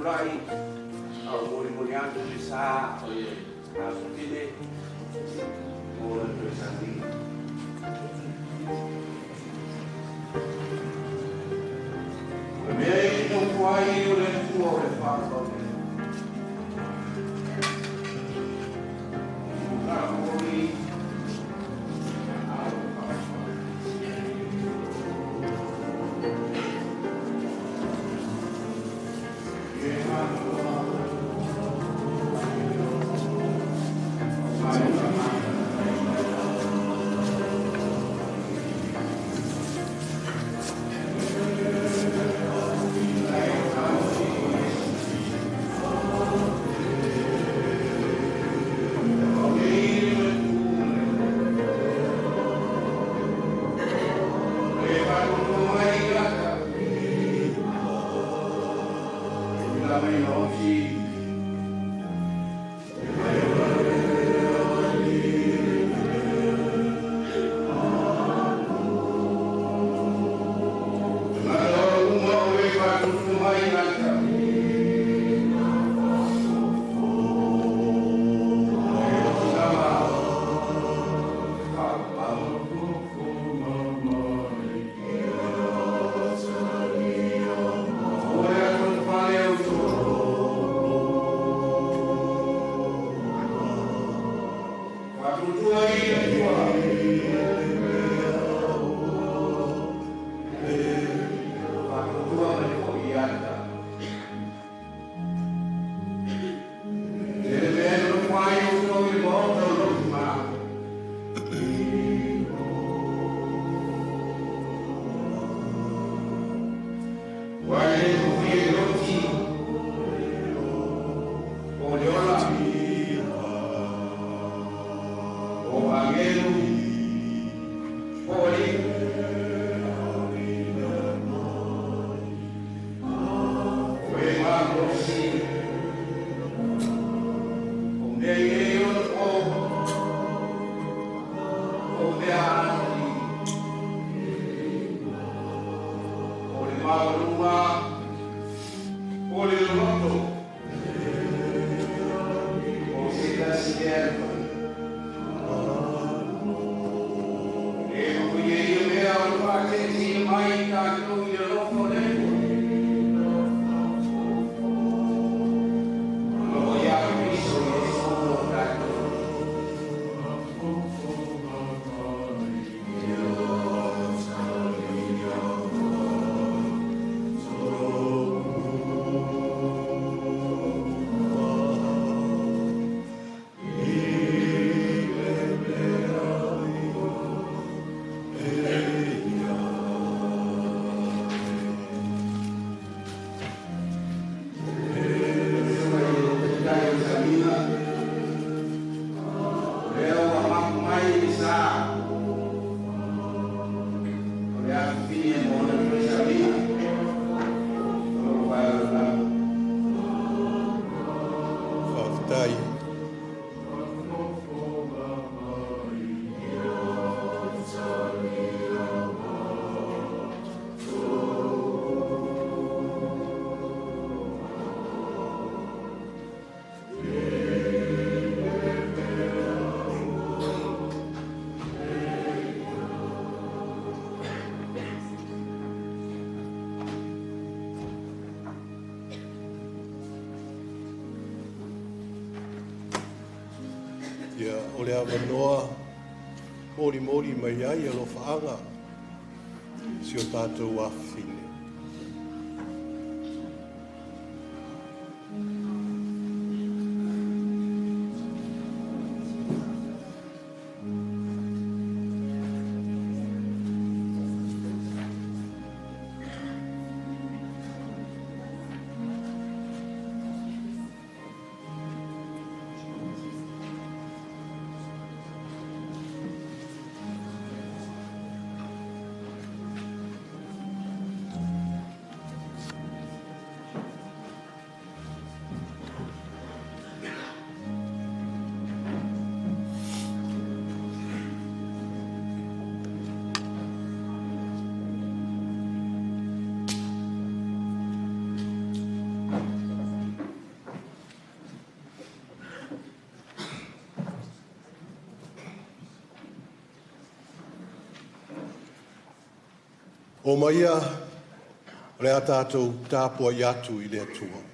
Rai, au mori-morianto di sa, a sotile, o la tua sandina. E me non puoi io le tue farlo. O le awanoa, mori mai ai alo whaanga, si o tātou awhine. O maia, le a tātou tāpua i atu i le atua.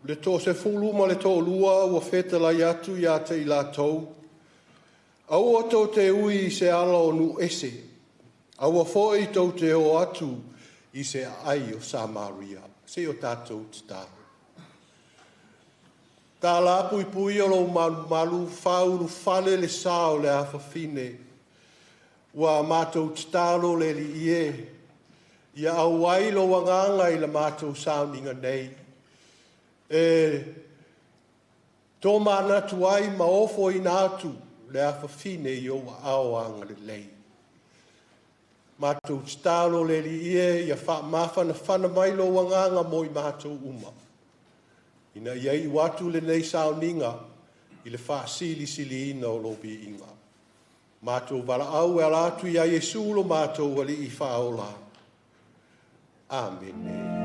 Le tō se fulu ma le tō lua ua feta lai atu ia te i lātou. Au o tō te ui i se ala o nu ese. Au o fo i tō te o atu i se ai o Samaria. Se o tātou te tā. Tā la pui pui o lo malu whauru whale le sao le awhawhine. Ua mātou te tālo le li ie. Ia au wailo wanganga i la mātou soundinga nei. Tō mana tuai ma ofo i nātu le awhawhine i o aoanga le lei. Mātou titalo le li ie ia mawhana whana mailo wanganga mo i mātou uma. Ina iei watu le nei sauninga i le whaasili sili ina o lobi inga. Mātou wala au e alatu ia Jesu lo mātou wali i whaola. Amen.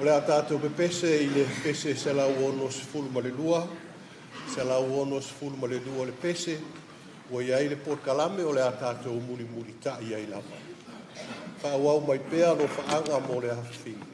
Le a tātou pepese i le pese se la uono se fulu ma le lua, se la uono se fulu ma le lua le pese, o iai le por kalame o le a tātou muri ta iai lama. Wha wau mai pea no whaanga mo le hawhini.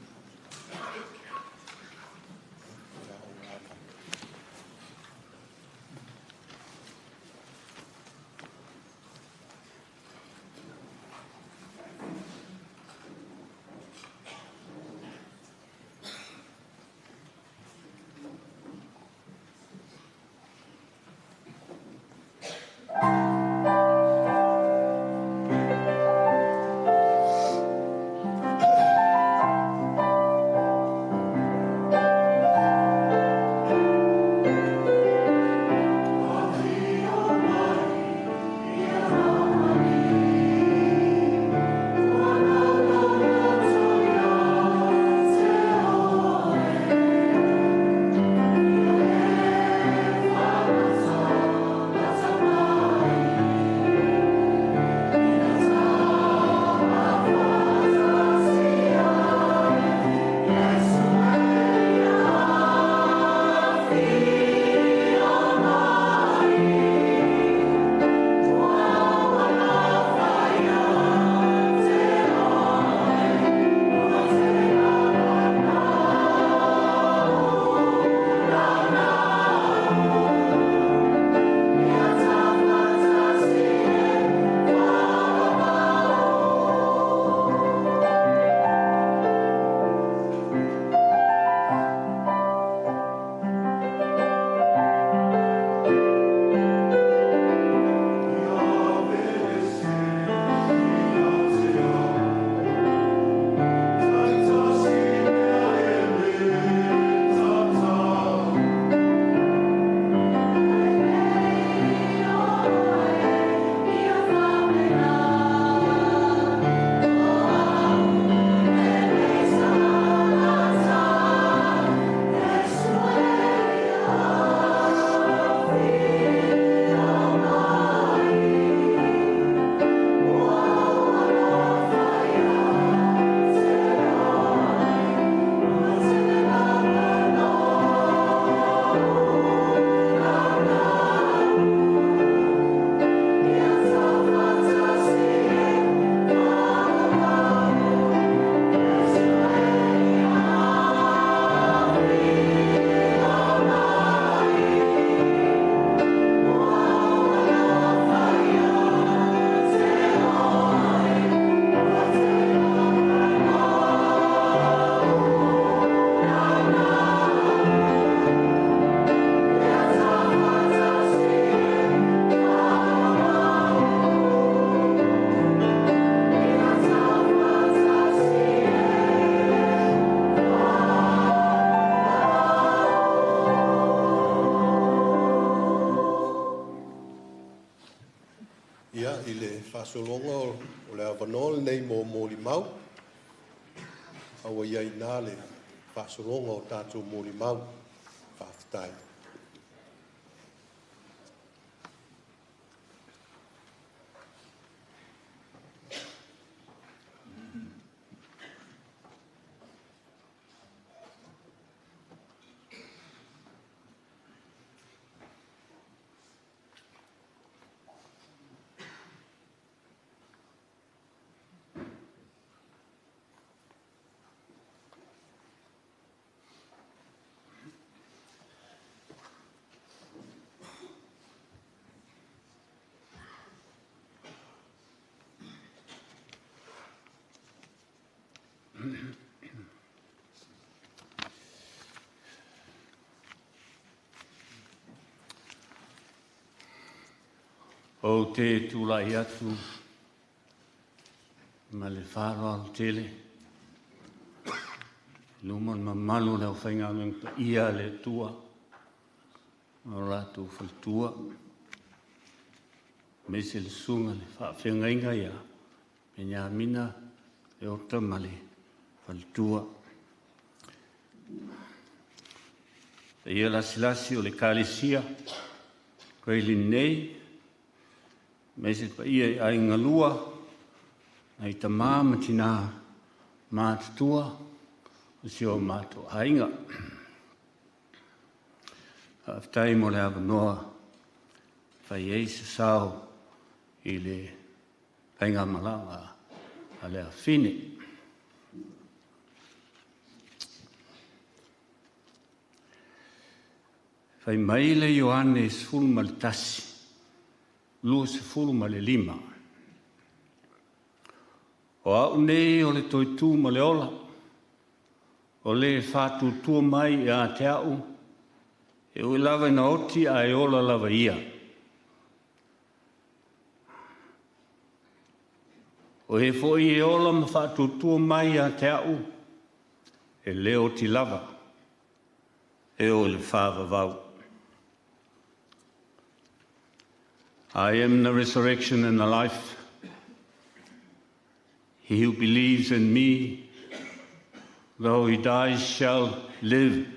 whasolonga o le avanol nei mo mōli mau. Awa iai nā le whasolonga o tātou mōli mau. Whawhitai. O te tūlai atu, ma le whāro al tele. Lumon ma malu leo whainga ngā ia le tua. O rātou whaitua. Me se le sunga le whawhenga inga ia. Me ngā mina e o tamale whaitua. E ia lasilasi o le kālesia. Koe nei. Me se pa ia ai ngalua, ai ta māma tina mātutua, o si o mātu ainga. Haftai mo le avanoa, whai eisa sao i le painga malanga a le awhine. Whai maile Ioannes fulma le tasi, lua se fulu ma le 5. O au nei o le toitū ma le ola, o le whātūtua mai a te au, e ui lava ina oti a e ola lava ia. O e foi e ola ma whātūtua mai a te au, e le oti lava, e o le whāwa vau. I am the resurrection and the life. He who believes in me, though he dies, shall live.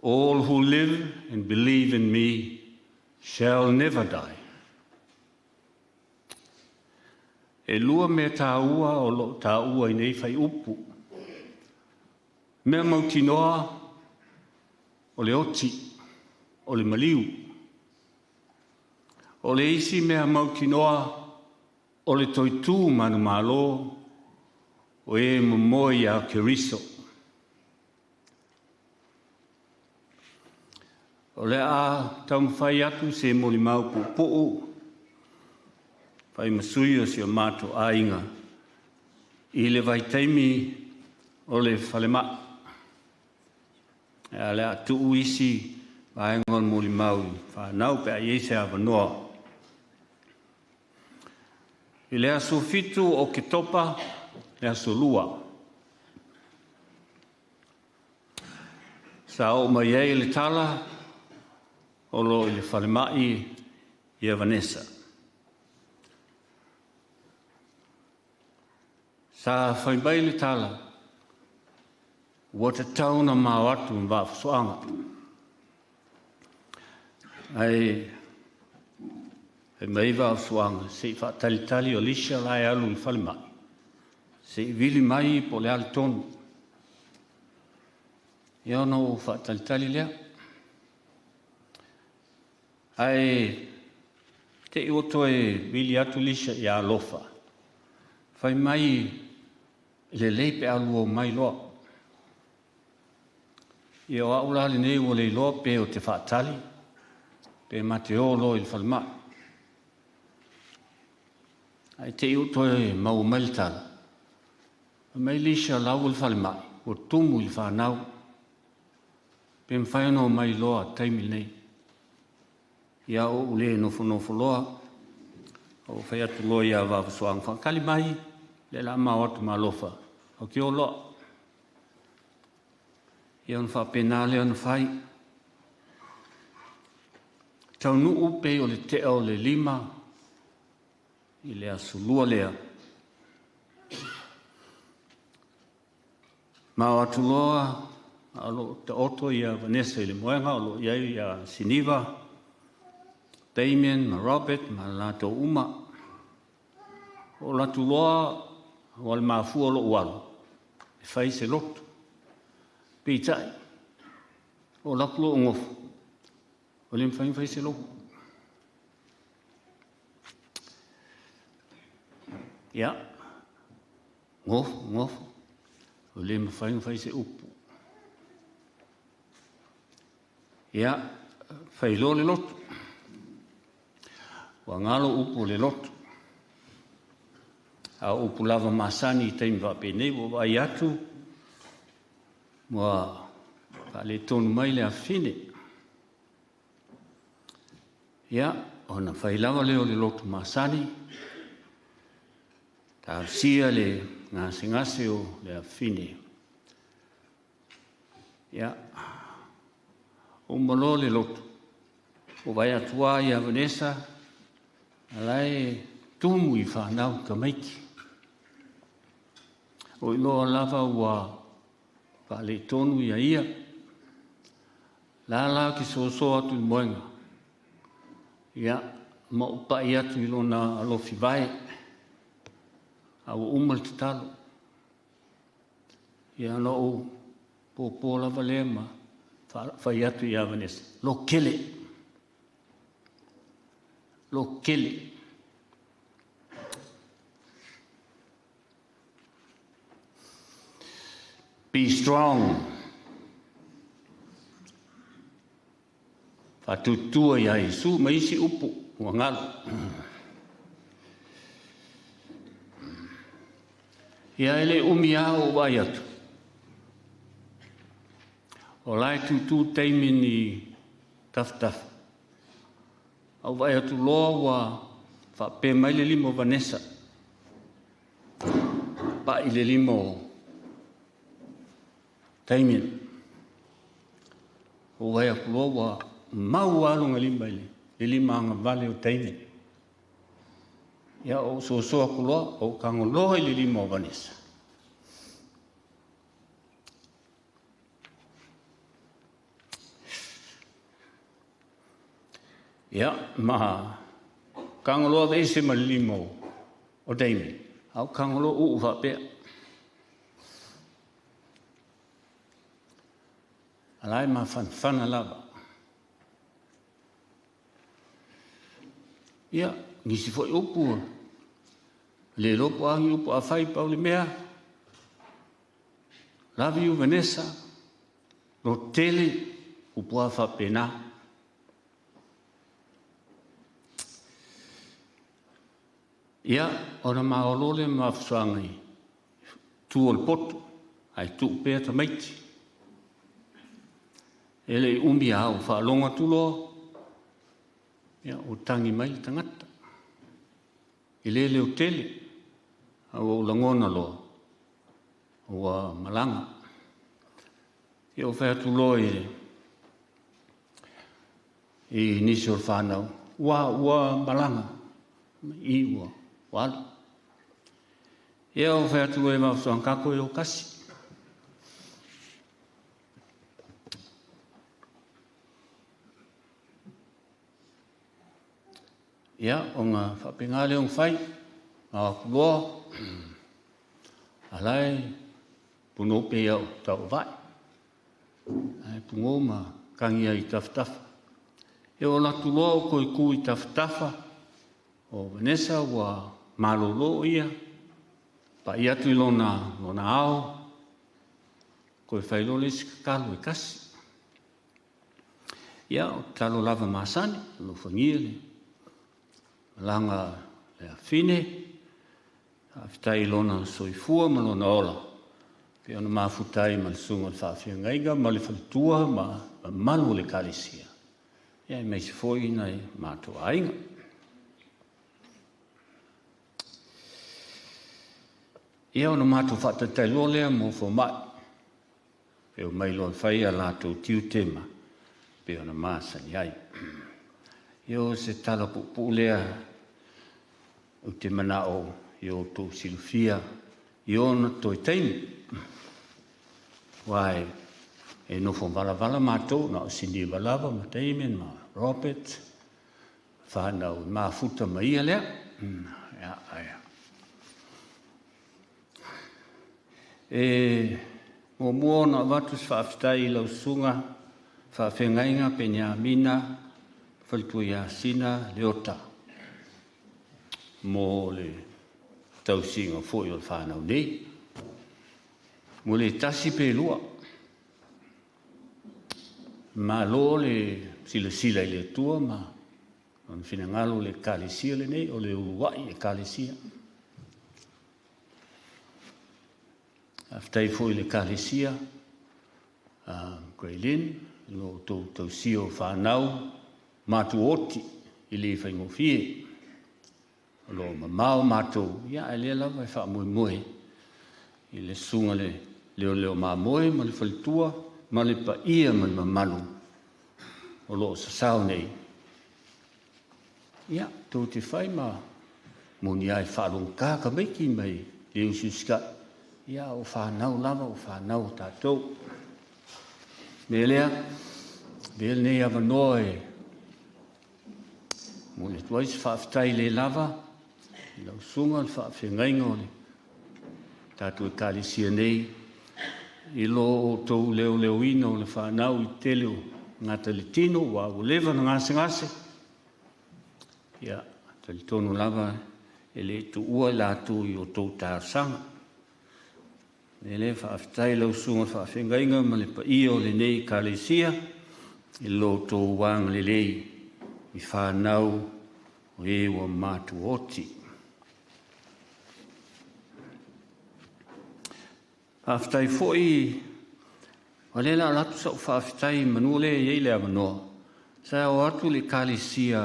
All who live and believe in me shall never die. E lua me tāua o lo tāua i nei whai upu. Mea mautinoa o le oti, o le maliu. O le isi mea mautinoa o le toitū manu malo o e mamoi a keriso. O le a taumwhai atu se moli mau pupu, whai masui o si o mātu ainga, i le vai teimi o le whalema. E le a tuu isi vaengon moli mau, whanau pe a iese avanoa. I le aso fitu o ke topa, le aso lua. Sa o mai e le tala, o lo i le whalemai i a Vanessa. Sa whaimbai le tala, wata tauna mā atu mwa whasuanga. Ai, e meiva o suanga, se fa talitali o lisha lai alu i whalemai. Se vili mai po le al tonu. I ono fa talitali lea. Ai, te i oto e vili atu lisha i a lofa. Fai mai le leipe alu o mai loa. I o aulali nei o le loa pe o te fa tali. Pe mate o lo i whalemai. Ai te uto e mau mailitala. Mai lisha lau il whalemai, o tumu il whanau. Pem whaino mai loa taimi nei. Ia o ule nofo loa, o whai atu loa ia wawasuang whakali mai, le la mau atu malofa. O ki o loa. Ia on whapenale on whai. Tau nuu pe o le te o le 5, i le asulua lea. Ma o atu loa, alo te oto ia Vanessa i le moenga, alo iai ia Siniva, Damien, ma Robert, ma lato uma. O latu loa, o le mafu o lo ualo. E fai se loto. Pitai. O laku lo ngofu. O le mfai se loto. Ia. Ngofu. O le mfai se upu. Ia. Fai lo le loto. Wa ngalo upu le loto. A upu lava masani i taimi wapene, wa vai atu, wa ka le tonu mai le awhine. Ia, ona whai lava leo le lotu masani, ta sia le ngase o le awhine. Ia, o malo le lotu, o vai atua ia Vanessa, alai tumu i whanau ka maiki. O ilo lava ua ka le tonu ia. La ki so atu i moenga. Ia, ma upa i atu ilo na alofi vai. Au umal te talo. Ia no o po lava lea ma whai atu i Vanessa. Lo kele. Be strong. Whatutua ia Jesu, ma isi upu, ua ngalo. Ia ele umia o vai atu. O lai tutu teimi ni taf. Au vai atu loa wa whape mai le limo Vanessa. Pa i le limo Damien. O vai atu loa wa mau alunga lima ili. Le lima anga vale o Damien. Ia o soa kuloa o kango loa i le limo Vanessa. Ia, ma kangoloa veise ma limo o Damien. Au kangoloa uwa pea. Alai ma whanwhana lava. Ia, nisi foi upu. Le lopo angi upu a whai pau le mea. Love you, Vanessa. Lo tele upu a whapena. Ia, ora maolole ma whsangai. Tu ol poto, ai tu pēr ta maiti. Ele umi au whaalonga tulo. Ia, o tangi mai tangata. Ele leo tele. Au o langona lo. O malanga. Ia o whea tulo i nisi o whanau. Ua malanga. Iwa. Wala. Ia o whea tulo e mawhsoang kako e o kasi. Ia o ngā whapengale o ngwhai. Ngā kuloa. Alai puno pe au tau vai. Ai pungo ma kangia i taftafa. E o latu loa o koi kui taftafa. O Vanessa wa malolo ia. Pa ia tu lona ao. Koe whailole si kakalo e kasi. Ia o talo lava masani. Lo whangia le. Langa le awhine. Awhitai lona soifua ma lona ola. Pe ona mafutai ma le sunga le whawhia ngaiga. Ma le whalitua ma malu le kalisia. Ia mei se foi nei mātua ainga. Ia ona mātua whatatai lolea mo fo mai. Pe o mai loa whai a lātou tiu tema. Pe ona māsani ai. Ia o se tala pupu lea. O te mana o i o tō silufia i ona toi teimi. Wai, e nofo vala mātou na o sini valawa ma teimi ma Robert, whanau mā futa ma ia lea. E mua na watus whaafitai i lau sunga, whaafengainga pe nia mina, whaltu ia sina leota. Mō le tausinga fōi o whanau nei. Mō le tasi pe lua. Ma lo le sila i le tua ma on fina ngalo le kalesia le nei o le uruai e kalesia. Aftai foi le kalesia Greylin lo tau sio whanau matu oti i le whaingofie. Lo mamao matu ia e le lawa e wha moe i le sunga le leo moe ma le whalitua ma le pa ia ma le mamalu o lo sasau nei. Ia, tau te whai ma moni ai whalong kāka meiki mai le usiuska. Ia o whanau lava o whanau tātou. Me lea, bel nei awa noa e moni tuais whaafitai le lava i lau sunga le whaafengainga o le tātou e kālesia nei i lo o tau leo ina o le whanau i teleo ngata le tino wa o lewa na ngase. Ia, tali tono lava e le tu ua la tu i o tau tāsanga. E le whaafitai lau sunga whaafengainga ma le pa i o le nei kālesia i lo tau wang le lei i whanau o e wa mātu oti. Whaafitai fōi o le la latu sa o whaafitai manua le i le amanoa. Sa o atu le kālesia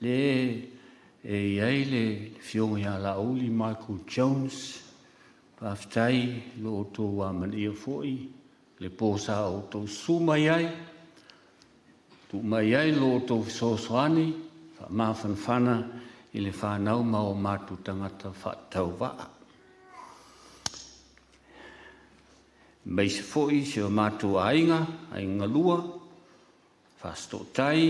le e iai le fionga ia la uli Michael Jones whaafitai lo o tō wa mania fōi le pōsa o tō suma iai tu mai iai lo o tō sosoani whaamawhanwhana i le whanau ma o mātu tangata whaatau waa. Meise fōi se o mātu ainga lua whaastotai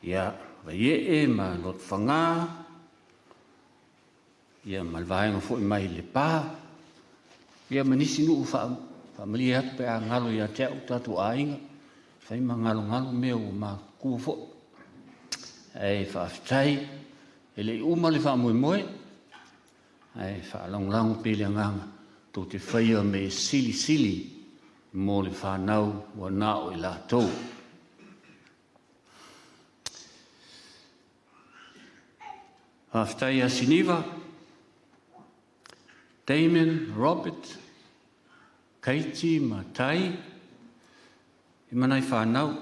ia Vaie ma lot whanga, ia malvaenga fōi mai le pā, ia manisi nuu whaamali atu pe a ngalo ia te au tatu ainga, whai ma ngalo mea o ma kua fō. Ei whaafitai, e le uma le whaamoe, ei whaalong pe le nganga, tō te whaia me sili mō le whanau wa nao i la tau. Whaafitai a Siniva, Damien, Robert, Kaiti, Matai, i manai whanau.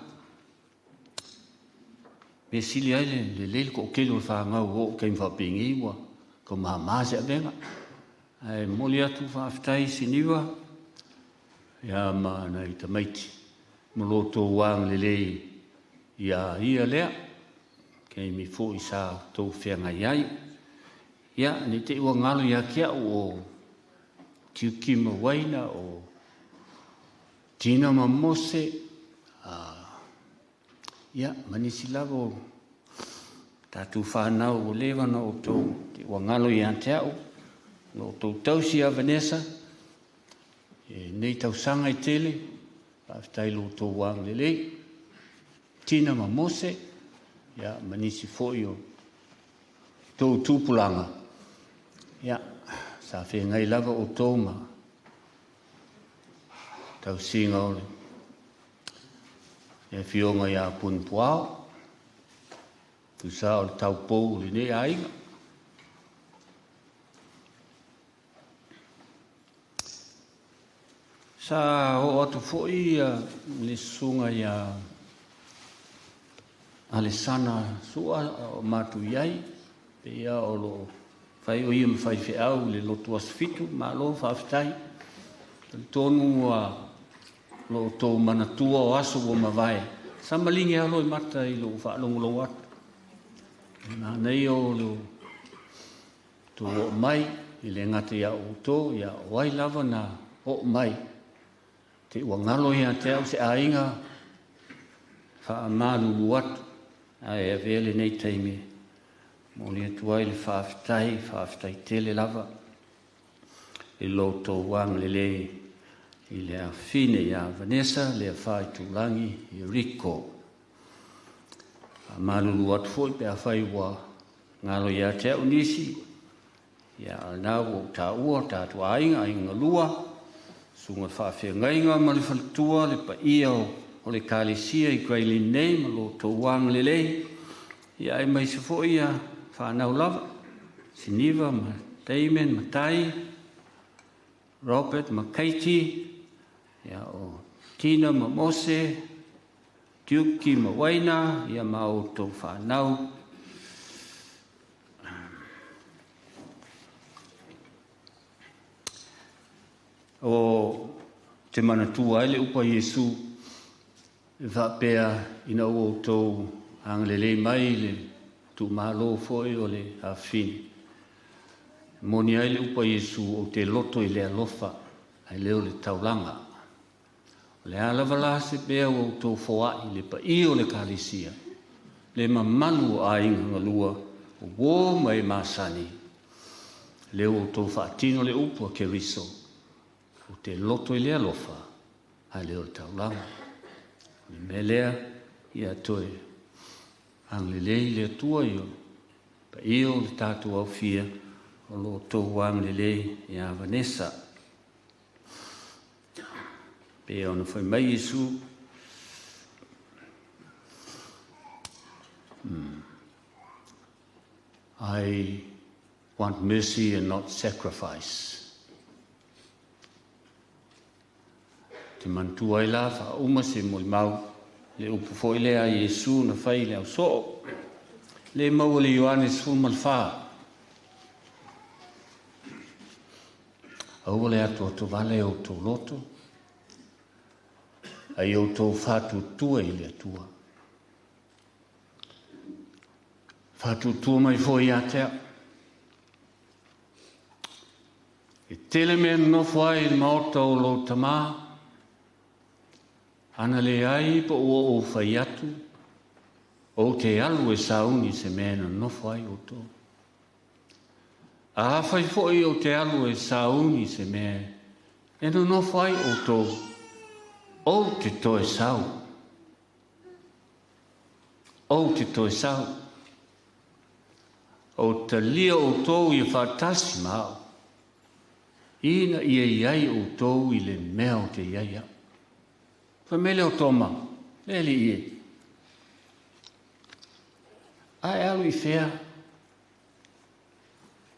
Me sili aile, le lele ko kelo whangau o keim whapingi wa, ko maha maase a venga. Ai moli atu whaafitai Siniva, ia mana i tamaiti. Moloto wang lele ia lea. Kei mi fō i sā tō whenga iai. Ia, ni te ua ngalo ia kia o tiukima waina o tina mamose. Ia, manisi lava o tātou whanau o lewana o tō te ua ngalo ia te au. No tō tausi a Vanessa. Nei tau sanga i tele. Whaafitai lo tō wang lele. Tina mamose. Ia, manisi fōi o tō tūpulanga. Ia, sa whengai lava o tō ma. Tau singa ole. Ia whionga ia punpuao. Tu sa o tau pou le ne ainga. Sa o atu fōi le sunga ia Alessana sua o matu iai, pe ia o lo whai o ia mwhai whiau le lotu asfitu, ma lo whaafitai. Tonu lo tō manatua o aso o mawai. Samalingi alo i mata i lo whaalongolo atu. Nā nei o lo tu o mai i le ngata ia o tō, ia o ai lava nā o mai. Te ua ngalo ia te au se ainga wha amānu atu. Ai a vele nei teime. Mo le tuai le whaafitai tele lava. I lo tō wang le i le a fine ia Vanessa, le a Leafaitulagi Ieriko. Malulu atu foi pe a whai ua ngalo ia te au nisi. Ia nā o tā ua, tātua ainga, ainga lua. Sunga whawhia ngainga ma le whalitua, le pa ia o le kālesia i Graili nei, ma lo tō wang le lei. Ia ai mai se fo ia whanau lava. Siniva, ma Damon, ma Tai, Robert, ma Katie. Ia o Tina, ma Mose, Tiuki, ma Waina, ia ma o tō whanau. O te manatua ele upa Iesu e whapea ina o tō anglele mai le tu malo foi o le hawhini. Moni ele upa Iesu o te loto i le alofa ai leo le taulanga. O le alavala se pea o tō whawai le pa i o le kālesia. Le mamanu a inga ngalua o wō mai masani. Leo o tō whaatino le upa ke riso. O te loto i le alofa, ai leo le taulanga. Le melea ia toe, anglelei le atua i o, pa i o le tātou au fia, o lo tō anglelei ia Vanessa. Pe ona whai mai Iesu, I want mercy and not sacrifice. Te mantua i la wha uma se moi mau, le upu fo i lea Iesu na whai le au so. Le mau le Ioannes fulmal wha. Au le atu o to vale o to loto. Ai o to whatu tua i le atua. Whatu tua mai fo i atea. E tele mea no whai il maota o lo tamaa. Ana le ai po o whai atu, o te alu e sauni se mena no whai o tō. A whai fwoi o te alu e sauni se mea, e no whai o tō, o te toe sau. O te toe sau. O te lia o tō i whatasi mao. Ina ia iai o tō i le mea o te iaia. Whamele o tōma, lele ie. Ai alu i whea,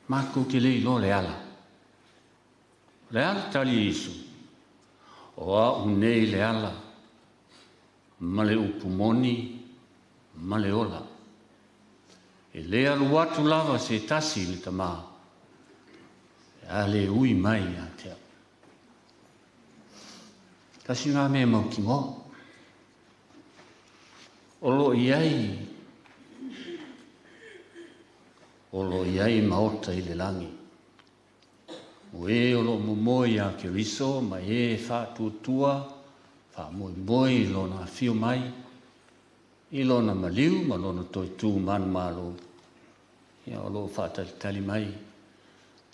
mako te lei lo le ala. Le ala tali Iesu. O a unei le ala, ma le upumoni, ma le ola. E le alu watu lava se tasi le tamaa. E a le ui mai a tea. Kasi ngā mea mau ki ngō. Olo iai. Olo iai maota i le langi. O e olo momoi a ke riso, ma e wha tuatua, wha moi lo na whio mai, i lo na maliu, ma lo na toi tū manu malo. Ia olo wha tali mai.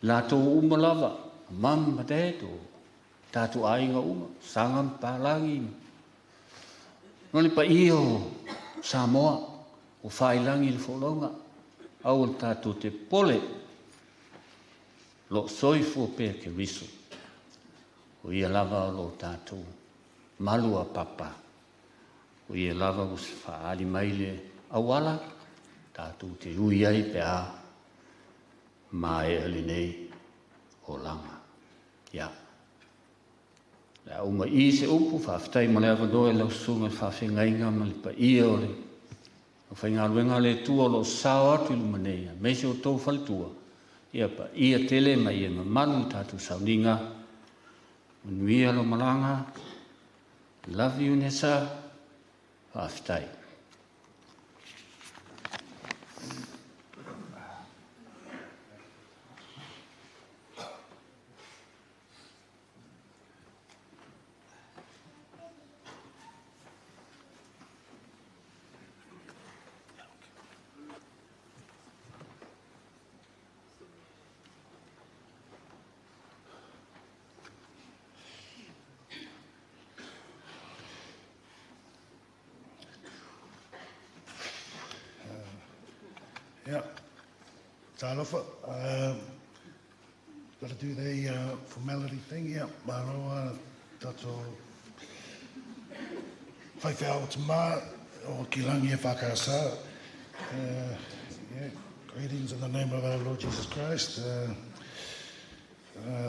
Lato umalava, mamma dedo. Tātu ainga uma, sangam pālangi. Noni pa iyo Samoa, o whailangi le wholonga. Au tātu te pole, lo soifo pēr ke riso. O ia lava lo tātu malua papa. O ia lava o se whaali mai le awala, tātu te ui ai pe a, mai alinei o langa. Ia. La uma i se upu, whawhitai ma le avadoe lau sunga whawhingainga ma le pa ia o le. O whainga ruenga le tua lo sao atu ilu maneia, meise o tau whalitua. Ia pa ia tele ma ia ma manu tātu sauninga. Unuia lo malanga, love you Nessa, whawhitai. Yeah. Talofa. Got to do the formality thing. Yeah. Maroa, tato. Whaiwhao o te mā, o ki langi e whakasa. Yeah. Greetings in the name of our Lord Jesus Christ.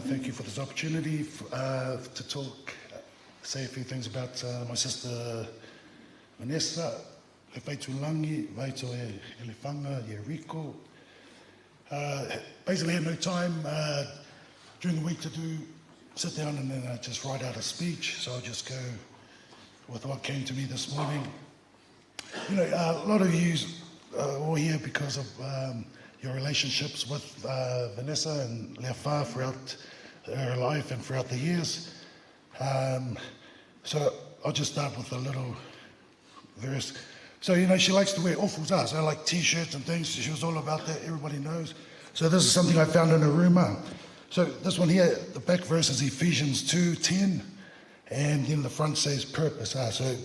Thank you for this opportunity to talk, say a few things about my sister Vanessa. Leafaitulagi Vaetoaelefaga Ieriko. Basically had no time during the week to sit down and then just write out a speech, so I'll just go with what came to me this morning. You know, a lot of you are all here because of your relationships with Vanessa and Leafa throughout her life and throughout the years. So I'll just start with a little verse. So, you know, she likes to wear awful so like t-shirts and things. She was all about that, everybody knows. So this is something I found in her room. So this one here, the back verse is Ephesians 2:10, and then the front says purpose. So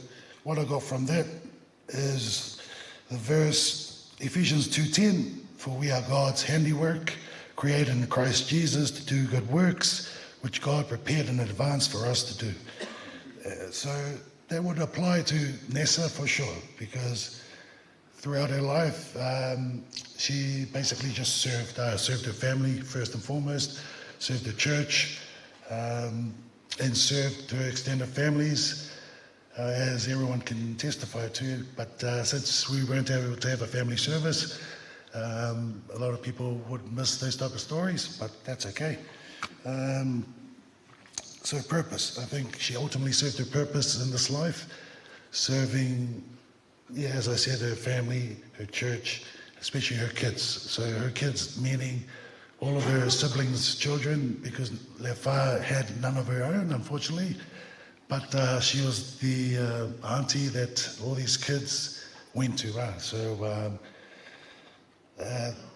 what I got from that is the verse Ephesians 2:10, for we are God's handiwork, created in Christ Jesus to do good works, which God prepared in advance for us to do. So that would apply to Nessa for sure, because throughout her life, she basically just served her family first and foremost, served the church, and served her extended families, as everyone can testify to. But since we weren't able to have a family service, a lot of people would miss those type of stories, but that's okay. So purpose, I think she ultimately served her purpose in this life, serving, as I said, her family, her church, especially her kids. So her kids, meaning all of her siblings' children, because Leafa had none of her own, unfortunately, but she was the auntie that all these kids went to. So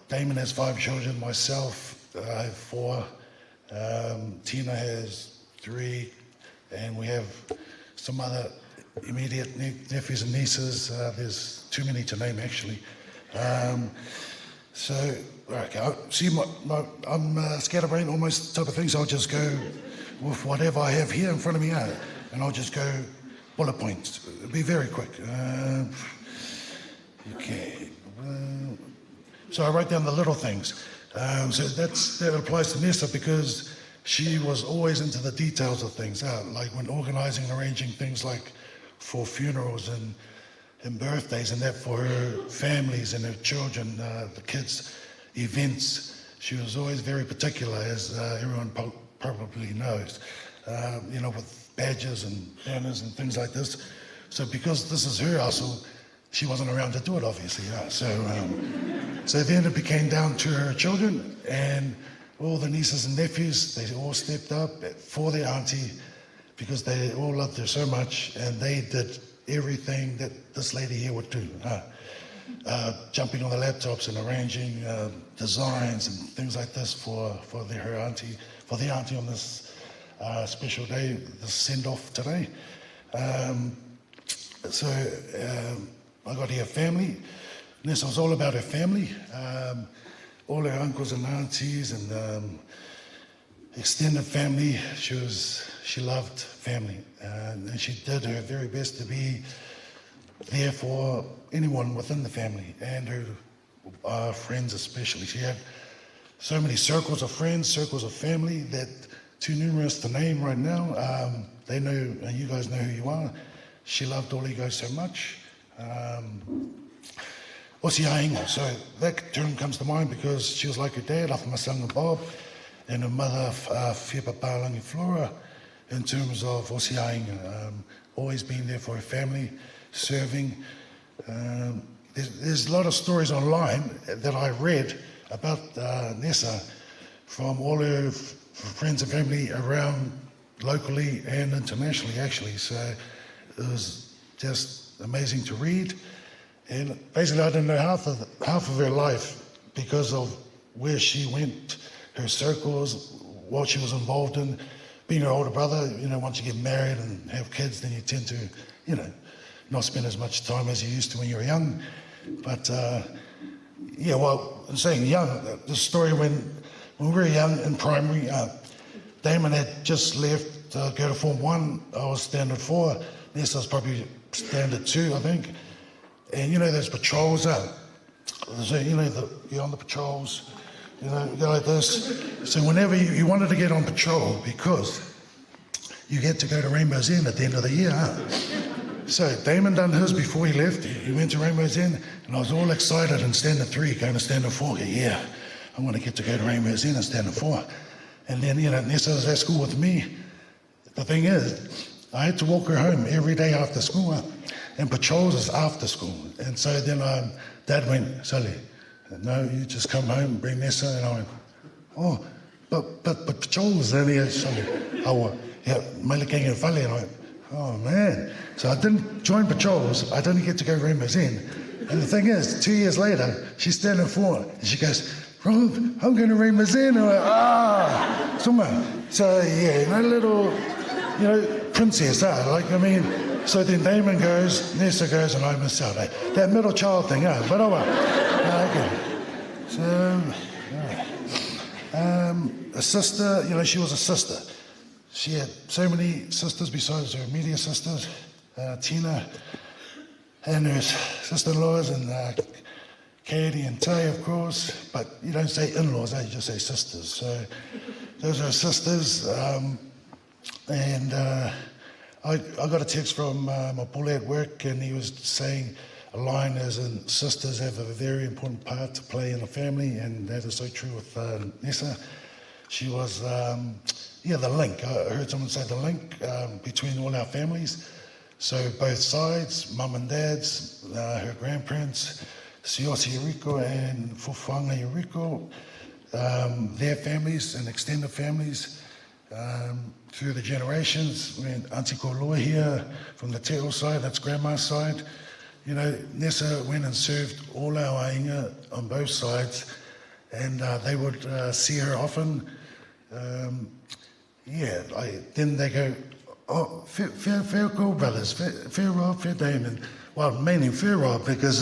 Damon has 5 children, myself, I have 4, Tina has 3, and we have some other immediate nephews and nieces. There's too many to name, actually. So, okay, see, I'm scatterbrained almost type of thing, so I'll just go with whatever I have here in front of me, and I'll just go bullet points. It'll be very quick. Okay. So I wrote down the little things. So that applies to Nessa, because she was always into the details of things, like when organising and arranging things like for funerals and birthdays and that for her families and her children, the kids' events. She was always very particular, as everyone probably knows, you know, with badges and banners and things like this. So because this is her hustle, she wasn't around to do it, obviously. So then it became down to her children, and all the nieces and nephews, they all stepped up for their auntie, because they all loved her so much, and they did everything that this lady here would do. Jumping on the laptops and arranging designs and things like this for her auntie, for the auntie on this special day, this send-off today. So I got here family. Nessa was all about her family. All her uncles and aunties and extended family. She loved family, and she did her very best to be there for anyone within the family and her friends especially. She had so many circles of friends, circles of family that too numerous to name right now. They know, and you guys know who you are. She loved all you guys so much. Osiainga, so that term comes to mind because she was like her dad, Afamasanga Bob, and her mother, Whipapalangi Flora, in terms of Osiainga, always being there for her family, serving. There's a lot of stories online that I read about Nessa from all her friends and family around locally and internationally, actually. So it was just amazing to read. And basically, I didn't know half of her life because of where she went, her circles, what she was involved in. Being her older brother, you know, once you get married and have kids, then you tend to, you know, not spend as much time as you used to when you were young. But yeah, well, I'm saying young, the story when we were young in primary, Damon had just left to go to Form 1, I was Standard 4, Nessa was probably Standard 2, I think. And you know those patrols out, so you know, you're on the patrols, you know, you go like this. So whenever you wanted to get on patrol, because you get to go to Rainbow's End at the end of the year, So Damon done his before he left. He went to Rainbow's End, and I was all excited in Standard 3, going to Standard 4. Yeah, I want to get to go to Rainbow's End in Standard 4. And then, you know, Nessa was at school with me. The thing is, I had to walk her home every day after school, and patrols is after school. And so then Dad went, Sally, no, you just come home, bring Nessa. And I went, oh, but patrols is only at Sally. Oh, yeah, Maliking and Fale. And I went, oh man. So I didn't join patrols, I didn't get to go Rainbow's End. And the thing is, 2 years later, she's standing forward, and she goes, Rob, I'm going to Rainbow's End. And I'm like, somewhere. So yeah, little, princess, like, I mean, so then Damon goes, Nessa goes, and I miss out. That middle child thing, but oh well. Okay. So, a sister, she was a sister. She had so many sisters besides her immediate sisters, Tina, and her sister-in-laws, and Katie and Tay, of course, but you don't say in-laws, you just say sisters. So those are her sisters, and I got a text from my bully at work, and he was saying a line as in sisters have a very important part to play in the family, and that is so true with Nessa. She was, the link. I heard someone say the link between all our families. So both sides, mum and dad's, her grandparents, Siosi Ieriko and Fufanga Ieriko, their families and extended families through the generations. When Auntie Koloa here from the Te side, that's grandma's side, Nessa went and served all our ainga on both sides, and they would see her often. Then they go, oh, fair cool brothers, fair Rob, fair Damon. Well, mainly fair Rob, because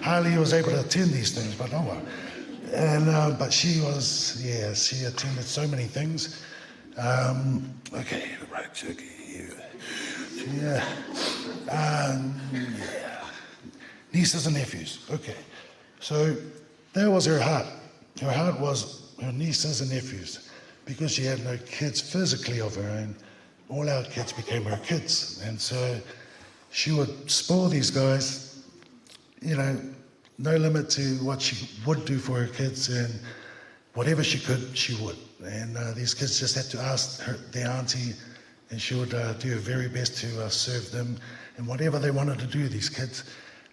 hardly was able to attend these things, but oh well. And but she was, she attended so many things. Nieces and nephews. Okay, so that was her heart. Her heart was her nieces and nephews, because she had no kids physically of her own. All our kids became her kids, and so she would spoil these guys, no limit to what she would do for her kids, and whatever she could, she would. And these kids just had to ask their auntie, and she would do her very best to serve them, and whatever they wanted to do, these kids.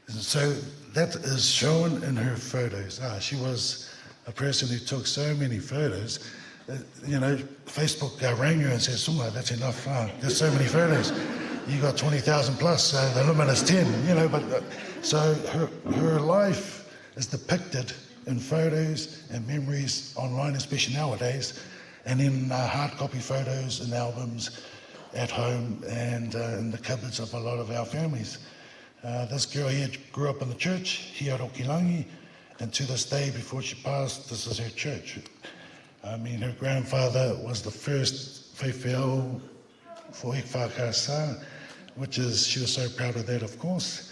And so that is shown in her photos. She was a person who took so many photos. Facebook rang her and said, Sunga, that's enough. There's so many photos. You got 20,000 plus, so the limit is 10, but so her life is depicted in photos and memories online, especially nowadays, and in hard copy photos and albums at home and in the cupboards of a lot of our families. This girl here grew up in the church, Hiarokilangi, and to this day, before she passed, this is her church. I mean, her grandfather was the first whaiwheo for Whakasa, which is, she was so proud of that, of course.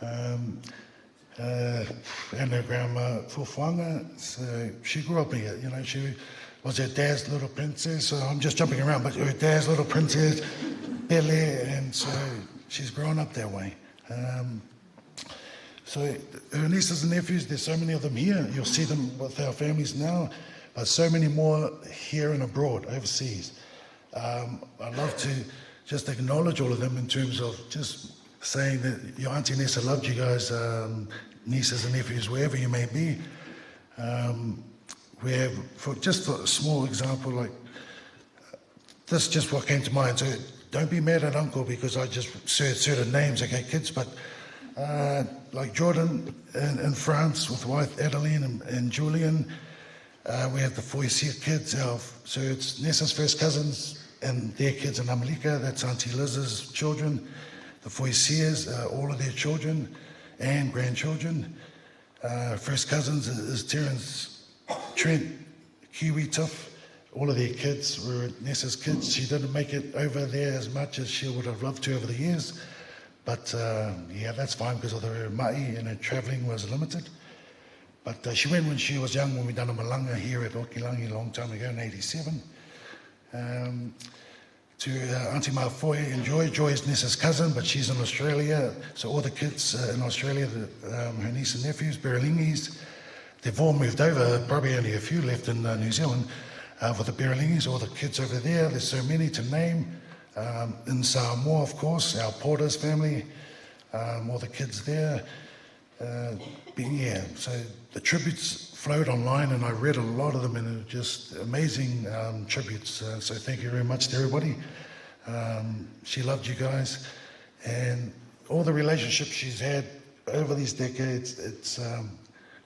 And her grandma, Fufanga, so she grew up here, she was her dad's little princess. So I'm just jumping around, but her dad's little princess, Billy, and so she's grown up that way. So her nieces and nephews, there's so many of them here. You'll see them with our families now, but so many more here and abroad, overseas. I'd love to just acknowledge all of them in terms of just saying that your Auntie Nessa loved you guys, nieces and nephews, wherever you may be. We have, for a small example, like this, just what came to mind. So don't be mad at Uncle because I just said certain names, okay, kids, but like Jordan in France with wife Adeline and Julian. We have the Foisia kids, so it's Nessa's first cousins and their kids in Amalika, that's Auntie Liz's children. The Foisias, all of their children and grandchildren. First cousins is Terence, Trent, Kiwi, Tiff. All of their kids were Nessa's kids. She didn't make it over there as much as she would have loved to over the years. But yeah, that's fine because of her mai and her travelling was limited. But she went when she was young, when we done a malanga here at Okilangi a long time ago in '87. To Auntie Mafoy and Joy. Joy is Nessa's cousin, but she's in Australia. So all the kids in Australia, her niece and nephews, Berlingis, they've all moved over. Probably only a few left in New Zealand. For the Berlingis, all the kids over there, there's so many to name. In Samoa, of course, our Porter's family, all the kids there. Yeah, so the tributes flowed online and I read a lot of them and they're just amazing tributes. So thank you very much to everybody. She loved you guys and all the relationships she's had over these decades, it's,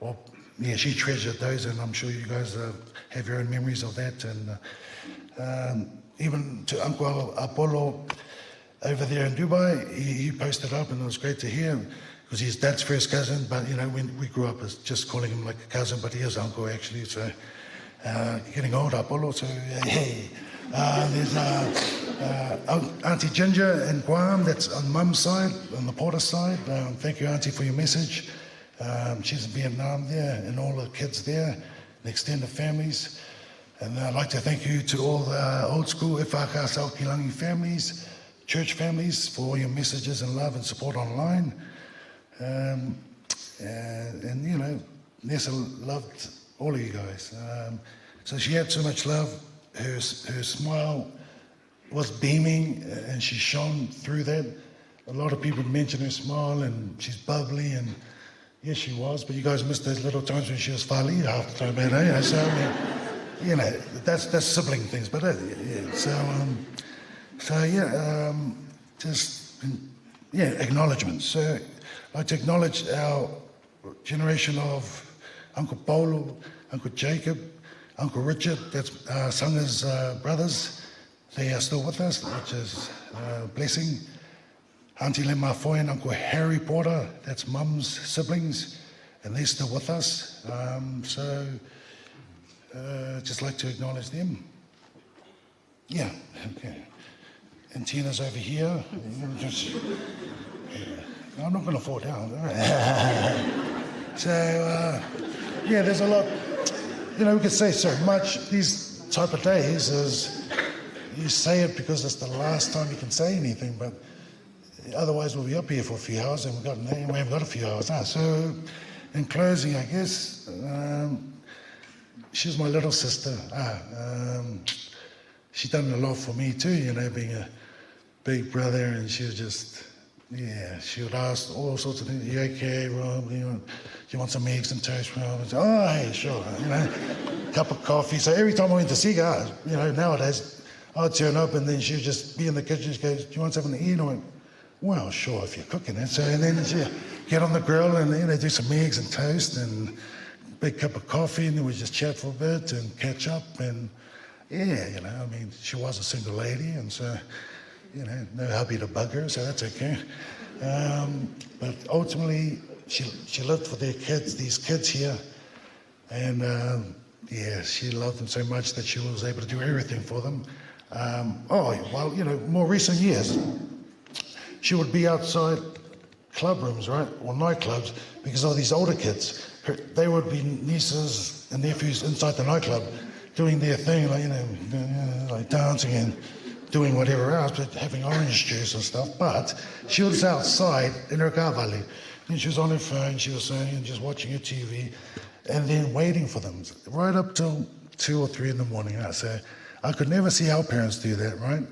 well, yeah, she treasured those and I'm sure you guys have your own memories of that. And even to Uncle Apollo over there in Dubai, he posted up and it was great to hear because he's Dad's first cousin, but you know, when we grew up as just calling him like a cousin, but he is uncle actually, so getting old, Apollo, so hey. There's Auntie Ginger in Guam, that's on Mum's side, on the Porter side. Thank you, Auntie, for your message. She's in Vietnam there, and all the kids there, the extended families. And I'd like to thank you to all the old school Ifaka Saukilangi families, church families, for all your messages and love and support online. And you know, Nessa loved all of you guys. So she had so much love. Her smile was beaming and she shone through that. A lot of people mention her smile and she's bubbly and yes, she was, but you guys missed those little times when she was fali half the time, eh? So, I mean, you know, that's sibling things, but yeah. So yeah, just, yeah, acknowledgements. So I'd like to acknowledge our generation of Uncle Paulo, Uncle Jacob, Uncle Richard, that's Sanga's brothers. They are still with us, which is a blessing. Auntie Lema Foy and Uncle Harry Porter, that's Mum's siblings, and they're still with us. So just like to acknowledge them. Yeah, okay. And Tina's over here. Just, I'm not going to fall down. So, yeah, there's a lot. You know, we could say so much. These type of days is, you say it because it's the last time you can say anything, but otherwise we'll be up here for a few hours and we haven't got a few hours now. So, in closing, I guess, she's my little sister. She done a lot for me too, you know, being a big brother, and she was just, yeah, she would ask all sorts of things. You okay, Rob? You want some eggs and toast, Rob? And say, oh, hey, sure. You know, cup of coffee. So every time I went to see her, you know, nowadays, I'd turn up and then she'd just be in the kitchen. She goes, do you want something to eat? And I went, well, sure, if you're cooking it. So and then she'd get on the grill and, you know, do some eggs and toast and big cup of coffee, and then we just chat for a bit and catch up. And yeah, you know, I mean, she was a single lady, and so, you know, no hubby to bug her, so that's okay. But ultimately, she lived for their kids, these kids here, and yeah, she loved them so much that she was able to do everything for them. Oh, well, you know, more recent years, she would be outside club rooms, right, or nightclubs, because of these older kids. They would be nieces and nephews inside the nightclub doing their thing, like, you know, like dancing and doing whatever else, but having orange juice and stuff. But she was outside in her car valley, and she was on her phone, she was saying, and just watching her TV, and then waiting for them, right up till 2 or 3 in the morning. So I could never see our parents do that, right?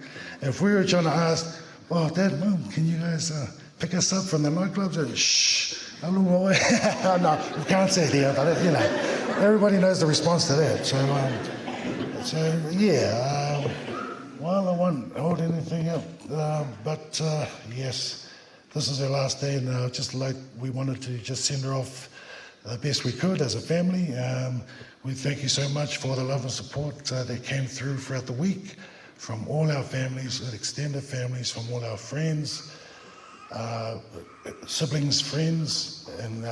If we were trying to ask, oh, Dad, Mum, can you guys pick us up from the nightclubs? And, shh, no, we can't say it here, but you know, everybody knows the response to that. So yeah, well, I won't hold anything up, but yes, this is her last day, and just like we wanted to just send her off the best we could as a family. We thank you so much for the love and support that came through throughout the week from all our families, extended families, from all our friends, siblings, friends, and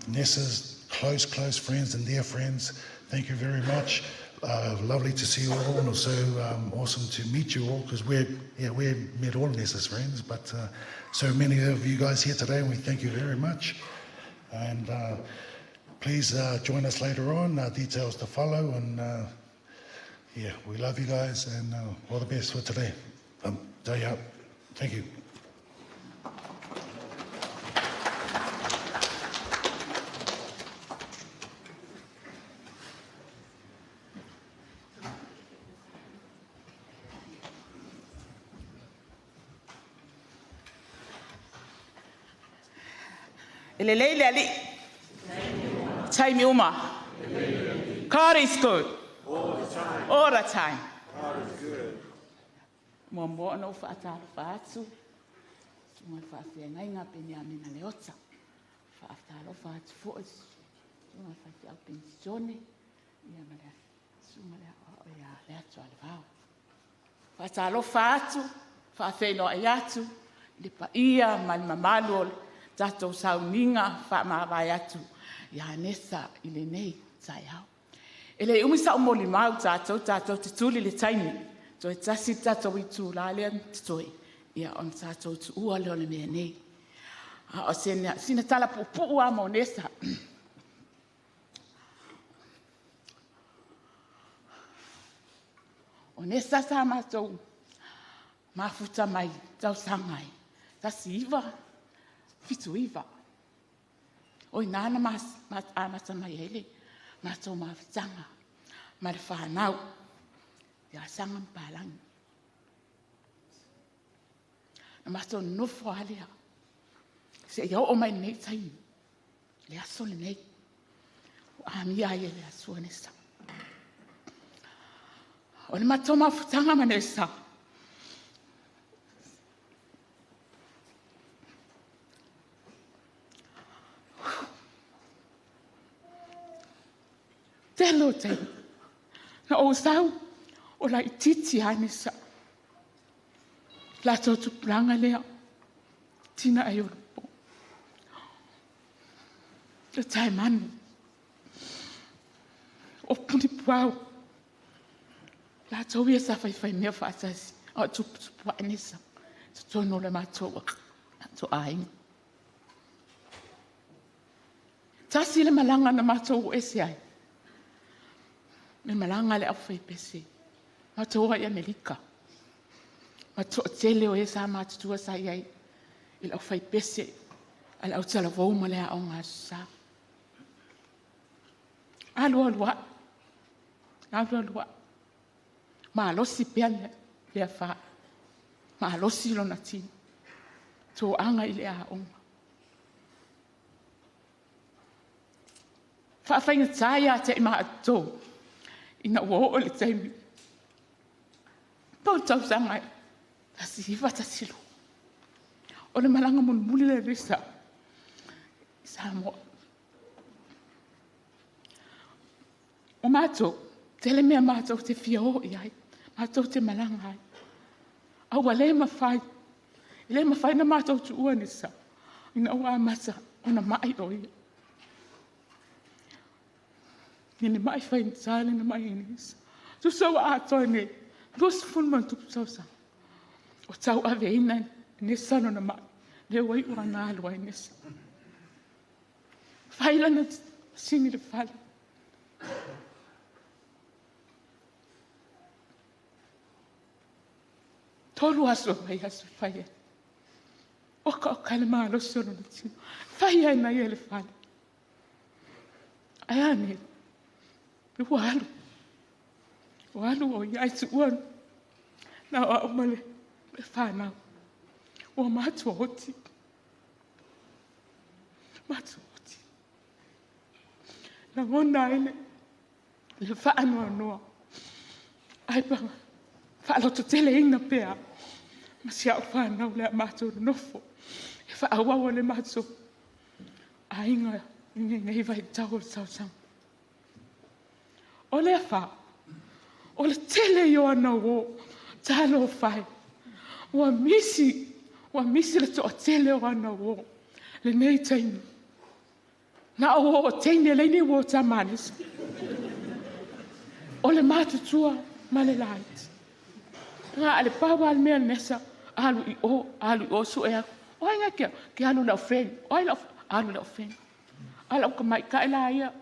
Nessa's close friends and dear friends, thank you very much. Lovely to see you all, and also awesome to meet you all, because we've met all Nessa's friends, but so many of you guys here today, and we thank you very much. And please join us later on, details to follow, and we love you guys, and all the best for today. Day out. Thank you. Elelele ali. Time uma. God is good. All the time. God is good. Mo no fa'atalo fa'atu. Tunga fa'afenga inga Benjamin na leota. Fa'atalo fa'atu fo'is. Tunga fa'ati au pensione. Ia male. Sumale ya leato al vao. Fa'atalo fa'atu. Fa'afeno ayatu. Lipa ia mal mamalol. Tato sauninga whaamawai atu ia Vanessa i le nei tai au. E le umisa o moli mau tato te tuli le taimi. Toi tasi tato i tū lalea toi. Ia on tato tu ua leo le mea nei. O sina tala pupu a mo Vanessa. O Vanessa sa matou. Mafuta mai, tau sangai. Tasi iwa. Fitu iwa. Oi nana amata mai ele. Matou mawhitanga. Ma le whanau. Ia sanga mpalangi. Na matou nofo alea. Se iau o mai nei taimi. Le aso le nei. Ami ai le aso Vanessa. O le matou mawhitanga Vanessa. Telo te. Na o sau, o la ititi Vanessa. La totu planga lea. Tina ai oropo. Le tai manu. O puni puau. La tau ia sa fai mea whaatasi. O tupu Vanessa. Tono le matoa. To ainga. Tasi le malanga na matoa ese ai. Me malanga le awhai pese. Matoa ia Melika. Matoa tele o esa matutua sa iai. Il awhai pese. Al au tala vauma lea o ngā sa. Alua. Ma alosi pea lea wha. Ma alosi lo na tini. Tō anga i lea onga. Whaafenga taia te ima ato. Ina wo le taimi. Pau tau sangai. Tasi iwa tasilu. O le malanga mon muli le risa. Sa mo. O mato. Tele mea mato te fia o iai. Mato te malanga ai. Au wa le mawhai. Le mawhai na mato tu ua nisa. Ina ua mata. Ona mai o ia. Ni mai fai nsale na mai inis. Tu so a toine. Dos fulman tu so. O tau ave ina ne sano na mai. Le wai ua na alwa inis. Faila na sini le fala. Tolu aso mai aso fai. O ka kalma lo sono na tino. Fai na ele fala. Ayane. Walu o iai tu uan. Na o amale me whanau. O matua oti. Na ngona ele. Le whaanoa noa. Ai panga. Whaaloto tele ina pea. Ma sia o whanau lea matua nofo. E whaawawa le matua. A inga ngei vai tau sang. O le wha, o le tele i o ana o, talo whai. Wa misi le to o tele o ana o, le nei taimi. Na o teine leini o tamanis. O le matutua ma le light. Nga ale pawa al mea nesa alu I o su ea. O inga ke alu la fen. O alu la fen. Ala ka mai ka ela ia.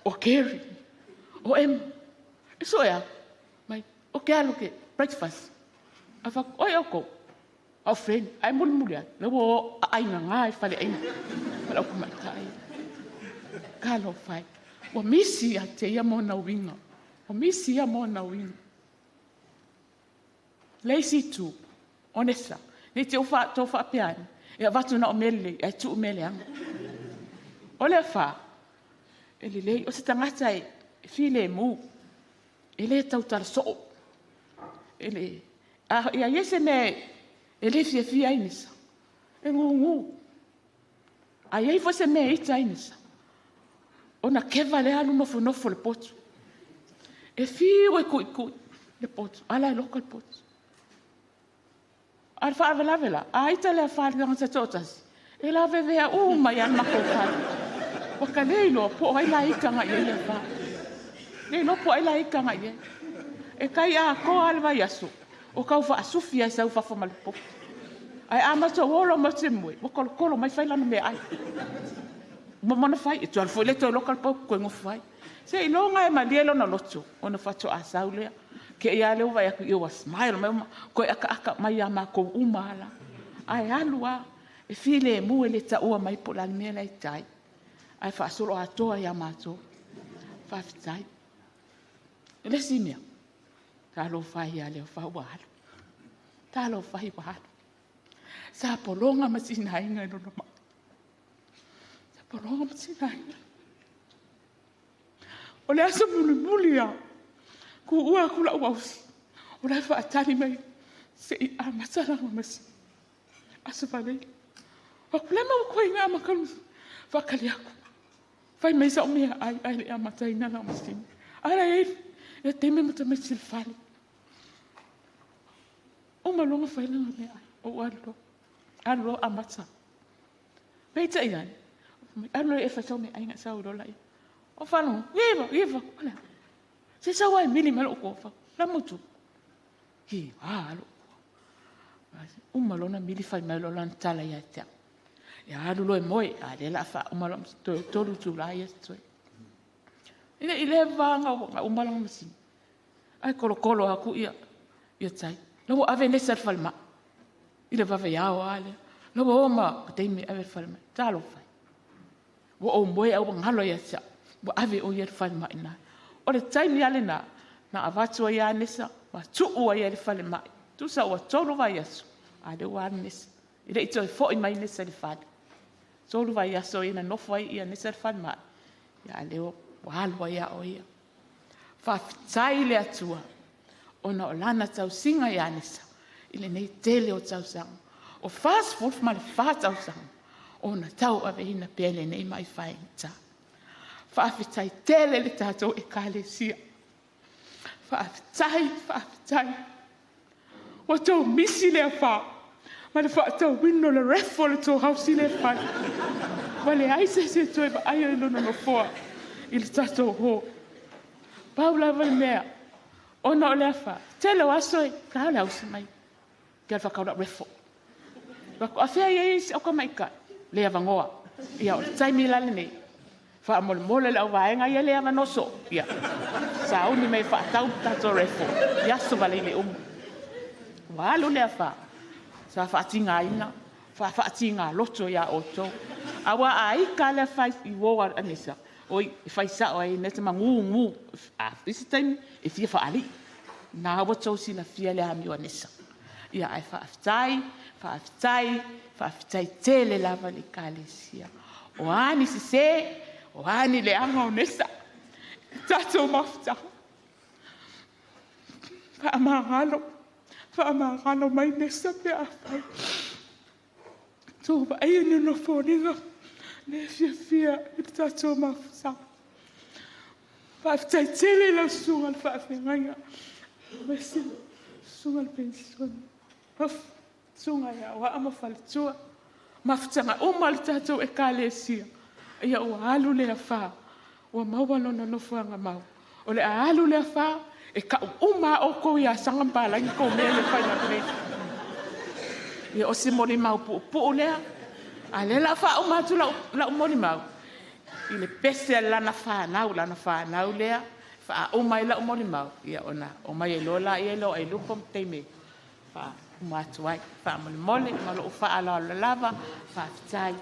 O keri. O em. Iso ea. Mai o ke alu ke breakfast. Afa o ia ko. O fen. Ai muli ai. Lewo ai nga fale ai. Ala ka mai ka ia. Kalo fai. O misi a te ia mo na winga. O misi ia mo na winga. Lazy tu. Onesa. Ni te ufa tofa piani. E watu na omele. E tu omele anga. Ole fa. Ele lei. O se tangata e file mu. Ele tau tala so. Ele. Ia yese me. Ele fia inisa. E ngu. A iei fose me ita inisa. Ona keva le alu nofo le potu. E fiu e kui le potu. Ala e loka le potu. Al fa avela. A ita le afari nga sa totas. E la vevea mai an mako fari. Waka leilo po ai la ika nga ie fa. Leilo po ai la ika nga ie. E kai a ko alva yasu. O kau fa asufia sa ufa fa mal potu. Ai amato wolo matemwe. Waka kolo mai faila no me ai. Mona fai e tuar foi le to local pop ko ngofai se ilonga e malielo na loto ona fato asaule ke ia le vai ku eu smile mai ko aka mai ama ko umala ai alua e file mu ele ta o mai pola mena i tai ai fa solo ato ia mato fa fitai ele simia ta lo fai ale fa wala ta lo fai wala sa polonga masina inga no ma Porong matinai. O le asa muli a. Ku ua kula uausi. O le fa atani mai. Se I a matala masi. Asa valei. O kulema o koe ngā makalu. Fa kali aku. Fai mai sa o mea ai le a matai nana masi. Ara e. E teme mata mai silfali. O malonga fai langa mea ai. O alo. Alo a mata. Peita iani. Ano e fa me ai nga sa urola I. O fano, viva, olha. Se sa wai mili malo ko fa. La mutu. Hi, alo. Malona mili fai malo lan tala ya tia. Ya alu lo moi, ale la fa malom to tu la ya tso. Ile va nga malom masi. Ai kolo aku ia tai. Lo ave ne sa falma. Ile va ya wale. Lo ma te mi ave falma. Talo fa. Wo o moe au ngalo ya sa wo ave o yer fal mai na o le time ya le na avatu ya nesa wa tu o ya le fal mai tu sa o tolu va yasu a de wa nesa ile ito fo I mai nesa le fal tolu va yaso ina no fo ia nesa le fal mai ya le o wa ya o ya fa tai le atua ona o lana tau singa ya nesa ile nei tele o tau sang o fast food mal fa tau sang ona tau ave hina pele nei mai fai ta fa fitai tele le tato e kalesia fa fitai o to misi le fa ma le fa to winno le refo le to house le fa vale ai se to ba ai no fo il tato ho Paula vale mea ona le fa tele waso ka la usmai ke fa ka refo ba ko afia ye o ko mai ka le avangoa ia o taimi lale nei fa mole le vaenga ia le avanoso ia sa uni mai fa tau tato refo ia so vale le walu le fa sa fa tinga ina fa tinga loto ia oto awa ai kala fa I wo anisa oi fa sa oi neta mangu a this time if you fa ali na wa to si la fia le ami anisa ia ai fa tai tele lava le kalesia o ani se o ani le anga onesa tato mafta fa amagalo mai nesa pe afai to ba ai no foninga le fia tato mafta fa tai tele la sunga fa fenga mas sunga pension sunga ya wa ama faltua mafutanga o mal tatou e kalesia ia ua alu le wha, ua maua lona nofuanga mau. O le alu le wha, e ka uma o ko ia sanga mpalangi ko mea le whaina kure. Ia o si mori mau pu lea, a le la wha o matu la mori mau. I le pese lana whanau lea, wha o mai la mori mau. Ia ona, o mai e lola, ia lo ai lupo teime. Wha matu ai, wha mole, malo o wha ala la lava, wha fitai.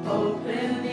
Open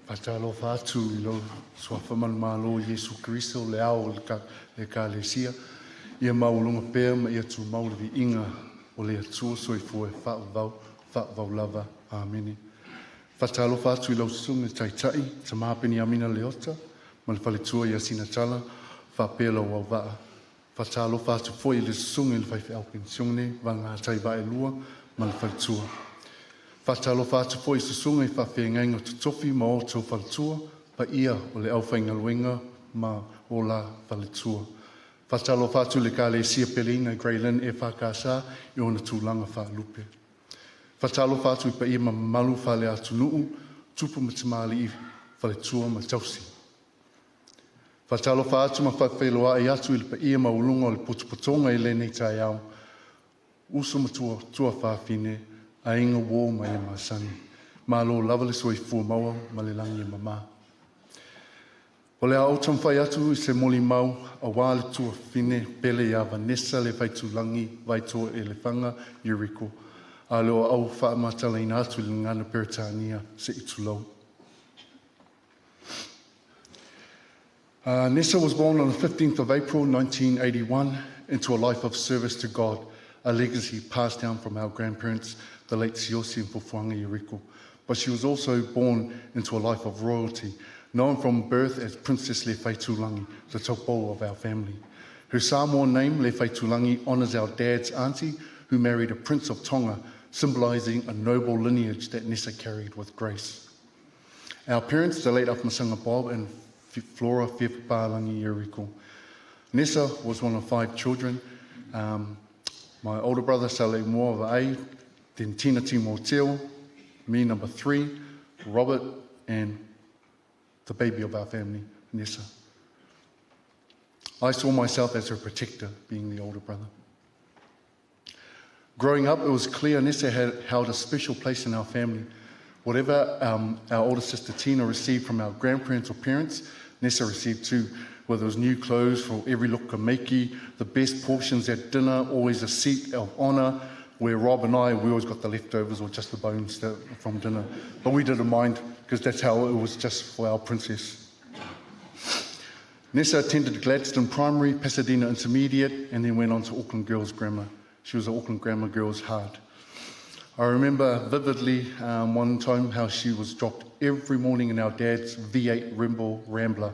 Patalo fatu I lo swafaman malo Yesu Kristo le au le kalesia. Ia maulunga pēr ma ia tu maulavi inga o le atua soi fue whau lava. Amene. Patalo fatu I lo sunga taitai, ta mapeni amina leota, ma le whaletua ia sina tala, whapela wa waa. Patalo fatu foi le sunga le whaifi au pensione, wanga tai vae lua, ma le whaletua. Patalo fatu foi se sunga I whawhenga tutofi ma o tau whaletua, pa ia o le au whainga luenga ma o la whaletua. Patalo fatu le ka le sia pelina Greylin e whakasa I ona tūlanga whalupe. Patalo fatu I pa ia ma malu whale atu nuu, tupu matamali I whaletua ma tausi. Patalo fatu ma whawheloa I atu I le pa ia ma ulunga o le putupotonga I le nei tai au. Uso ma tua whawhine, a inga wō ma ia masani. Ma lo lava le soi fua maua ma le langi ma maa. O le autam whai atu I se moli mau a wā le tua whine pele a Vanessa Leafaitulagi Vaetoaelefaga Ieriko. A leo au whaamatala ina atu le ngana Peritania se itulau. Nessa was born on the 15th of April 1981 into a life of service to God, a legacy passed down from our grandparents, the late Siosi and Fufuanga Ieriko. But she was also born into a life of royalty, known from birth as Princess Leafaitulagi, the taupo of our family. Her Samoan name, Leafaitulagi, honours our dad's auntie, who married a prince of Tonga, symbolising a noble lineage that Nessa carried with grace. Our parents, the late Afmasanga Bob and Flora Whipalangi Ieriko. Nessa was one of 5 children. My older brother, Sale Moava, then Tina Timo Teo, me number 3, Robert, and the baby of our family, Nessa. I saw myself as her protector, being the older brother. Growing up, it was clear Nessa had held a special place in our family. Whatever our older sister Tina received from our grandparents or parents, Nessa received too, whether it was new clothes for every look makey, the best portions at dinner, always a seat of honour, where Rob and I, we always got the leftovers or just the bones from dinner. But we didn't mind, because that's how it was just for our princess. Nessa attended Gladstone Primary, Pasadena Intermediate, and then went on to Auckland Girls Grammar. She was an Auckland Grammar Girls Hard. I remember vividly one time how she was dropped every morning in our dad's V8 Rambler.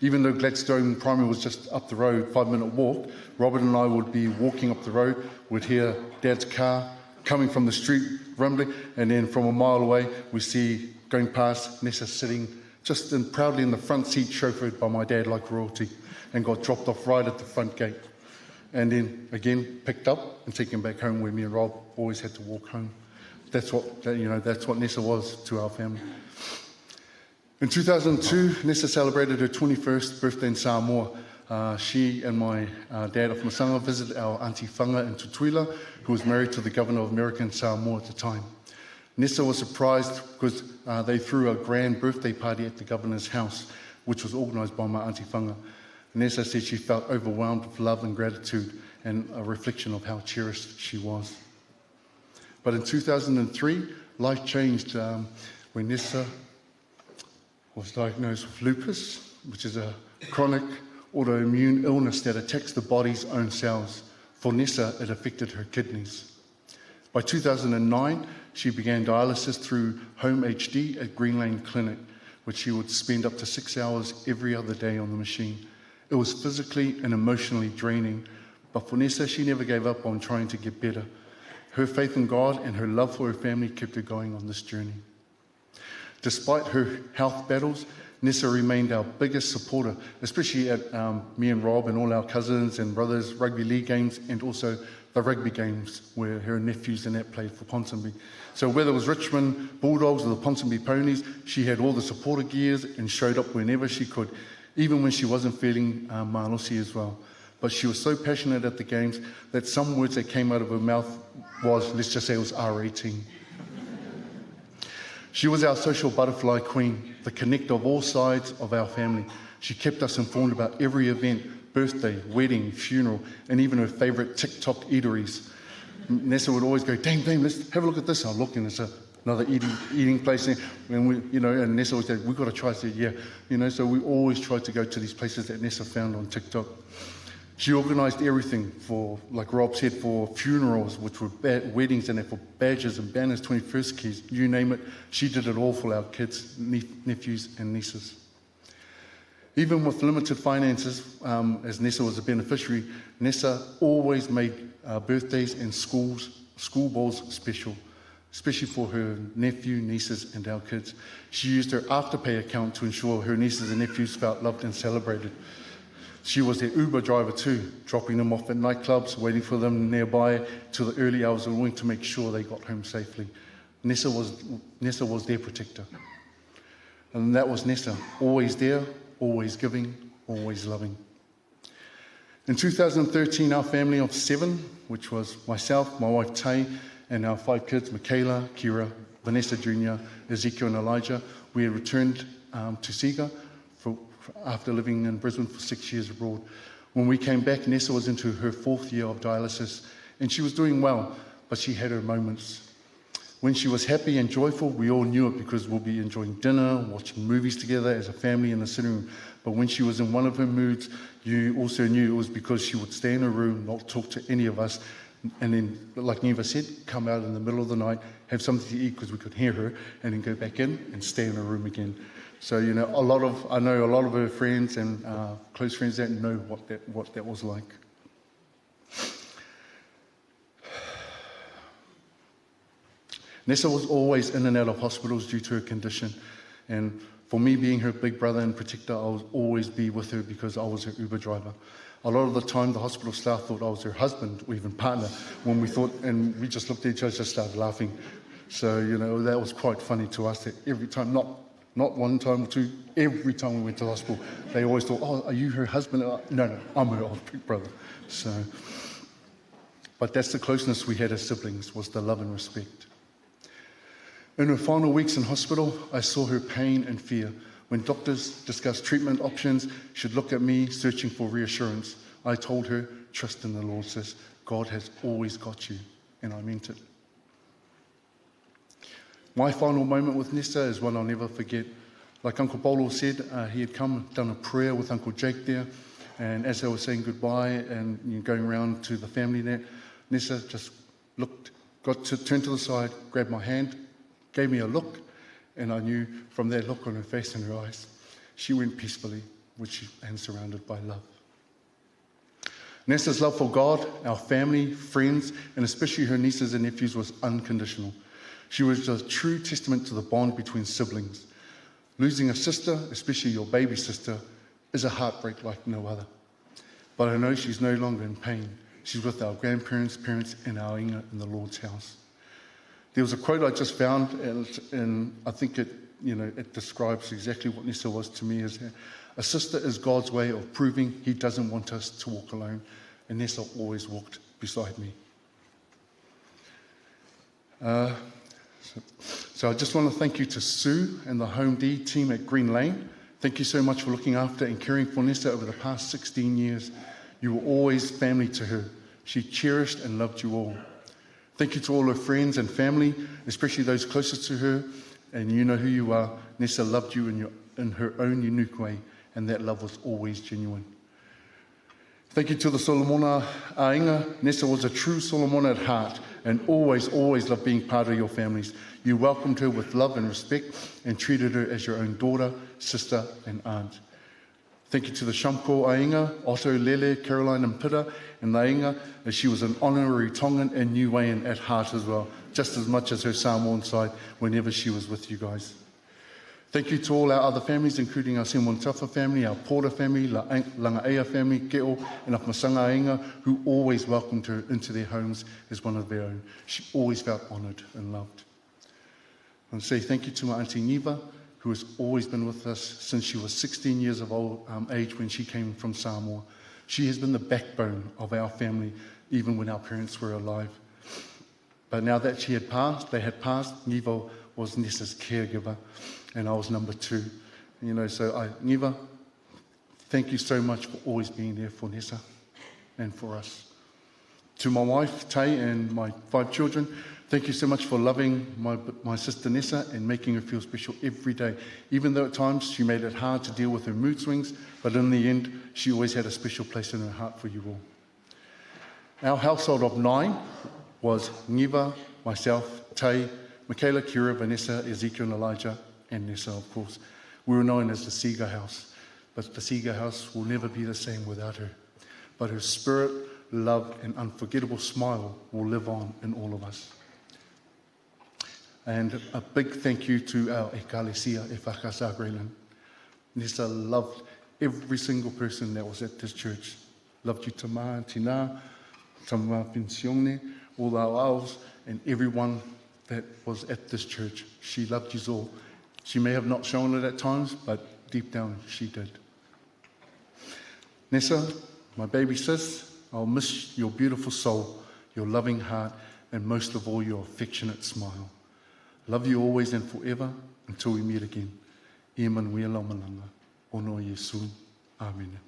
Even though Gladstone Primary was just up the road, 5-minute walk, Robert and I would be walking up the road, we'd hear Dad's car coming from the street rumbling, and then from a mile away, we see going past Nessa sitting just proudly in the front seat, chauffeured by my dad like royalty, and got dropped off right at the front gate. And then again picked up and taken back home, where me and Rob always had to walk home. That's what Nessa was to our family. In 2002, Nessa celebrated her 21st birthday in Samoa. She and my dad of Masanga visited our auntie Whanga in Tutuila, who was married to the governor of American Samoa at the time. Nessa was surprised because they threw a grand birthday party at the governor's house, which was organised by my auntie Whanga. Nessa said she felt overwhelmed with love and gratitude, and a reflection of how cherished she was. But in 2003, life changed when Nessa was diagnosed with lupus, which is a chronic autoimmune illness that attacks the body's own cells. For Nessa, it affected her kidneys. By 2009, she began dialysis through Home HD at Green Lane Clinic, which she would spend up to 6 hours every other day on the machine. It was physically and emotionally draining, but for Nessa, she never gave up on trying to get better. Her faith in God and her love for her family kept her going on this journey. Despite her health battles, Nessa remained our biggest supporter, especially at me and Rob and all our cousins and brothers' rugby league games, and also the rugby games where her nephews and that played for Ponsonby. So whether it was Richmond Bulldogs or the Ponsonby Ponies, she had all the supporter gears and showed up whenever she could, even when she wasn't feeling Manosi as well. But she was so passionate at the games that some words that came out of her mouth was, let's just say it was R18. She was our social butterfly queen, the connector of all sides of our family. She kept us informed about every event, birthday, wedding, funeral, and even her favourite TikTok eateries. Nessa would always go, Dame, let's have a look at this. I'll look, and it's a another eating place. And we, and Nessa always said, we've got to try. I said, yeah. So we always tried to go to these places that Nessa found on TikTok. She organised everything for, like Rob said, for funerals, which were weddings, and for badges and banners, 21st keys, you name it. She did it all for our kids, nephews and nieces. Even with limited finances, as Nessa was a beneficiary, Nessa always made birthdays and school balls special, especially for her nephew, nieces and our kids. She used her Afterpay account to ensure her nieces and nephews felt loved and celebrated. She was their Uber driver too, dropping them off at nightclubs, waiting for them nearby till the early hours of the morning to make sure they got home safely. Nessa was their protector. And that was Nessa, always there, always giving, always loving. In 2013, our family of 7, which was myself, my wife Tay, and our 5 kids, Michaela, Kira, Vanessa Jr., Ezekiel and Elijah, we had returned to Sega after living in Brisbane for 6 years abroad. When we came back, Nessa was into her 4th year of dialysis, and she was doing well, but she had her moments. When she was happy and joyful, we all knew it because we'll be enjoying dinner, watching movies together as a family in the sitting room. But when she was in one of her moods, you also knew it was because she would stay in her room, not talk to any of us, and then, like Neva said, come out in the middle of the night, have something to eat because we could hear her, and then go back in and stay in her room again. So, I know a lot of her friends and close friends that know what that was like. Nessa was always in and out of hospitals due to her condition. And for me, being her big brother and protector, I would always be with her because I was her Uber driver. A lot of the time, the hospital staff thought I was her husband or even partner when we thought, and we just looked at each other and just started laughing. So, that was quite funny to us that every time, not one time or two, every time we went to the hospital, they always thought, oh, are you her husband? No, I'm her big brother. So, but that's the closeness we had as siblings, was the love and respect. In her final weeks in hospital, I saw her pain and fear. When doctors discussed treatment options, she'd look at me searching for reassurance. I told her, trust in the Lord, sis. God has always got you. And I meant it. My final moment with Nessa is one I'll never forget. Like Uncle Paulo said, he had come and done a prayer with Uncle Jake there. And as they were saying goodbye and going around to the family there, Nessa just turned to the side, grabbed my hand, gave me a look, and I knew from that look on her face and her eyes, she went peacefully, and surrounded by love. Nessa's love for God, our family, friends, and especially her nieces and nephews was unconditional. She was a true testament to the bond between siblings. Losing a sister, especially your baby sister, is a heartbreak like no other. But I know she's no longer in pain. She's with our grandparents, parents, and our inga in the Lord's house. There was a quote I just found, and I think it describes exactly what Nessa was to me. Is a sister is God's way of proving He doesn't want us to walk alone, and Nessa always walked beside me. So I just want to thank you to Sue and the Home D team at Green Lane. Thank you so much for looking after and caring for Nessa over the past 16 years. You were always family to her. She cherished and loved you all. Thank you to all her friends and family, especially those closest to her, and you know who you are. Nessa loved you in her own unique way, and that love was always genuine. Thank you to the Solomona Ainga. Nessa was a true Solomona at heart, and always loved being part of your families. You welcomed her with love and respect, and treated her as your own daughter, sister, and aunt. Thank you to the Shamko Ainga, Otto, Lele, Caroline and Pita, and the Ainga, as she was an honorary Tongan and Niuean at heart as well, just as much as her Samoan side whenever she was with you guys. Thank you to all our other families, including our Semontafa family, our Porter family, Langaea family, Ke'o, and Akmasanga Ainga, who always welcomed her into their homes as one of their own. She always felt honoured and loved. I want to say thank you to my Auntie Neva, who has always been with us since she was 16 years of age when she came from Samoa. She has been the backbone of our family, even when our parents were alive. But now that they had passed, Neva was Nessa's caregiver, and I was number 2. So Neva, thank you so much for always being there for Nessa and for us. To my wife, Tay, and my 5 children, thank you so much for loving my sister Nessa and making her feel special every day. Even though at times she made it hard to deal with her mood swings, but in the end, she always had a special place in her heart for you all. Our household of 9 was Ngiva, myself, Tay, Michaela, Kira, Vanessa, Ezekiel, and Elijah, and Nessa, of course. We were known as the Seeger House, but the Seeger House will never be the same without her. But her spirit, love, and unforgettable smile will live on in all of us. And a big thank you to our Ekalesia e Whakasa Grayland. Nessa loved every single person that was at this church. Loved you Tama, Tina, Tama Pensione, all our owls, and everyone that was at this church. She loved you all. She may have not shown it at times, but deep down she did. Nessa, my baby sis, I'll miss your beautiful soul, your loving heart, and most of all, your affectionate smile. Love you always and forever until we meet again. E manuela malanga, ono Yesu. Amen.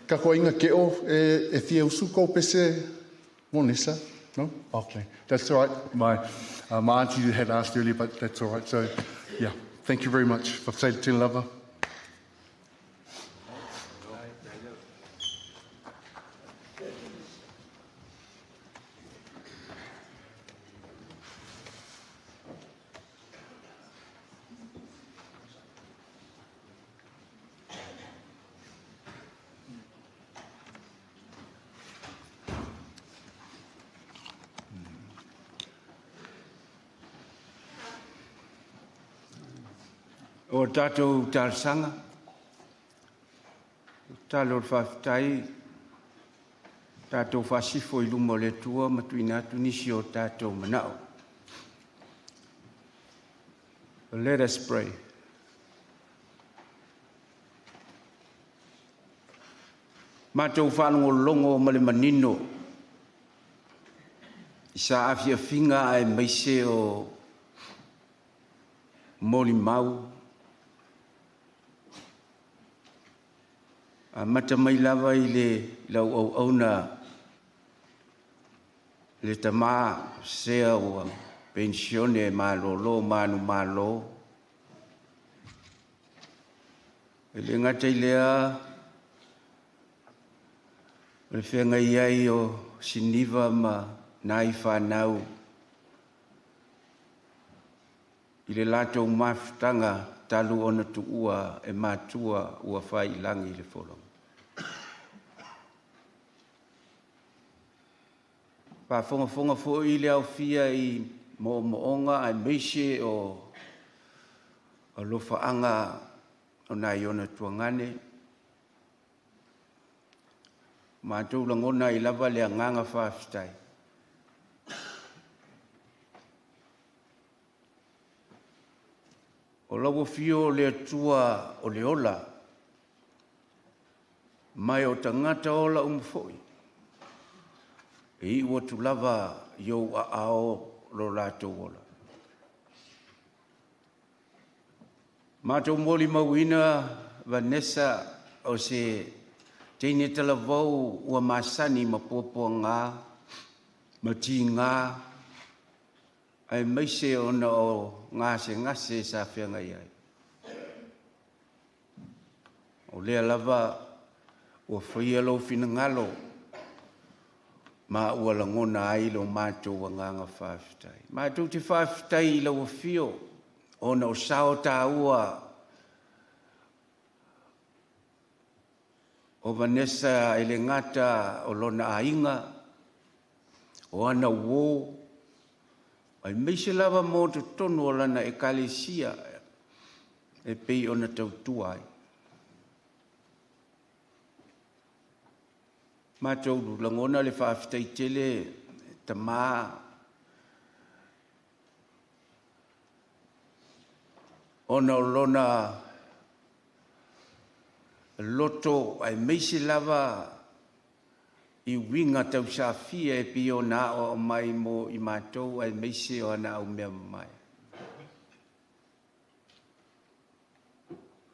Ka koa inga ke o e thia usuko pese Vanessa? No? Okay, that's all right. My auntie had asked earlier, but that's all right. So, yeah, thank you very much for saying lava. O tātou tārsanga, tālo whawhitai, tātou whasifo I lumo le tua, matuina atu nisi o tātou manao. Let us pray. Mātou whanongo longo male manino, Isa afia finga ai maise o moli mau, a mata mai lava I le lau au auna le tama sea o pensione malolo manu malo le ngata I lea le whenga iai o siniva ma nai whanau I le lato mafutanga talu ona tu ua e matua ua whai langi le wholong. Pa whonga fo I le au fia I moonga ai meise o lofaanga o nai ona tuangane. Mātou langona I lava le anganga whaafitai. O lawa fio le atua o le ola, mai o tangata ola umfoi. E I ua tu lava yo a ao lo lato ola. Mātou moli mawina Vanessa o se teine talavau ua masani mapopua ngā, mati ngā, ai maise ona o ngase sa whianga iai. O lea lava ua whaia lo whina ngalo, ma ua langona ai lo mātou wa nganga whaafitai. Mātou te whaafitai I lau whio, ona o sao tā ua o Vanessa ele ngata o lona ainga, o ana wō, ai meise lava mō te tonu o lana e kalesia e pei ona tautua ai. Mātou langona le whaafitai tele ta mā ona o lona loto ai meise lava I winga tau sa fia e pio na o mai mo I mātou ai meise o ana au mea mai.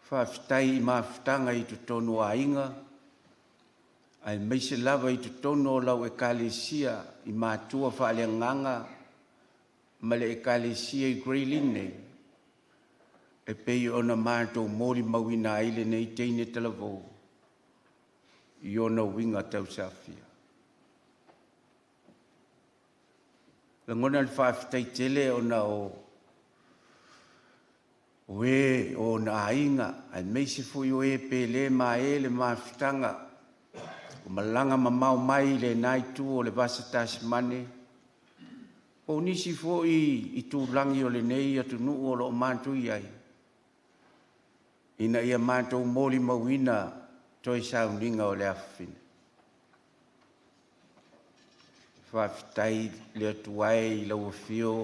Whaafitai I mawhitanga I tu tonu a inga, ai mai se lava i tutono o lau ekalesia i mātua whaaleanganga ma le ekalesia i Greyline e pei ona mātou mori mawina aile nei teine talavou i ona winga tau safia. Langona le whaafitai tele ona o na ainga ai mai se fui o e pele ma e le mafitanga o malanga mamau mai le nai tu o le vasa tasimane o nisi fo i tūlangi o le nei atu nuu o lo mantu iai ina ia mātou moli mawina toi sauninga o le afine whaafitai le atuai i lau fio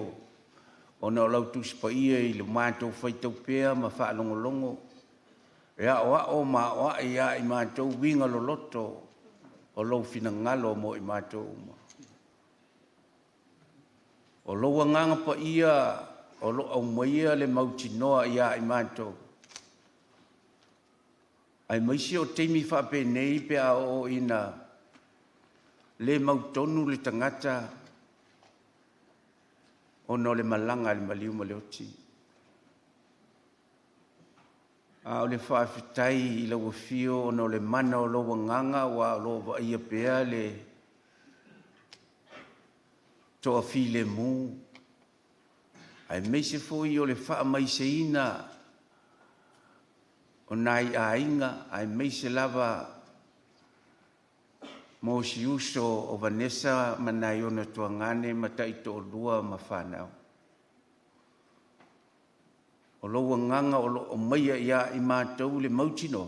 ona o lau tuspa ia i le mātou whaitau pēa ma whaalongolongo. E o ma o ia i mātou winga loloto o lau fina ngalo mo i mātou uma. O lau anganga pa ia o lau au maia le mautinoa ia i mātou. Ai maisi o teimi whape nei pēa o ina le mautonu le tangata ono le malanga le maliu ma le oti. O le whaafitai i lau fio ono le mana o loa nganga wa o loa ia pea le toa fi le mu. Ai meise fui o le wha mai se ina o nai a inga ai meise lava mo si uso o Vanessa manai ona tuangane mata ito o lua ma whanau. O loa nganga o maia ia i mātou le mautino.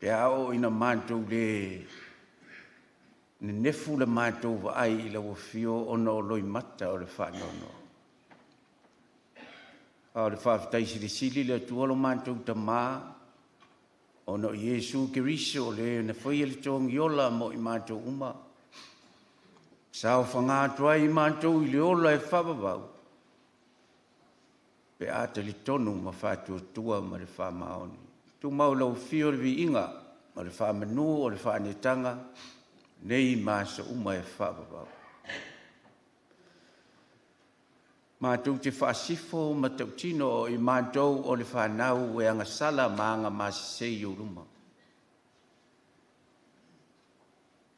Pea o ina mātou le nefu le mātou wa ai i lau fio ona o loi mata o le whanono. O le whaafitai sili le tuolo mātou ta maa ono Yesu Kiriso le na whaia le tongi ola mo i mātou uma. Sao whangātua i mātou i le ola e whabawau. Pe ata li tonu ma whātua tua ma le whamaoni. Tu mau lau fio le vi inga ma le whamanu o le whanetanga nei māsa uma e whabawau. Mātou te whaasifo ma tautino i mātou o le whanau e anga sala maanga māsisei o ruma.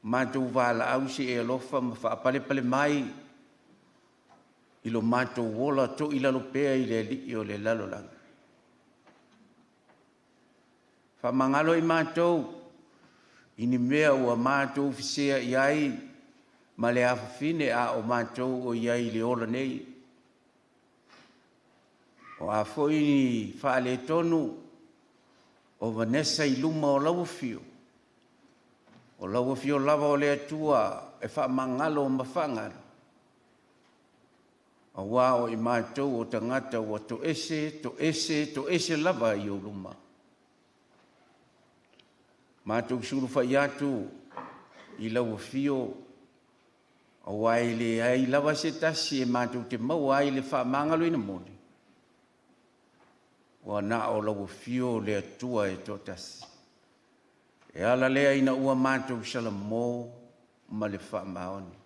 Mātou wala au si e alofa ma whaapale pale mai i lo mātou wola to i lalo pea i le li o le lalolang. Whamangalo i mātou ini mea ua mātou fisea iai ma le awhawhine a o mātou o iai le ola nei. O a foi ni whaale tonu o Vanessa i luma o lauafio. O lauafio lava o lea tua e wha mangalo o mawhangalo. A wā o i mātou o tangata o to ese lava i o luma. Mātou suru whai atu i lauafio o waile ai lava se tasi e mātou te mau ai le wha mangalo ina moni. Wa na o lau fio le atua e totasi. E ala lea ina ua mātou sala mō ma le wha maoni.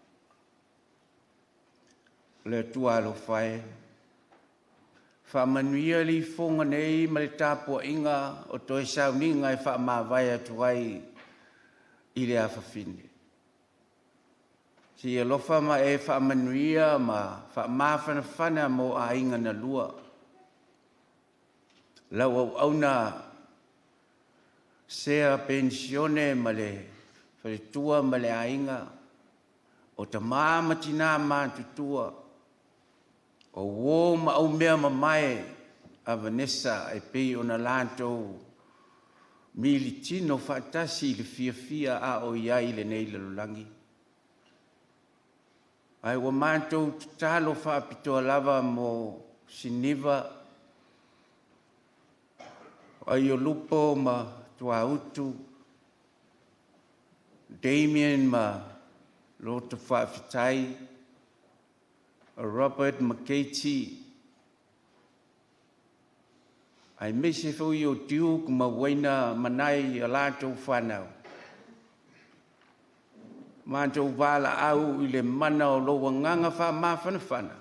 Le atua alo whae. Wha manuia li fonga nei ma le tāpua inga o toi sauninga e wha mawai atuai i le awhawhine. Si e lofa ma e wha manuia ma wha mawhana mo a inga na lua. Lau au na sea pensione ma le whaletua ma le ainga o ta māmatina mātutua o wō ma au mea ma mai a Vanessa e pei o na lātou mili tino whaatasi le fia a o iai le nei lalulangi. Ai wa mātou talo whaapitoa lava mo siniva ai o lupo ma tua utu, Damien ma Lota Whaafitai, Robert McKeiti. Ai mese fui o tiu kuma waina manai a lātou whanau. Mātou wala au i le mana o loa nganga wha mawhanawhana.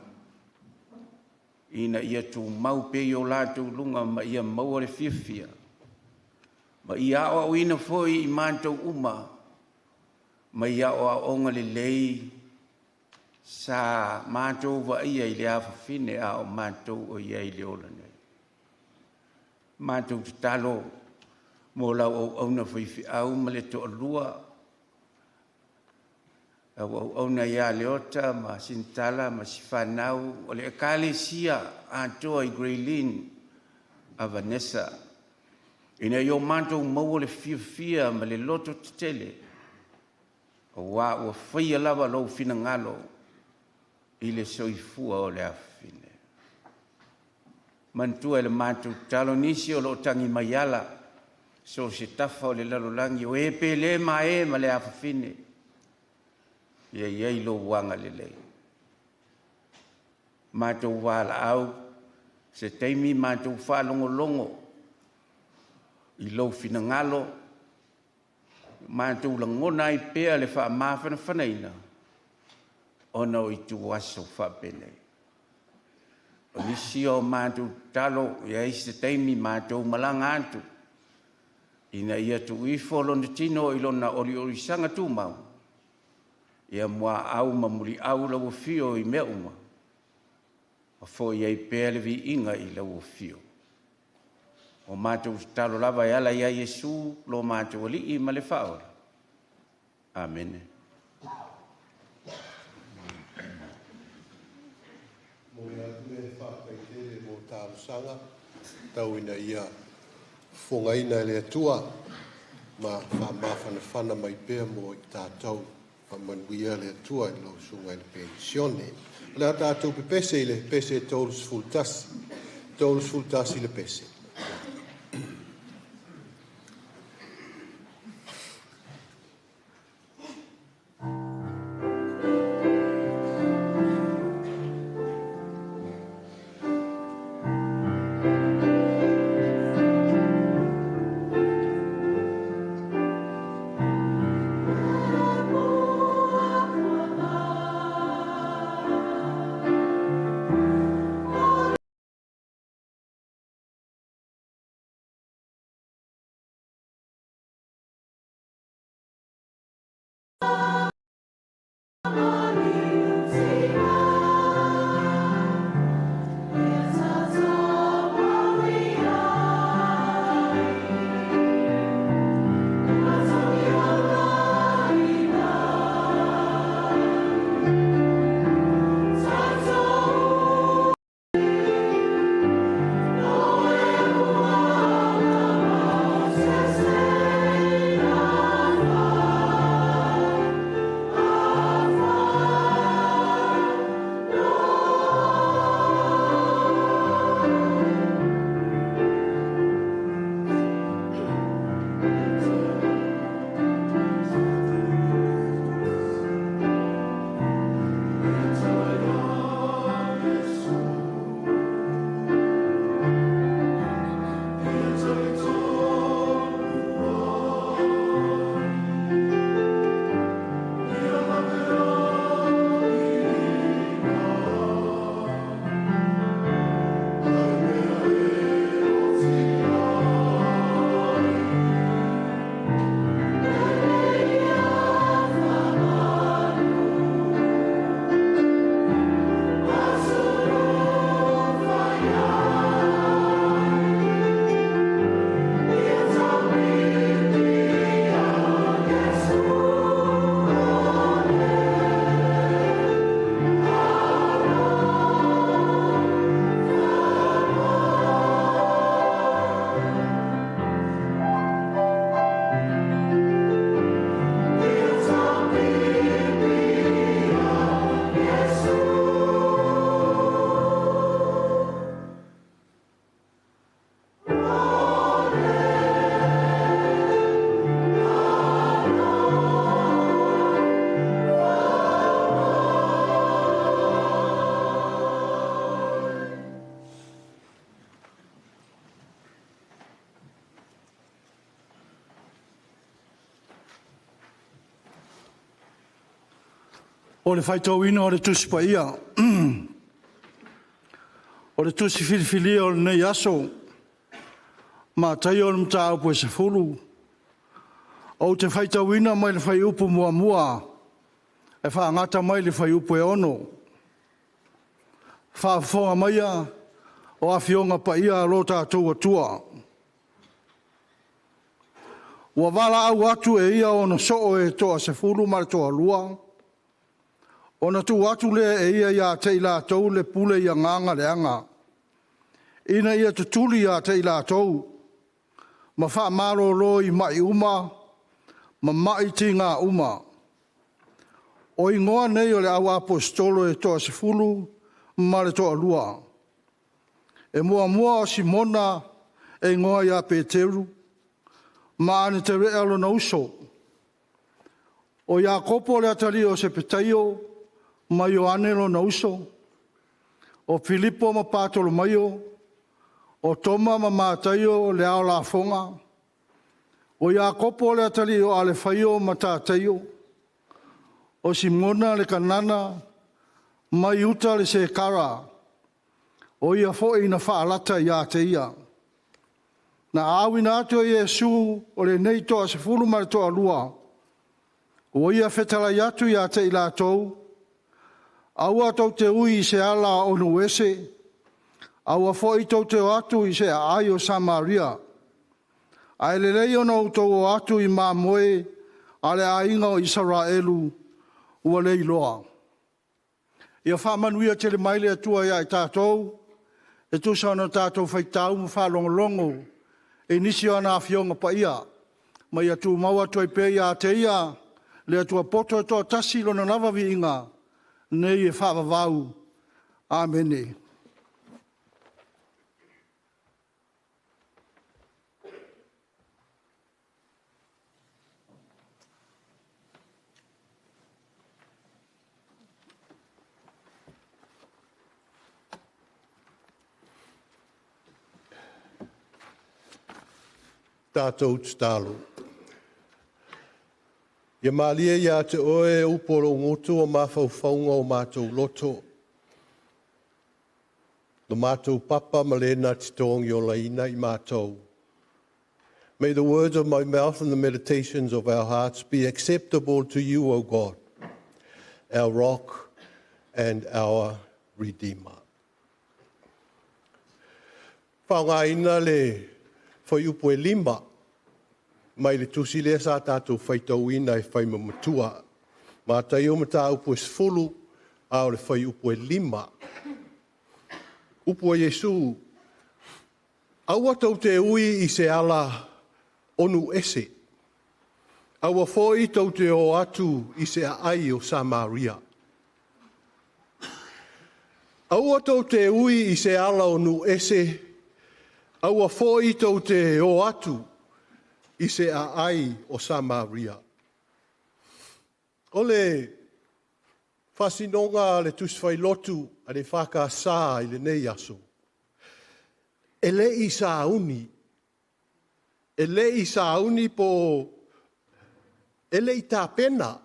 Ina ia tū mau pe o lātou lunga ma ia maua le whiawhia. Ma ia o au ina foi i mātou uma. Ma ia o a onga le lei sa mātou wa ia i le awhawhine a o mātou o ia i le ola nei. Mātou te talo mō lau au na whiwhi au ma le toa lua. Au na ia leota ma sintala ma sifanau o le ekalesia atoa i Greylin a Vanessa. Ina yo mātou maua le whiawhia ma le loto tele. O wā ua whaia lava lau whina ngalo i le soifua o le awhine. Mantua le mātou talo nisi o lo tangi maiala so se tafa o le lalolangi o e pele ma le awhine. Ia iai lo wanga le lei. Mātou wala au se teimi mātou whalongo longo i lo whina ngalo mātou langona i pēa le wha mawhana whanaina ona o i tu waso whapene. O nisi o mātou talo ia i se teimi mātou malanga atu ina ia tu i wholona tino i lona ori sanga tu mau. Ia mua au mamuri au lau fio i mea uma. A fo iai pēle vi inga i lau fio. O mātou talo lava i ala ia Yesu lo mātou ali i male whaora. Amen. Mo ia me whakai tere mo tāru sanga. Tau ina ia whongaina le atua. Ma whana mai pēr mo i tātou. Manuia le atua i lau sunga i le pensione. Le tātou pe pese i le pese tolus fultasi. Tolus fultasi le pese. O le whaitauina o le tusi pa ia. O le tusi filifilia o le nei aso. Ma tai o le mta au po e se fulu. O te whaitauina mai le whai upu mua mua. E whaangata mai le whai upu e ono. Whaafonga mai a o a fionga pa ia a rota atua tua. Ua wala au atu e ia o na soo e toa se fulu ma le toa lua. O na tu atu lea e ia te ila tau le pule ia nganga le anga. Ina ia tutuli ia te ila tau. Ma wha maro lo i mai uma, ma mai ti ngā uma. O i ngoa nei o le au apostolo e toa se fulu ma le toa lua. E mua mua o Simona e ngoa ia Peteru. Ma ane te rea lo na uso. O Iakopo le atali o se petaio, ma Ioane lo na uso. O Filipo ma patolo maio. O Toma ma mataio le ao la fonga. O Iakopo le atali o Alefaio ma tataio. O Simona le kanana, ma Iuta le se kara. O ia fo ina whaalata ia te ia. Na awina atu e Yesu o le nei toa se fulu ma le toa lua. O ia whetala iatu ia te ila tau. Aua tau te ui se ala o nuese. Aua fo i tau te atu i se ai o Samaria. Ai le lei ona o tau o atu i maa moe a le ainga o Israelu ua lei loa. Ia whamanuia te le maile atua ia i tātou. E tu sana tātou whaitau ma whalongolongo. E nisi ana a fionga pa ia. Ma ia tu maua toi pe ia te ia. Le atua poto toa tasi lona lava vi inga. Nei e whaavavau. Amene. Tātou talo. Ia malia ia te oe uporo ngoto o mawhauwhaunga o mātou loto. No mātou papa malena te tongi o laina I mātou. May the words of my mouth and the meditations of our hearts be acceptable to you, O God, our rock and our redeemer. Whaungaina le whai upo e lima, mai le tusi lea sa tātou whaitauina e whai mamatua. Mā tai o mata upo e sfulu, ao le whai upo e lima. Upo e Yesu, aua tau te ui I se ala onu ese. Aua foi tau te o atu I se ai o Samaria. Aua tau te ui I se ala onu ese. Aua foi tau te o atu I se ai o Samaria. O le whasinonga le tuswhai lotu a le whakasā I le nei aso. E le I sauni. E le I sauni po e le I tā pena.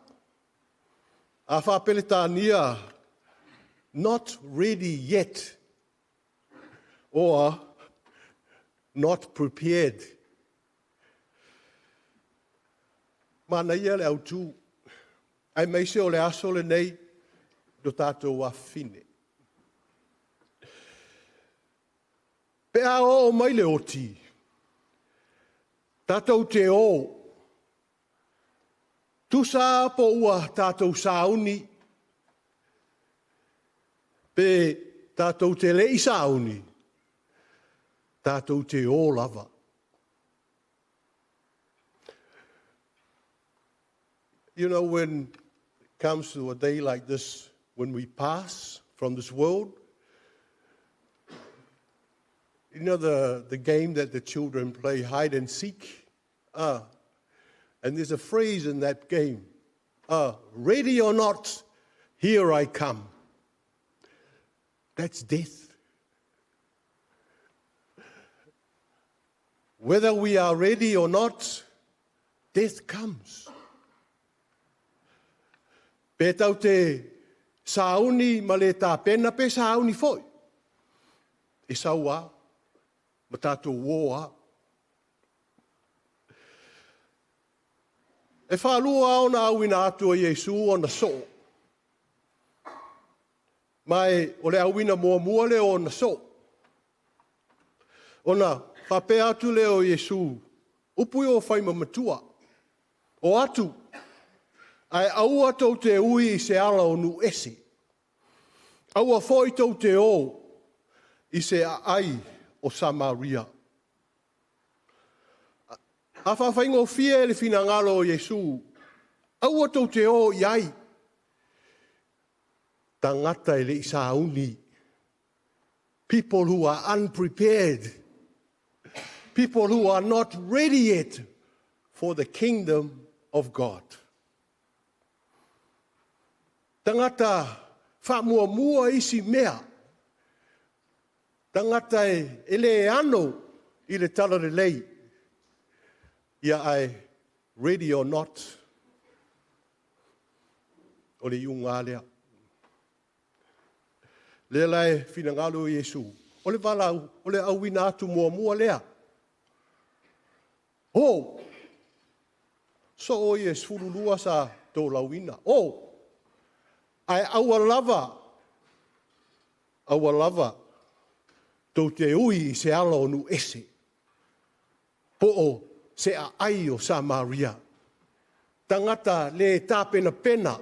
A whapeletania not ready yet. Or not prepared. Mana ia le autu. Ai meise o le aso le nei do tātou a fine. Pe a o mai le oti. Tātou te o. Tu sa po ua tātou sauni. Pe tātou te lei sauni. Tātou te o lava. You know, when it comes to a day like this, when we pass from this world, you know the game that the children play, hide and seek? And there's a phrase in that game, ready or not, here I come. That's death. Whether we are ready or not, death comes. Pe tau te sauni ma le tā pena pe sauni foi. E saua, ma tātou woa. E whālua ona awina atua Iesu ona so. Mai o le awina mua le ona so. Ona whape atu le o Iesu. Upui o whaima matua. O atu. Ai aua tau te ui I se ala o nu ese. Aua foi tau te o I se ai o Samaria. A whawhaingo fie le fina ngalo o Iesu. Aua tau te o iai. Tangata ele I sauni. People who are unprepared. People who are not ready yet for the kingdom of God. Tangata whamua isi mea. Tangata ele ano I le tala le lei. Ia ai ready or not. O le iunga lea. Le lai finangalo Iesu. O le walau, o le awina atu mua lea. Oh! So o Iesu furulua sa tō lawina. Oh! Ai aua lava, tau te ui se ala o nu ese. Po o se a ai o Samaria. Tangata le tāpena pena,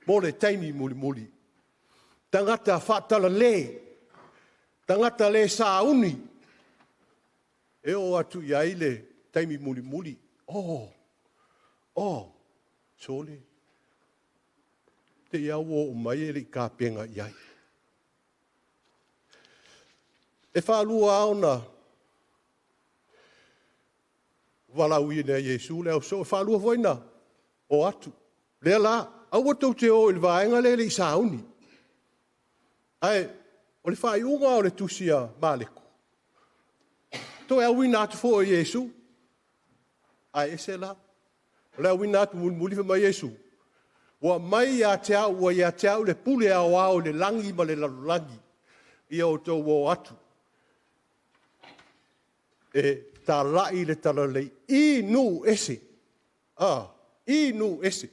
mo le taimi muli. Tangata whatala le, tangata le sauni. E o atu iai le taimi muli. Oh, sole. Te iau o mai e li ka penga iai. E whālua aona, walau I nea Iesu leo so, e whālua voina o atu. Lea la, aua tau te o il vaenga le li sauni. Ai, o le whaiunga o le tusia maleko. To e awina atu fo o Iesu. Ai, ese la. O le awina atu muli ma Iesu. Wa mai ia te au le pule au le langi ma le lalulangi. Ia o tau o atu. E tā lai le tala lei. I nu ese. I nu ese.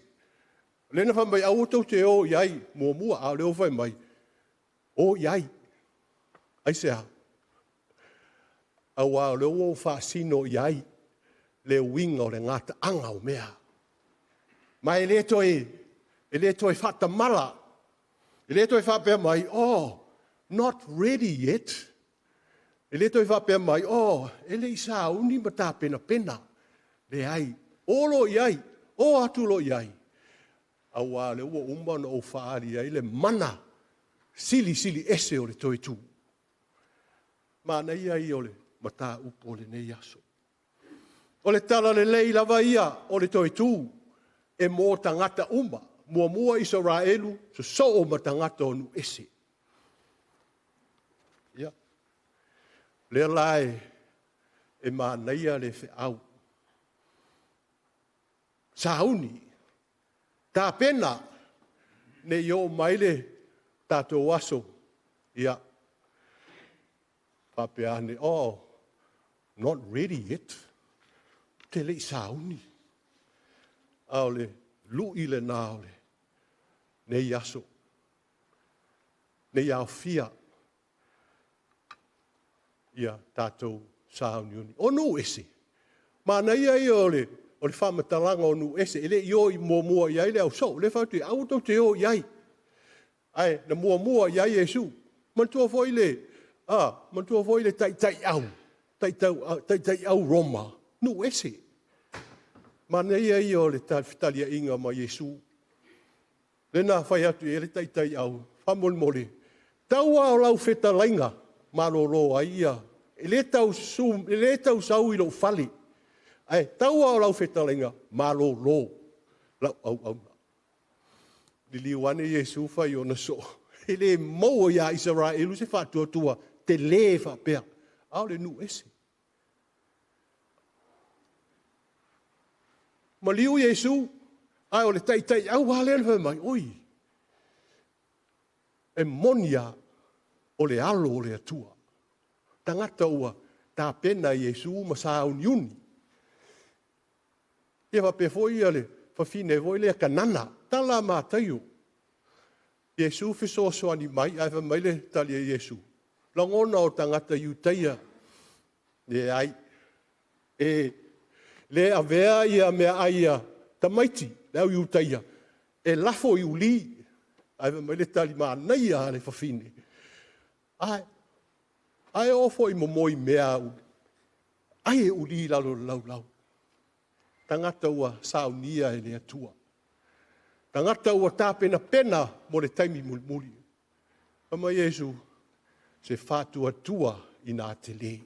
Lena wha mai au tau te o iai. Mua a leo whai mai. O iai. Ai se ha. Au a leo o whaasino iai. Le winga o le ngata anga o mea. Mai le toi whata mala. Le toi whapea mai, not ready yet. Le toi whapea mai, ele I sa uni ma tā pena. Le ai, olo iai, o atulo iai. Awa le ua umana o whaari ai, le mana, sili ese o le toi tu. Mana iai o le mata upo le nei aso. O le tala le lei lava ia, o le toi tu, e mō tangata uma. Mua Israelu, so o matangata o nu ese. Ia. Le lai, e mānaia le fe au. Sauni, tā pena, ne yo maile tātou aso. Ia. Papeane, not ready yet. Te le sauni. Aole, lui le naole. Nei aso. Nei au fia. Ia tātou sauniuni. O nu ese. Mana ia o le whamatalanga o nu ese. Ele i o I mua iai le au so. Le whautu I au tau te o iai. Ai, na mua iai Iesu. Mantua foi le tai au. Tai au Roma. Nu ese. Mana ia o le whitalia inga ma Iesu. Lena whai atu e le tai au. Whamolmole. Taua o lau wheta lainga. Malolo ai ia. E le tau sau I lo whale. Ai, taua o lau wheta lainga. Malolo. Lau au. Liliwane Iesu whai o na so. E le mau ia Israelu se whātua te le whapea. Au le nu ese. Ma liu Iesu, Ai o le tai au hale ana mai, oi. E monia o le alo o le atua. Tangata ua tā pena i Yesu ma sa uniuni. Ia wa pe foi ale, fa fine voi le kanana, tala ma tayo. Yesu fiso soani mai, ai fa mai le tali Yesu. Langona o tangata iutaia, le ai, le avea ia mea aia tamaiti, le au iutaia, e lafo i uli, ai fa mai le tali ma naia le fa fine. Ai ofo i momoi mea u. Ai e uli lalo lau. Tangata ua saunia e le atua. Tangata ua tāpena pena mo le taimi mulimuli. Ama Yesu se whātua tua i nā te le.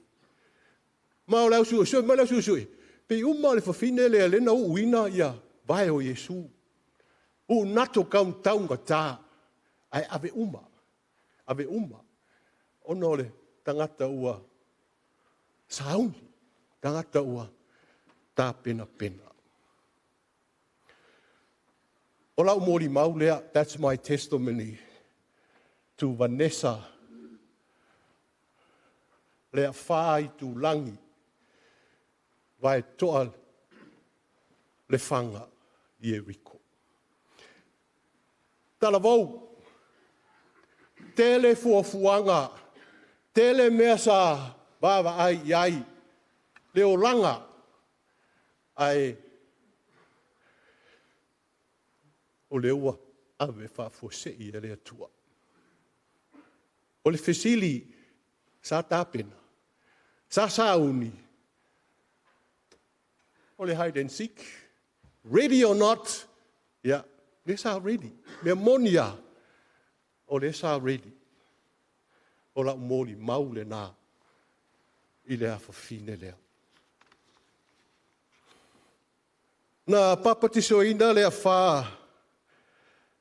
Mao lau sui, ma lau sui. Pe uma le whawhine le alena u uina ia vai o Yesu. U nato kaun taunga tā. Ai ave uma. Ono le tangata ua sauni. Tangata ua tā pena. O lau mori mau lea, that's my testimony to Vanessa. Lea whai tu langi. Vaetoaelefaga Ieriko. Tala vau. Tele fuafuanga. Tele mea sa bava ai iai. Leo langa. Ai o leua ave whafosei e le atua. O le fesili sa tāpena, sa sauni, o le hide and seek, ready or not, yeah, le sa ready. Me monia, o le sa ready. O la mori mau le nā, i le awhawhine lea. Na papatisoina le a wha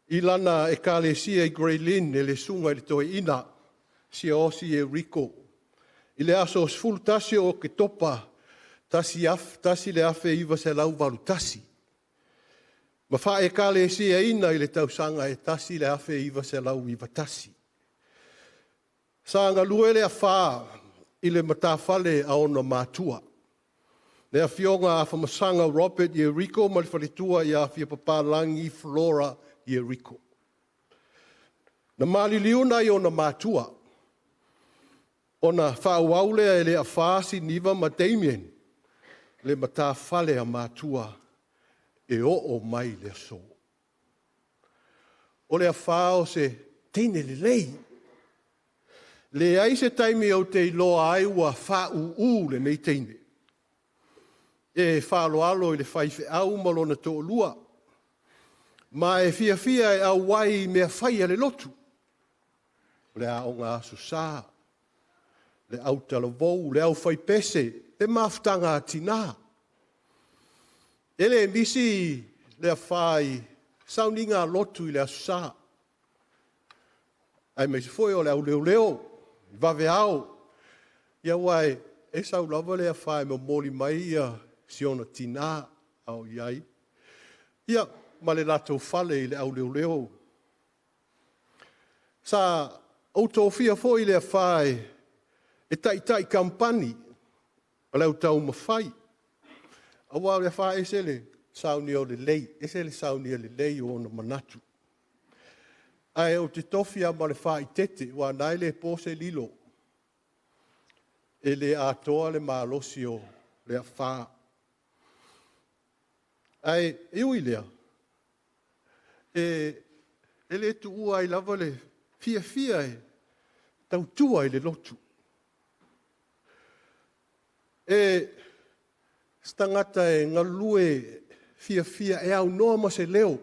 i lana e kālesia i Greylin e le sunga i le toe ina si osi e Riko. I le aso sfulu tasi o ke topa tasi le afe iwa se lau waru tasi. Ma wha e kālesia ina i le tausanga e tasi le afe iwa se lau iwa tasi. Sanga lue le a wha i le matawhale a ona mātua. Le a fionga a whamasanga Robert Ieriko, ma le whalitua i a fia papalangi Flora Ieriko. Na mali liuna i ona mātua. Ona whauaulea e le a whaasi niva ma Damien. Le mata whale a mātua e o mai le so. O le a whao se teine le lei. Le ai se taimi au te iloa ai ua whau le nei teine. E whaaloalo i le whaife au malona tō lua. Ma e fia e au wai mea whaia le lotu. Le a o ngā susā. Le au talavou, le au whai pese. Le maftanga tina. Ele misi le a whai. Sauni ngā lotu i le a susā. Ai mei se foi o le au leo. Vave au. Ia wai e sau lava le a whai me mori mai ia. Siona tina au iai. Ia, ma le lato fale i le au leo. Sa autofia fo i le a whae e tai kampani a leo tau mawhai. A wau le a whae e le sauni o le lei. E se le sauni o le lei o na manatu. Ai o te tofia ma le whae tete wa nai le pose lilo. E le atoa le maalosi o le a whae. Ai, e ui lea. E le tu ua i lava le fia e tau tua i le lotu. E stangata e ngalue fia e au noa ma se leo.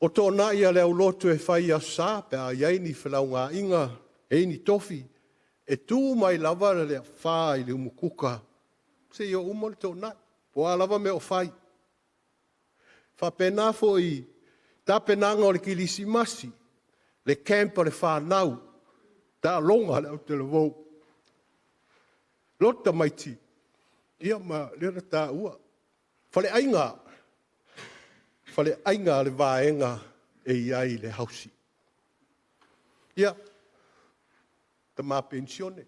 O tōna ia leo lotu e whai a sā, pe a iaini whelau ngā inga, e ni tofi, e tū mai lava le whā i le umukuka. Se i o umar tōna. O alava me o whai. Whapena fo i tāpenanga o le kilisi masi. Le kempa le whanau. Tā longa le au te lewou. Lota maiti. Ia ma lera tā ua. Whale ainga. Whale ainga le vaenga e iai le hausi. Ia, ta mā pensione.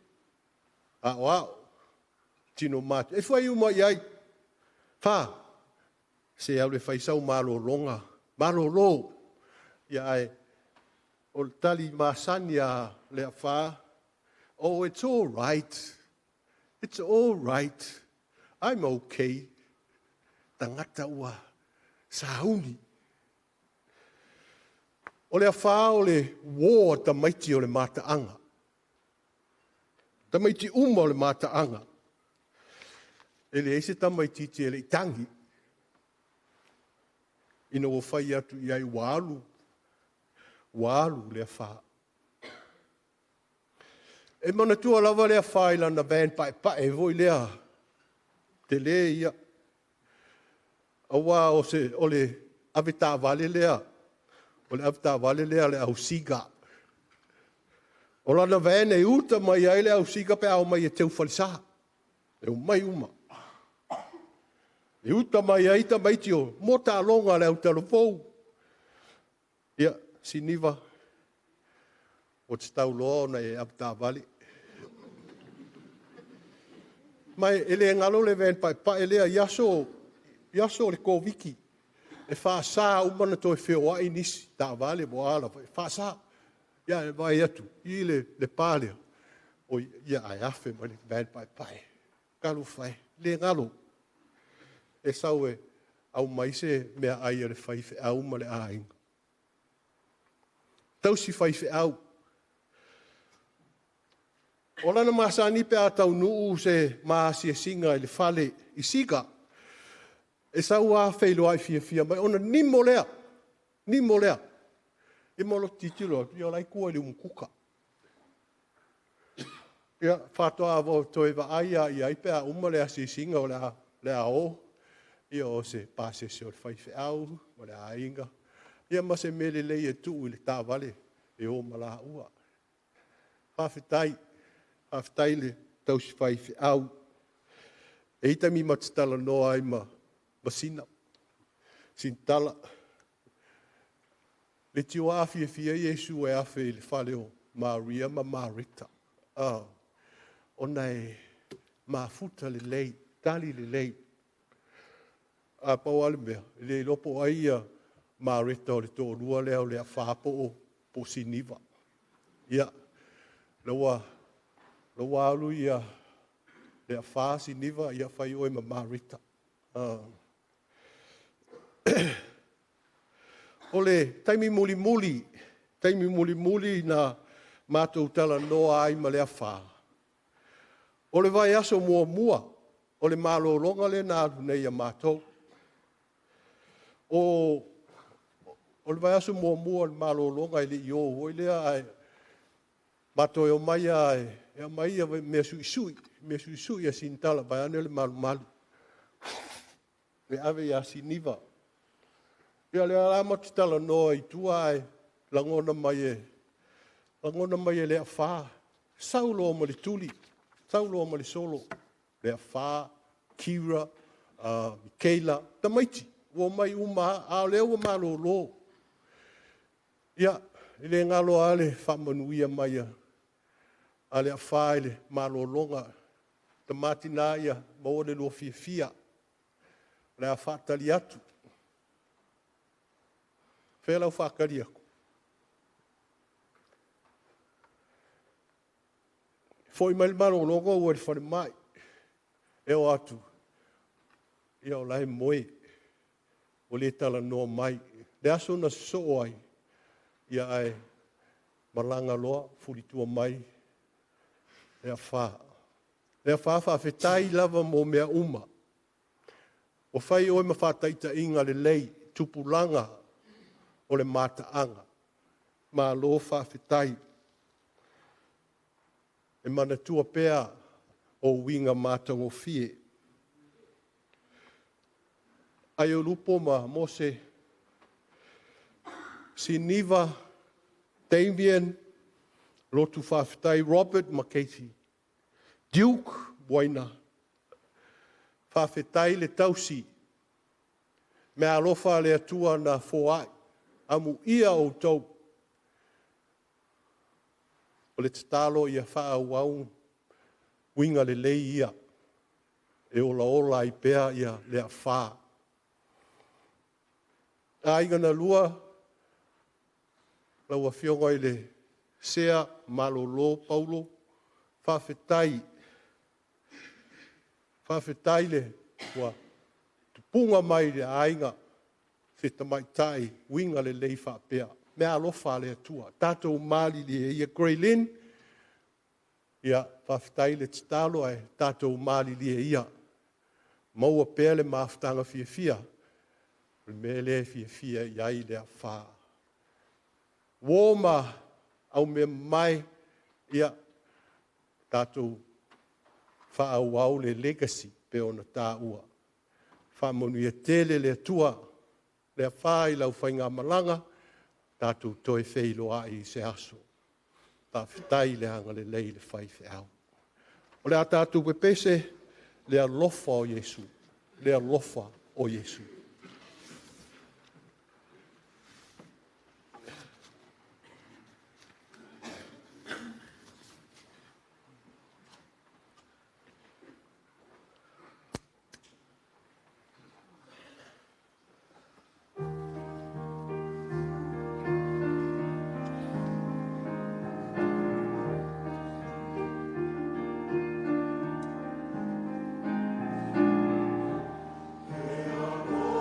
Ao, tino mate. E whai uma iai. Wha, se au le whaisau mālolonga. Mālolo. Ia ai, o le tali māsani a le wha. Oh, it's all right. It's all right. I'm okay. Tangata ua sauni. O le wha o le wō ta maiti o le mātaanga. Ta maiti uma o le mātaanga. E le eise ta maiti te le tangi. Ina o whai atu iai wālu. Wālu le wha. E mana tua lava lea whaila na van pae voi lea. Te le ia. Awa o le avita vale lea. O le avita vale lea le au siga. O lana van e uta mai ai le au siga pe au mai e teu falisa. E mai uma. E uta mai ai ta mai tio. Mota longa le au telefou. Ia, siniva. O te stau loa na e avita vale. Mai ele ngalo le ven pa ele yaso le koviki. E fa sa umana to e feo ai nisi ta vale mo ala fa sa. Ya e vai atu i le pale. O ia ai afe mai le ven pa. Kalu fai le ngalo. E sau e au mai se mea ai le fai fe au ma le ai. Tau si fai fe au. O lana masani pe atau nuu se maasia singa i le fale i siga. E sau a feilo ai fia mai ona ni molea. Ni molea. E molo titilo, ia lai kua le umukuka. Ia whatoa avo toi wa aia i aipe a umale a si singa o le a o. Ia o se pase se o le whaife au, o le a inga. Ia ma se mele lei e tuu i le tā vale e o mala ua. Whawhetai. Aftaile tau si whaife au. E ita mi matitala noa ai masina. Sin tala. Le tio awhia fia Yesu e awhi le whale o Maria ma Marita. Ona e mafuta le lei, tali le lei. A pau ale mea, le lopo aia Marita o le tō rua leo le a whapo o po siniva. Ia, lawa alu ia le a whaasi niva ia whai oe ma Marita. O le taimi muli na mātou tala noa ai ma le a wha. O le vai aso mua, o le mālolonga le nāru nei a mātou. O le vai aso mua le mālolonga i le i o hoi lea ai. Mātou e o mai ai. E mai me sui a sintala vai ane le malu. Me ave ia siniva. Ia le alama titala noa i tua ai langona mai e le a wha. Saulo o mali tuli, saulo o mali solo. Le a wha, Kira, Michaela, tamaiti. Ua mai uma a leo o malo lo. Ia, le ngalo ale whamanuia mai ale a whaile malolonga te matina ia maone lo fia le a whatali atu whelau whakari aku foi mai malolonga ua le whare mai e o atu ia o lai moe o le tala noa mai le aso na so ai ia ai malanga loa furitua mai e a wha. E a wha whawhetai lava mō mea uma. O whai oi ma whataita inga le lei tupulanga o le mātaanga. Mā lo whawhetai. E mana tua pēa o winga mātango fie. Ai o lupo ma Mose Siniva Damien Lotu whawhetai Robert Maketi. Duke Waina. Whawhetai le tausi. Me alofa le atua na foai. Amu ia o tau. O le tatalo ia faa wau. Winga le lei ia. E ola ola i pea ia le a faa. A inga na lua. Lau a fionga i le sea malolo paulo. Whawhetai. Whawhetai le. Kua. Tupunga mai le ainga. Whita mai tai. Winga le lei whapea. Mea alofa le atua. Tātou mali le ia Greylin. Ia whawhetai le titalo ai. Tātou mali le ia. Maua pēr le mawhtanga fia fia. Me le fia fia iai le a wha. Woma au me mai ia tātou whaau le legacy pe ona tā ua. Whamonu ia tele le atua le a wha i lau whainga malanga tātou toi wheiloa i se aso. Tā whitai le hanga le lei le whai whiau. O le a tātou pepese le a lofa o Yesu. Le a lofa o Yesu. Amen.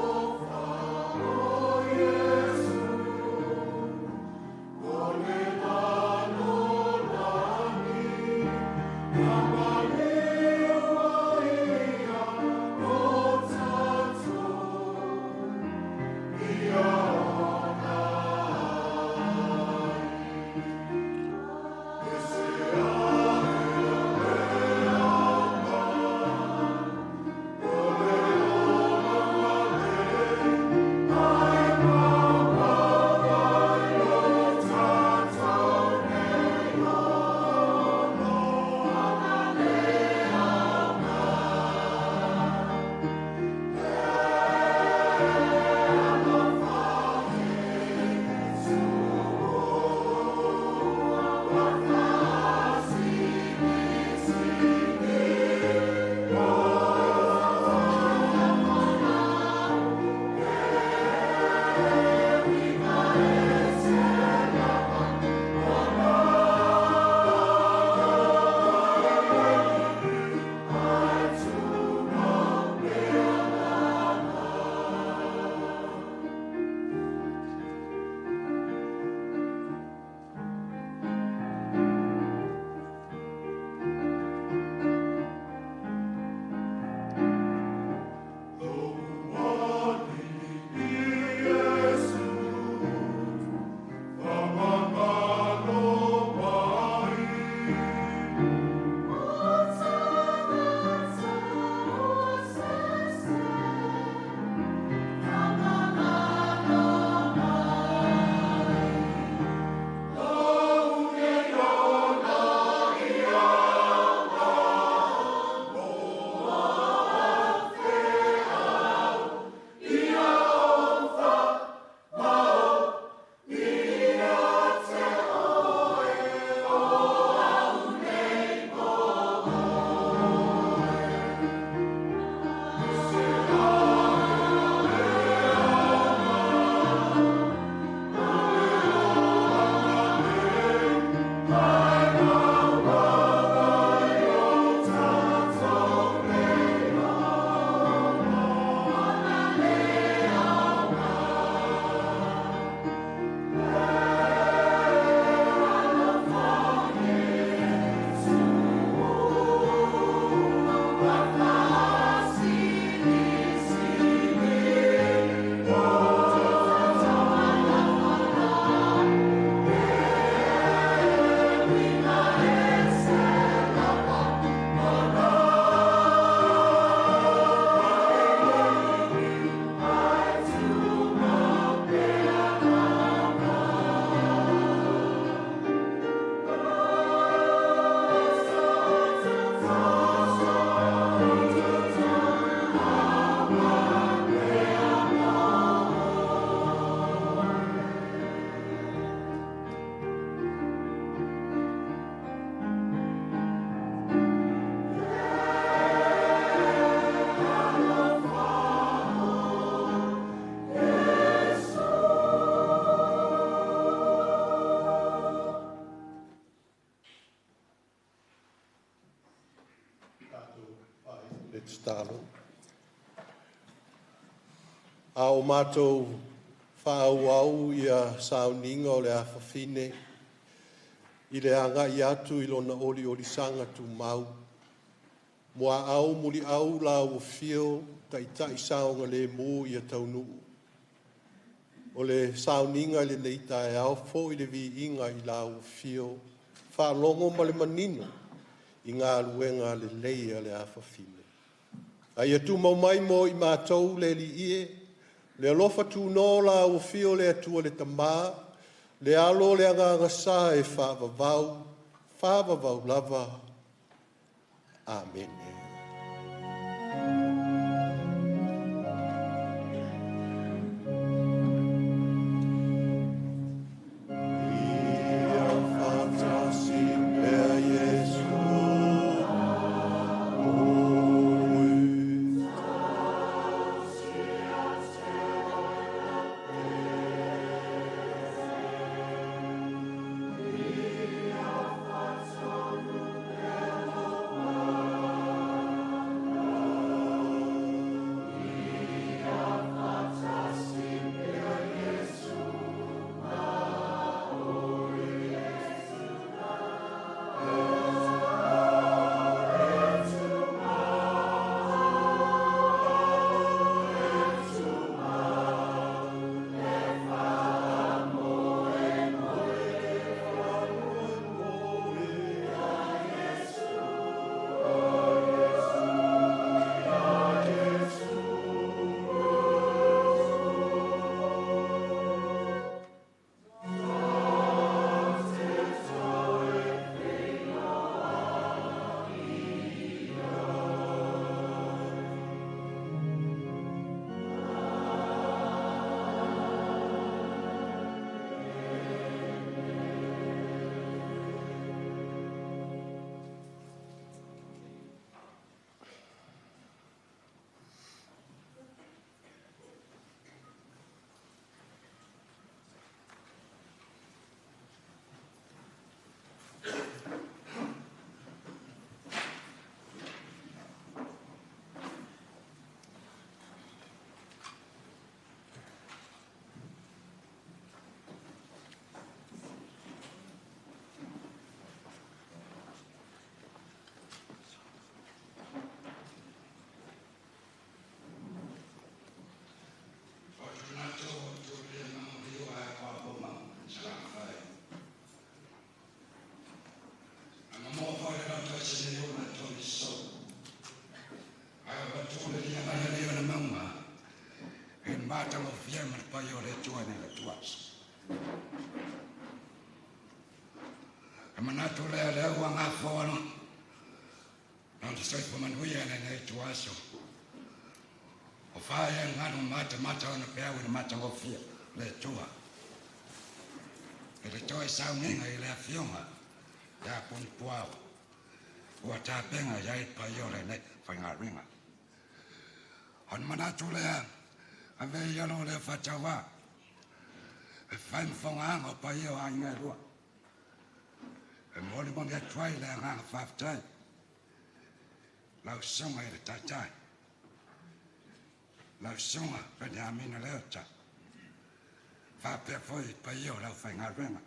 stalo. A o mātou whaau ia sauninga o le awhawhine, i le anga i atu i lona oli sanga tu mau. Mua au muli au la o fio tai saonga le mu i a taunu. O le sauninga le neita e au fo i le vi inga i la o fio. Whalongo ma le manino i ngā luenga le leia le awhawhine. Ai atu mau mai mo i mātou le li ie, le alofa tu no la o fio le atua le tamā, le alo le anga sa e whaavavau lava. Amen. Manatu le le wanga fono. Non sei come lui è nei tuaso. O fai ngano mata ona pe o mata o fia le tua. E le toi sa ninga i le afiona. Ya pon puao. O ta penga ya i pa yo le fai ringa. On manatu le ave ya no le fatawa. E fai fonga o pa yo a ngai e mori mo mea tuai le nganga whaftai. Lau songa i le tatai. Lau songa pene a mina leo ta. Whapea foi pa io lau whai ngā renga.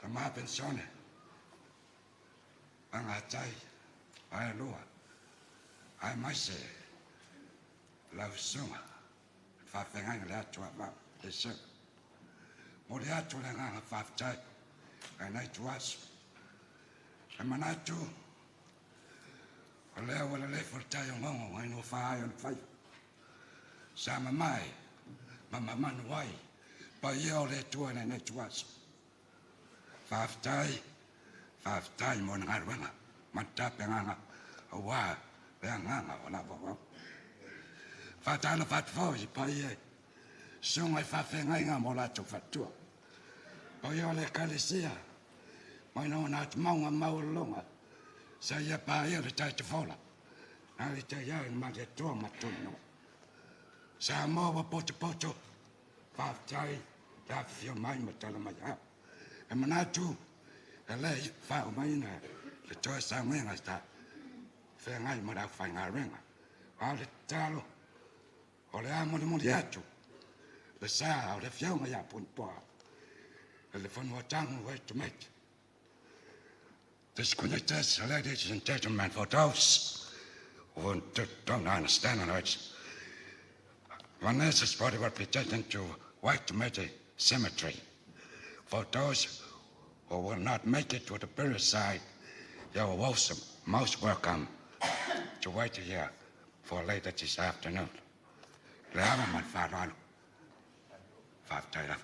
Ta mā pensione. Anga tai. Ai lua. Ai maise. Lau songa. Whapea nganga le atua wau. E se. Mori atu le nganga whaftai. Ai nei tuaso. E manatu. O leo wala le fortai o ngongo ai no whaai on whai. Sa mamai. Mama manu wai. Pa iao le tua nei tuaso. Whaftai. Whaftai mo na ngaruanga. Matape nganga. O wā. Lea nganga o la wawau. Whatana whatwoi pa ie. Sungai whawhengai ngā mo la tu whatua. O iao le kalesia. Mai no na te maunga maulonga. Sa ia pa ia le tai te whola. Nā le te iau ma te tua matuno. Sa maua poto. Whaftai. Ta whio mai ma tala mai hao. E manatu. E lei whao mai na. Le toi sa mwenga sta. whengai mara whainga renga. Ao le talo, o le amoni moni atu, le sa o le whiaunga ia punpoa, le whanua tangu wai to make. This connectors, ladies and gentlemen, for those who don't understand it, Vanessa's body will be taken to White Cemetery Cemetery. For those who will not make it to the burial site, you are most welcome to wait here for later this afternoon. Leama man farano. Faaftaira.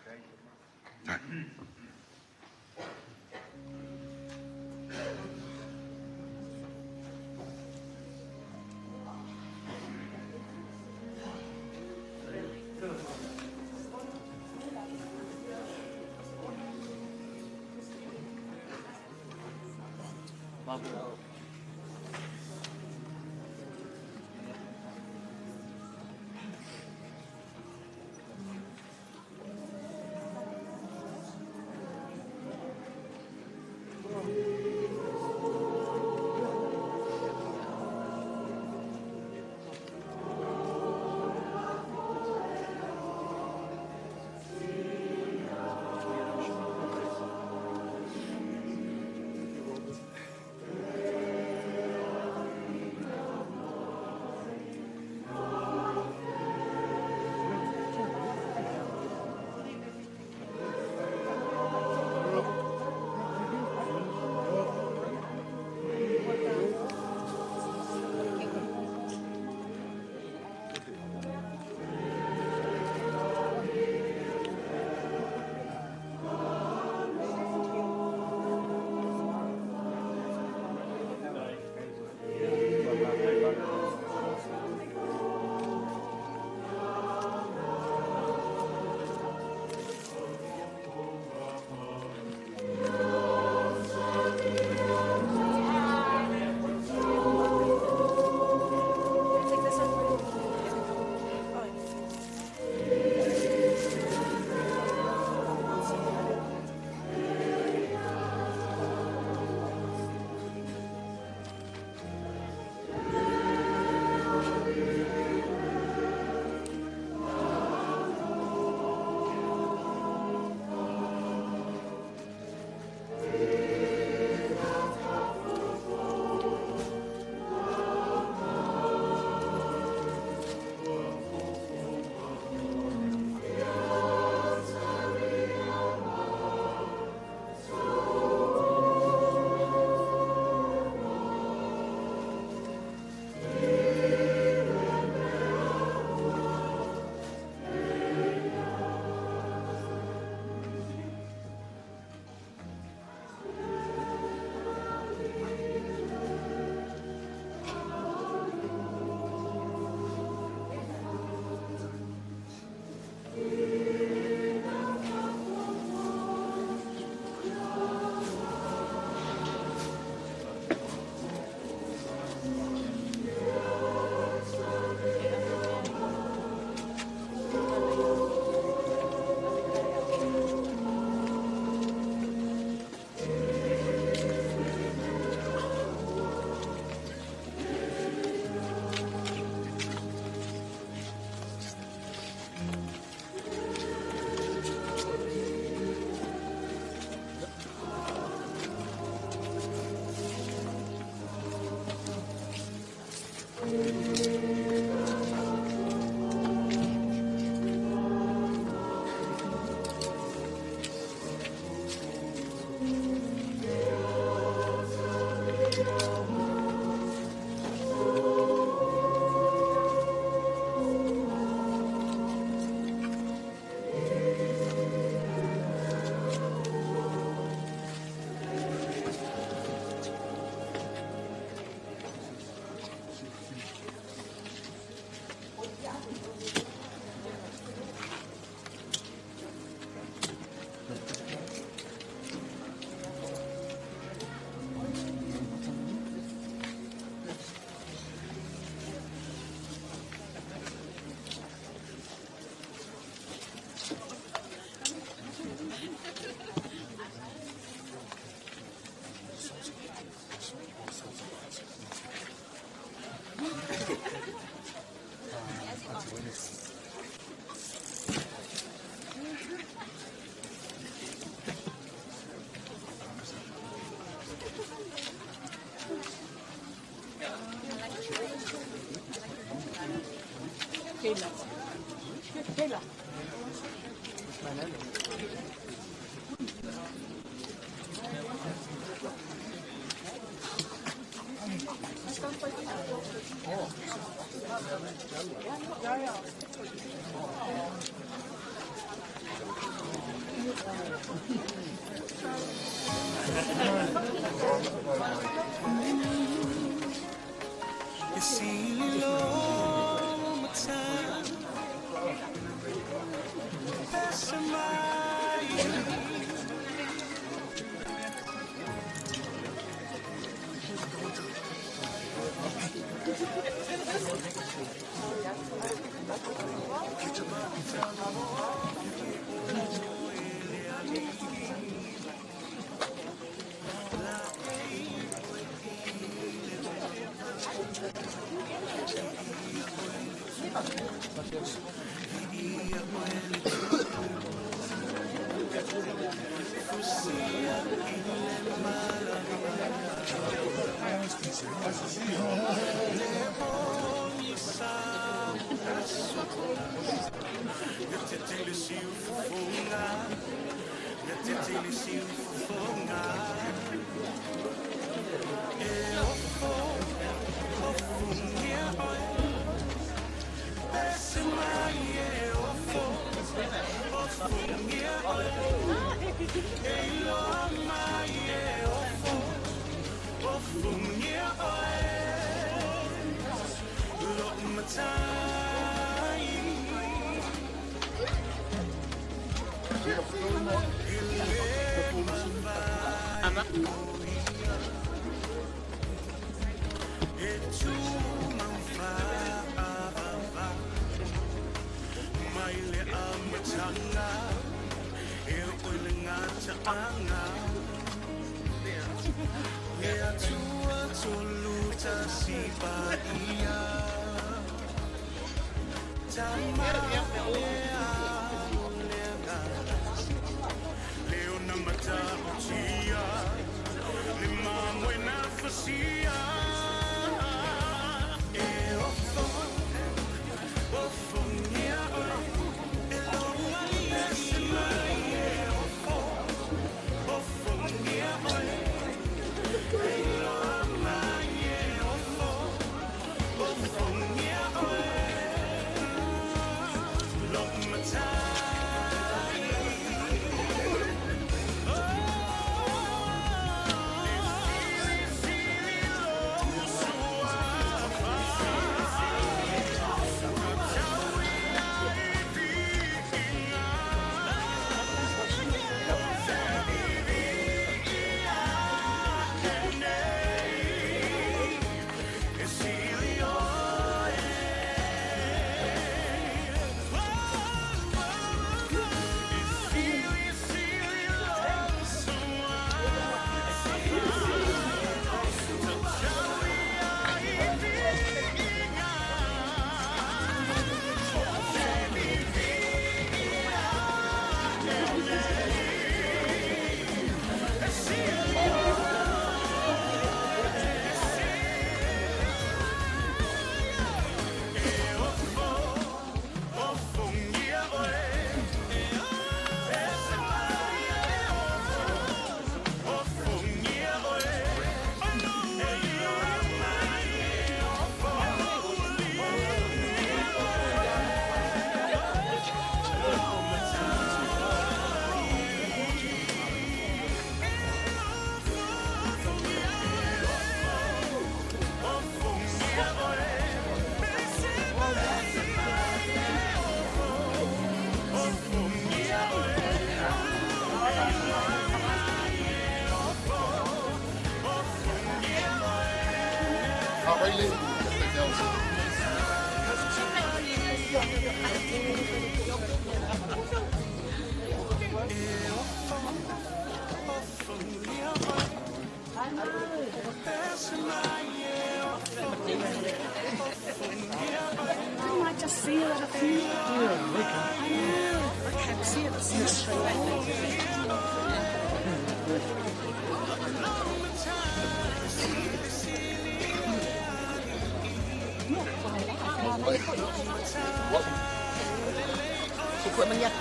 Suku emangnya.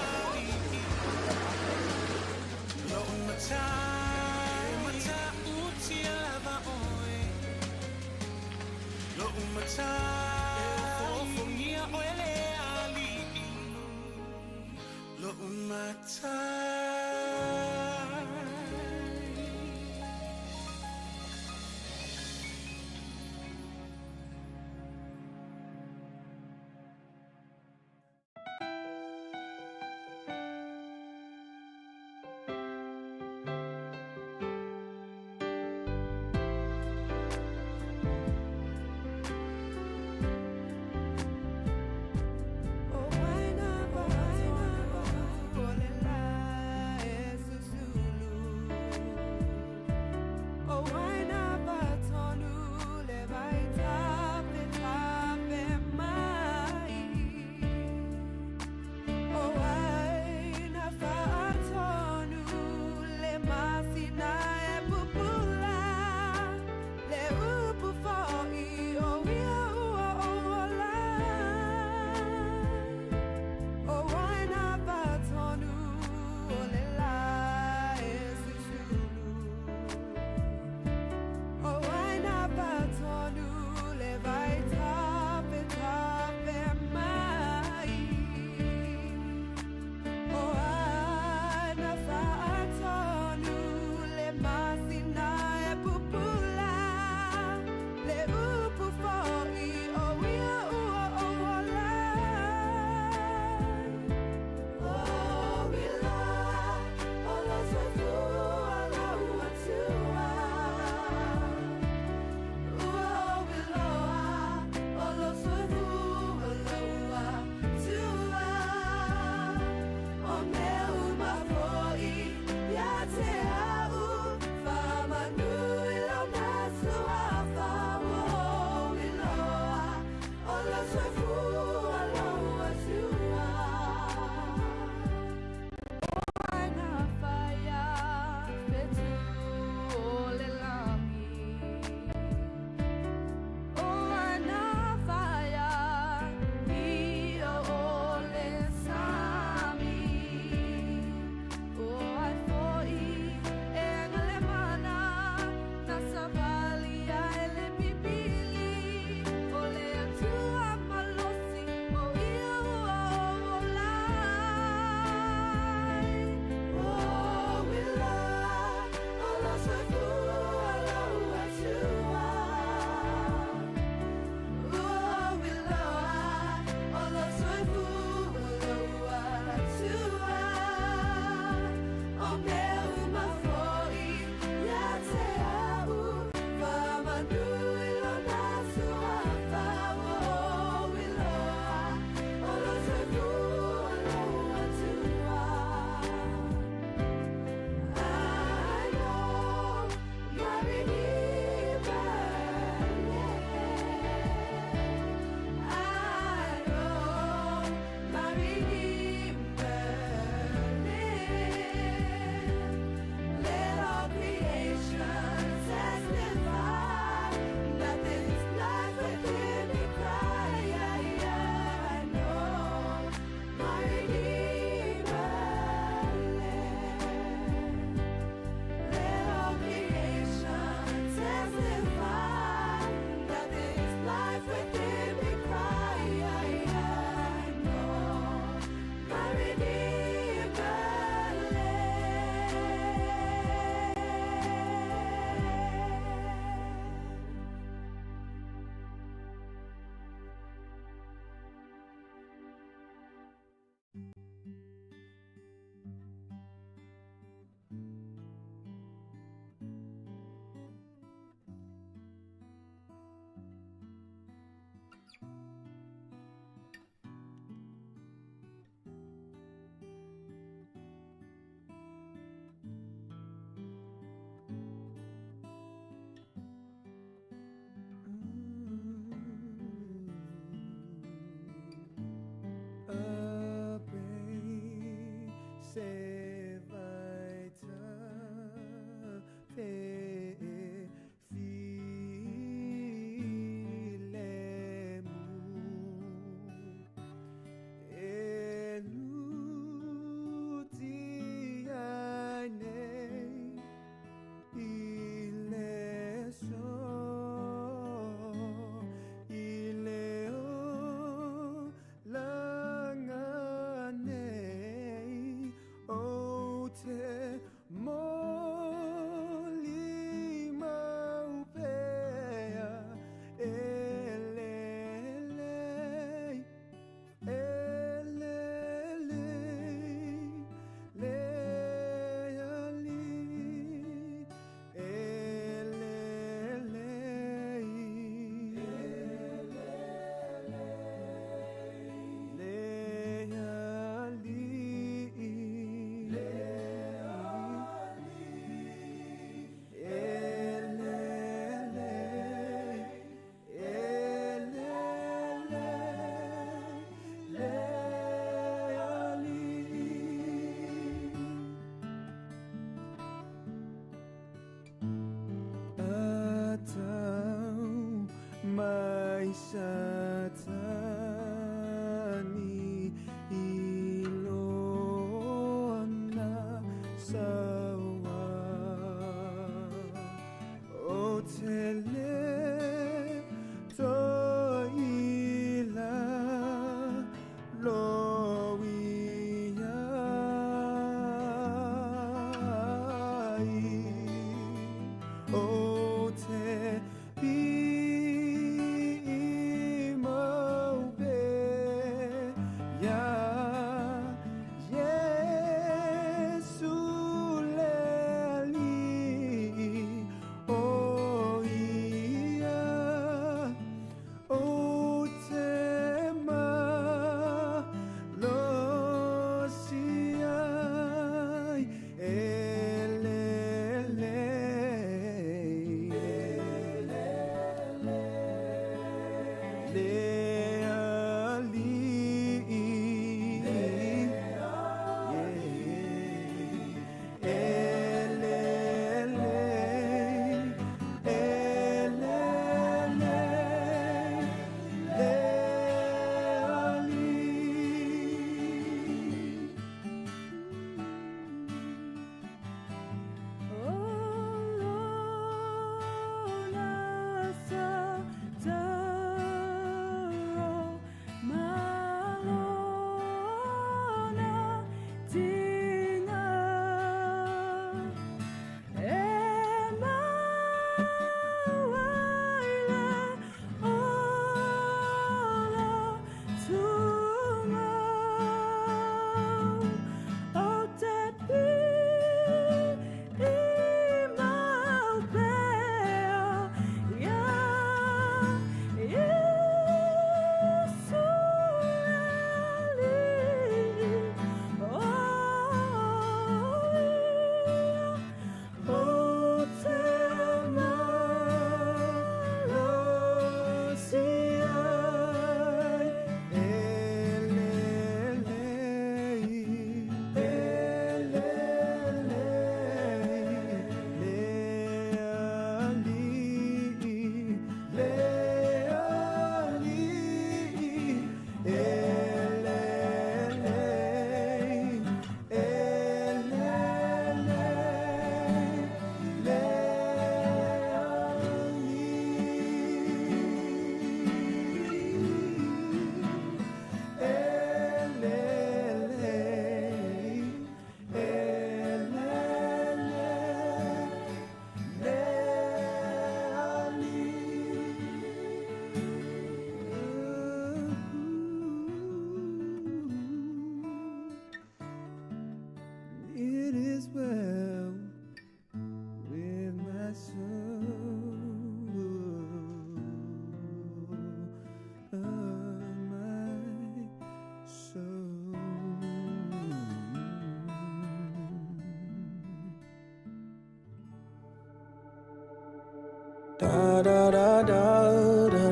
Da da da da da.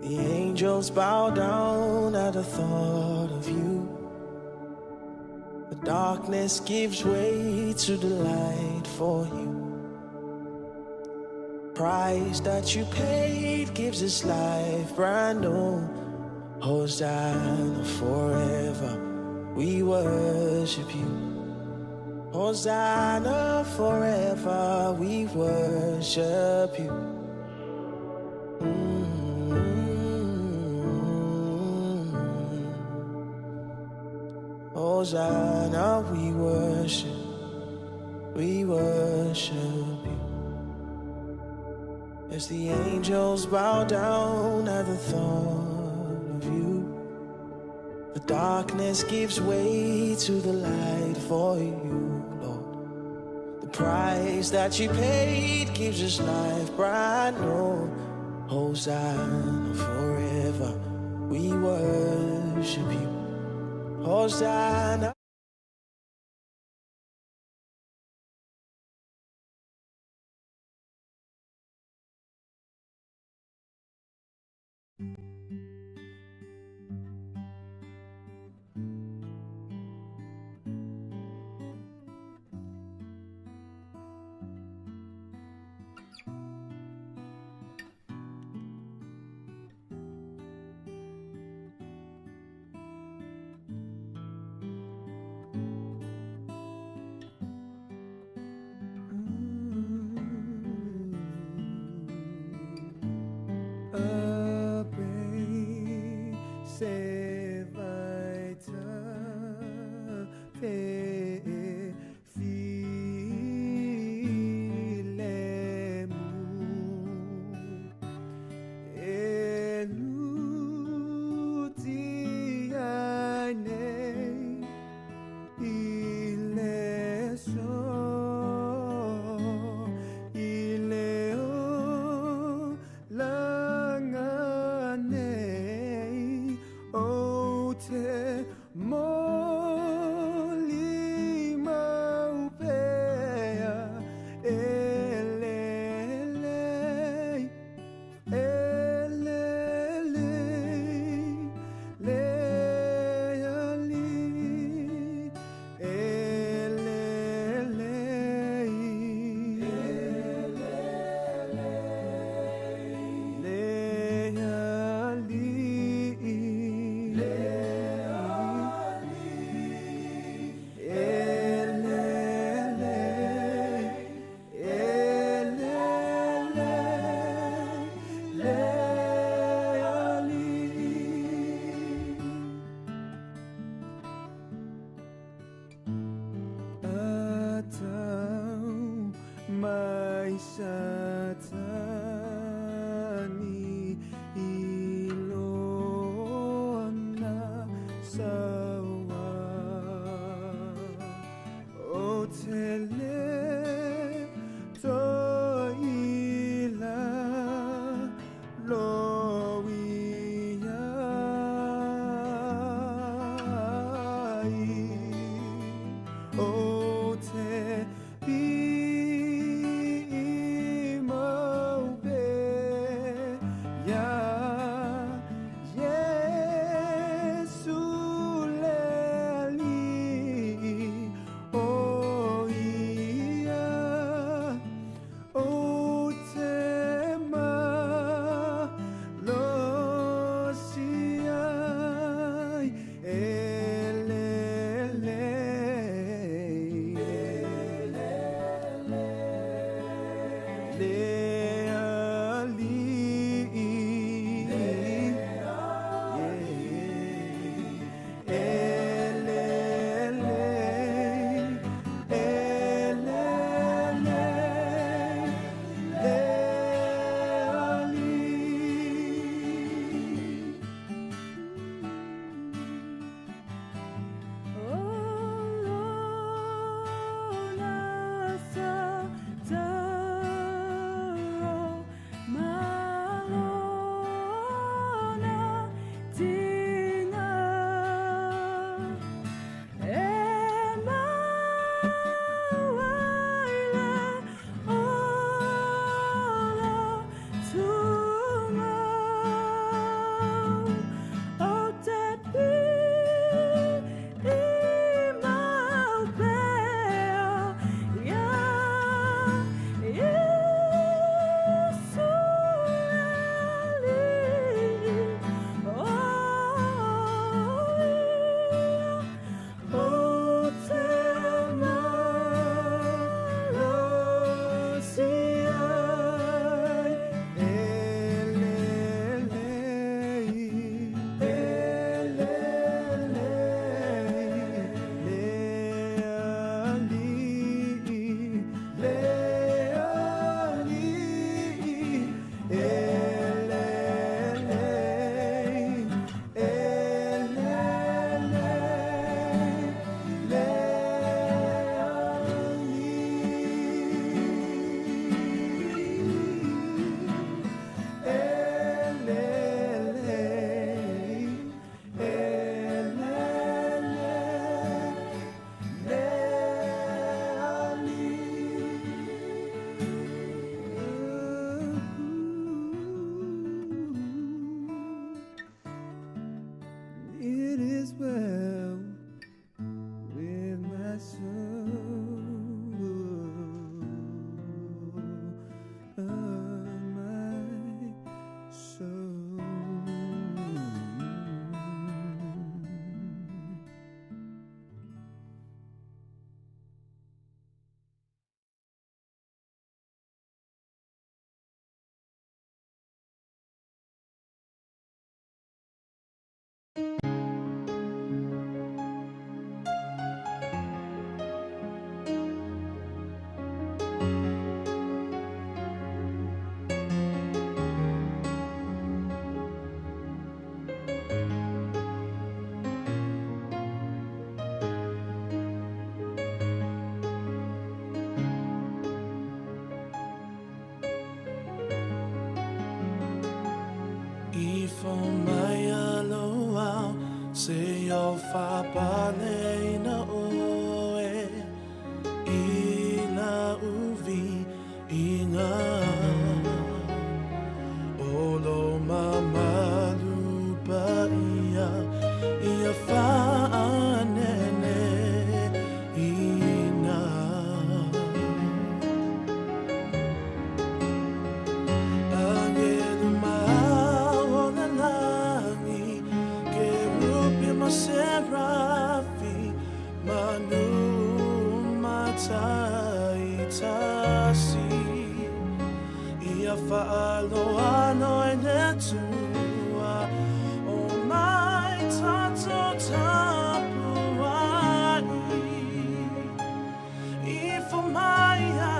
The angels bow down at the thought of you. The darkness gives way to the light for you. Price that you paid gives this life brand new. Hosanna forever, we worship you. Hosanna forever, we worship you. Hosanna, we worship you. As the angels bow down at the thought of you, the darkness gives way to the light for you, Lord. The price that you paid gives us life brand new. Hosanna forever, we worship you. Hosanna. mai satani ilona sawa o tele to ila Se o whapane na oe I na uvi I ngā Olo mamalu pa ia Ia whaanene I ngā Agenu mao na langi Ke rupi ma serafi Manu matai tasi Ia whaaloano e ne tua O mai tato tapuai I whamaia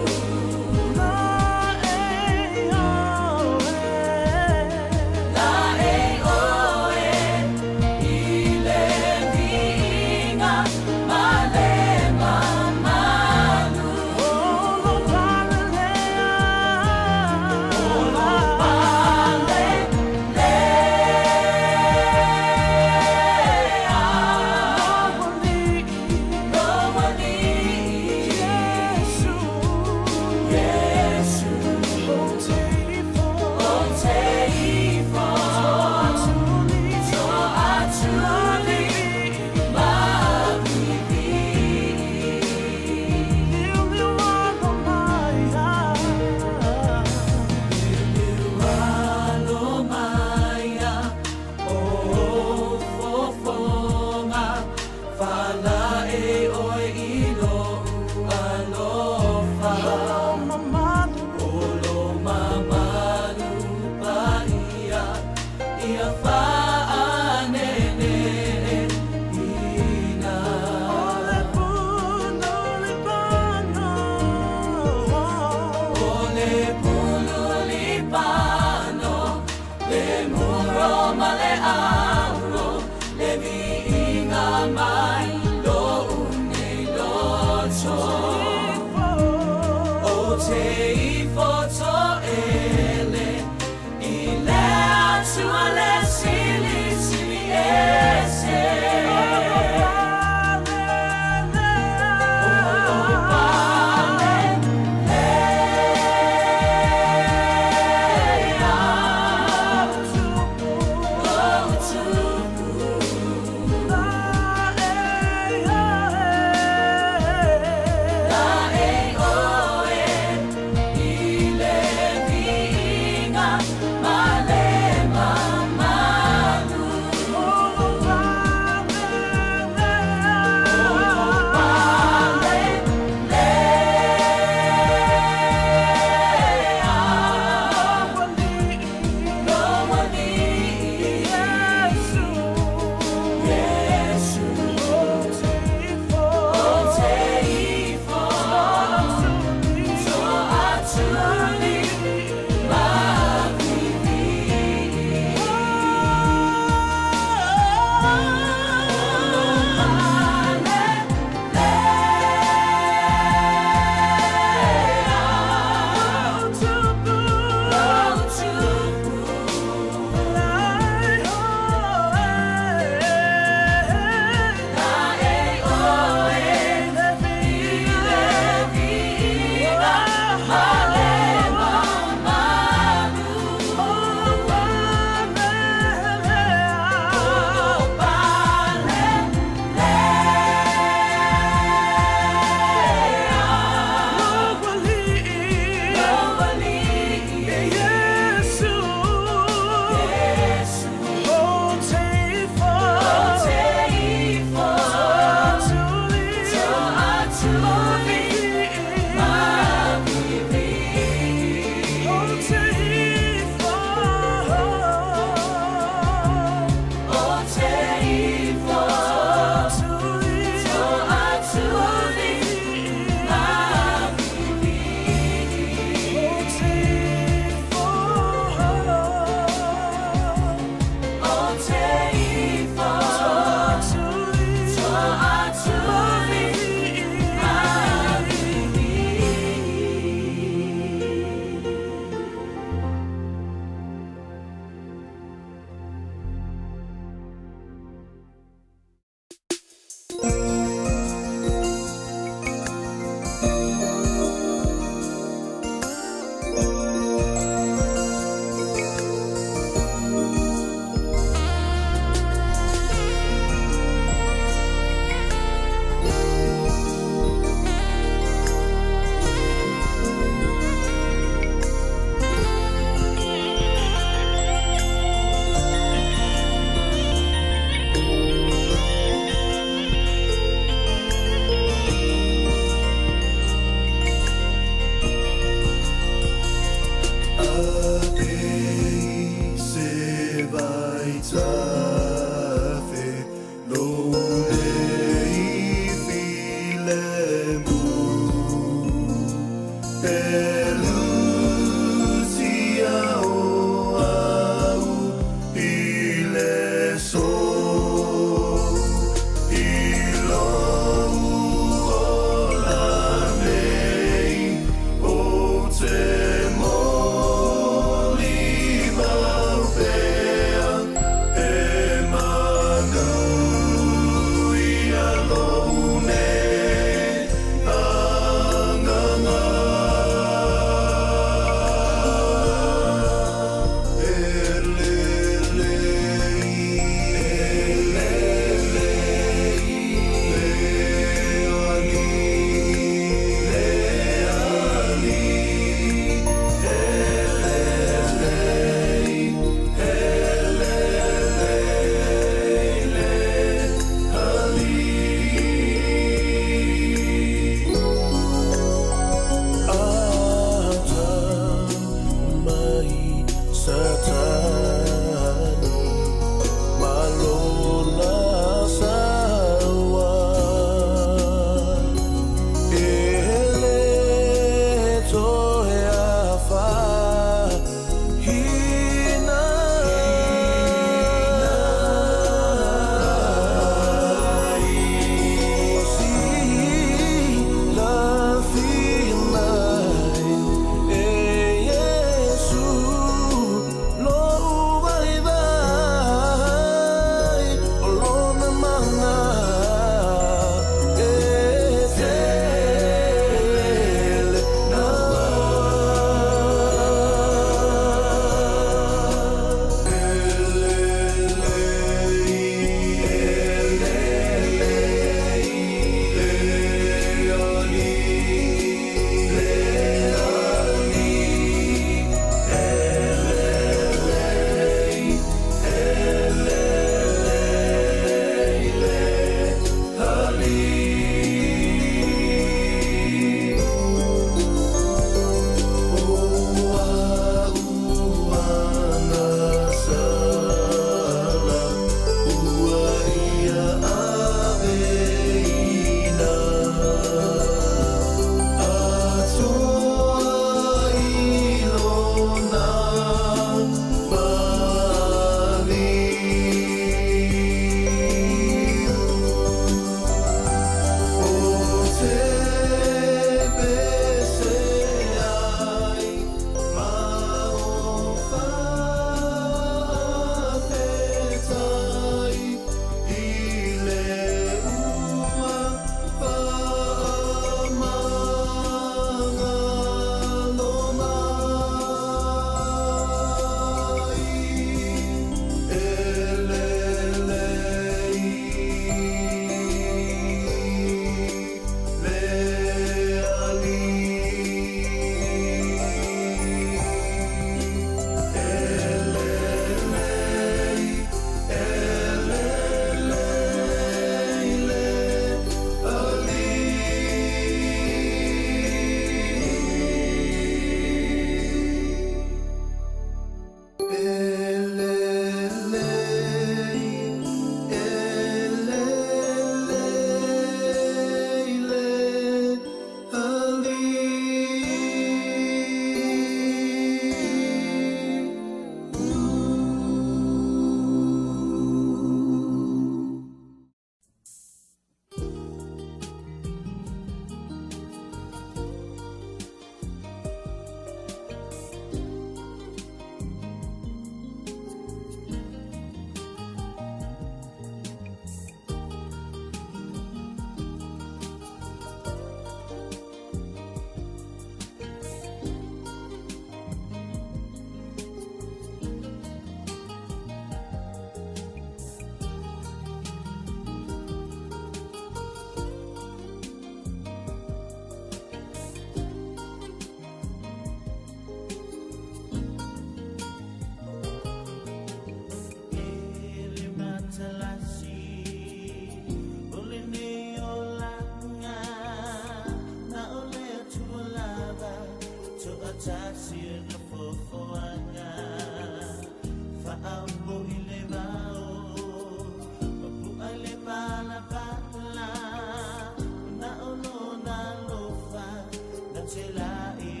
Till I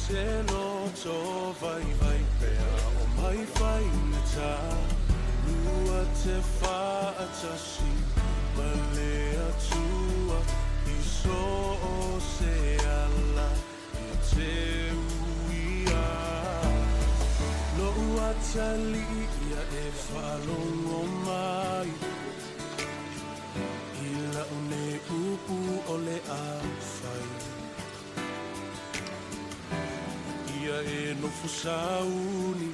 te loto vai vai pea o mai whai na tā. Lua te whaatasi ma lea tua i so o se ala i te uia. Lo ua tali ia e whalongo mai i laune upu o le awhai. Ia e nofu sauni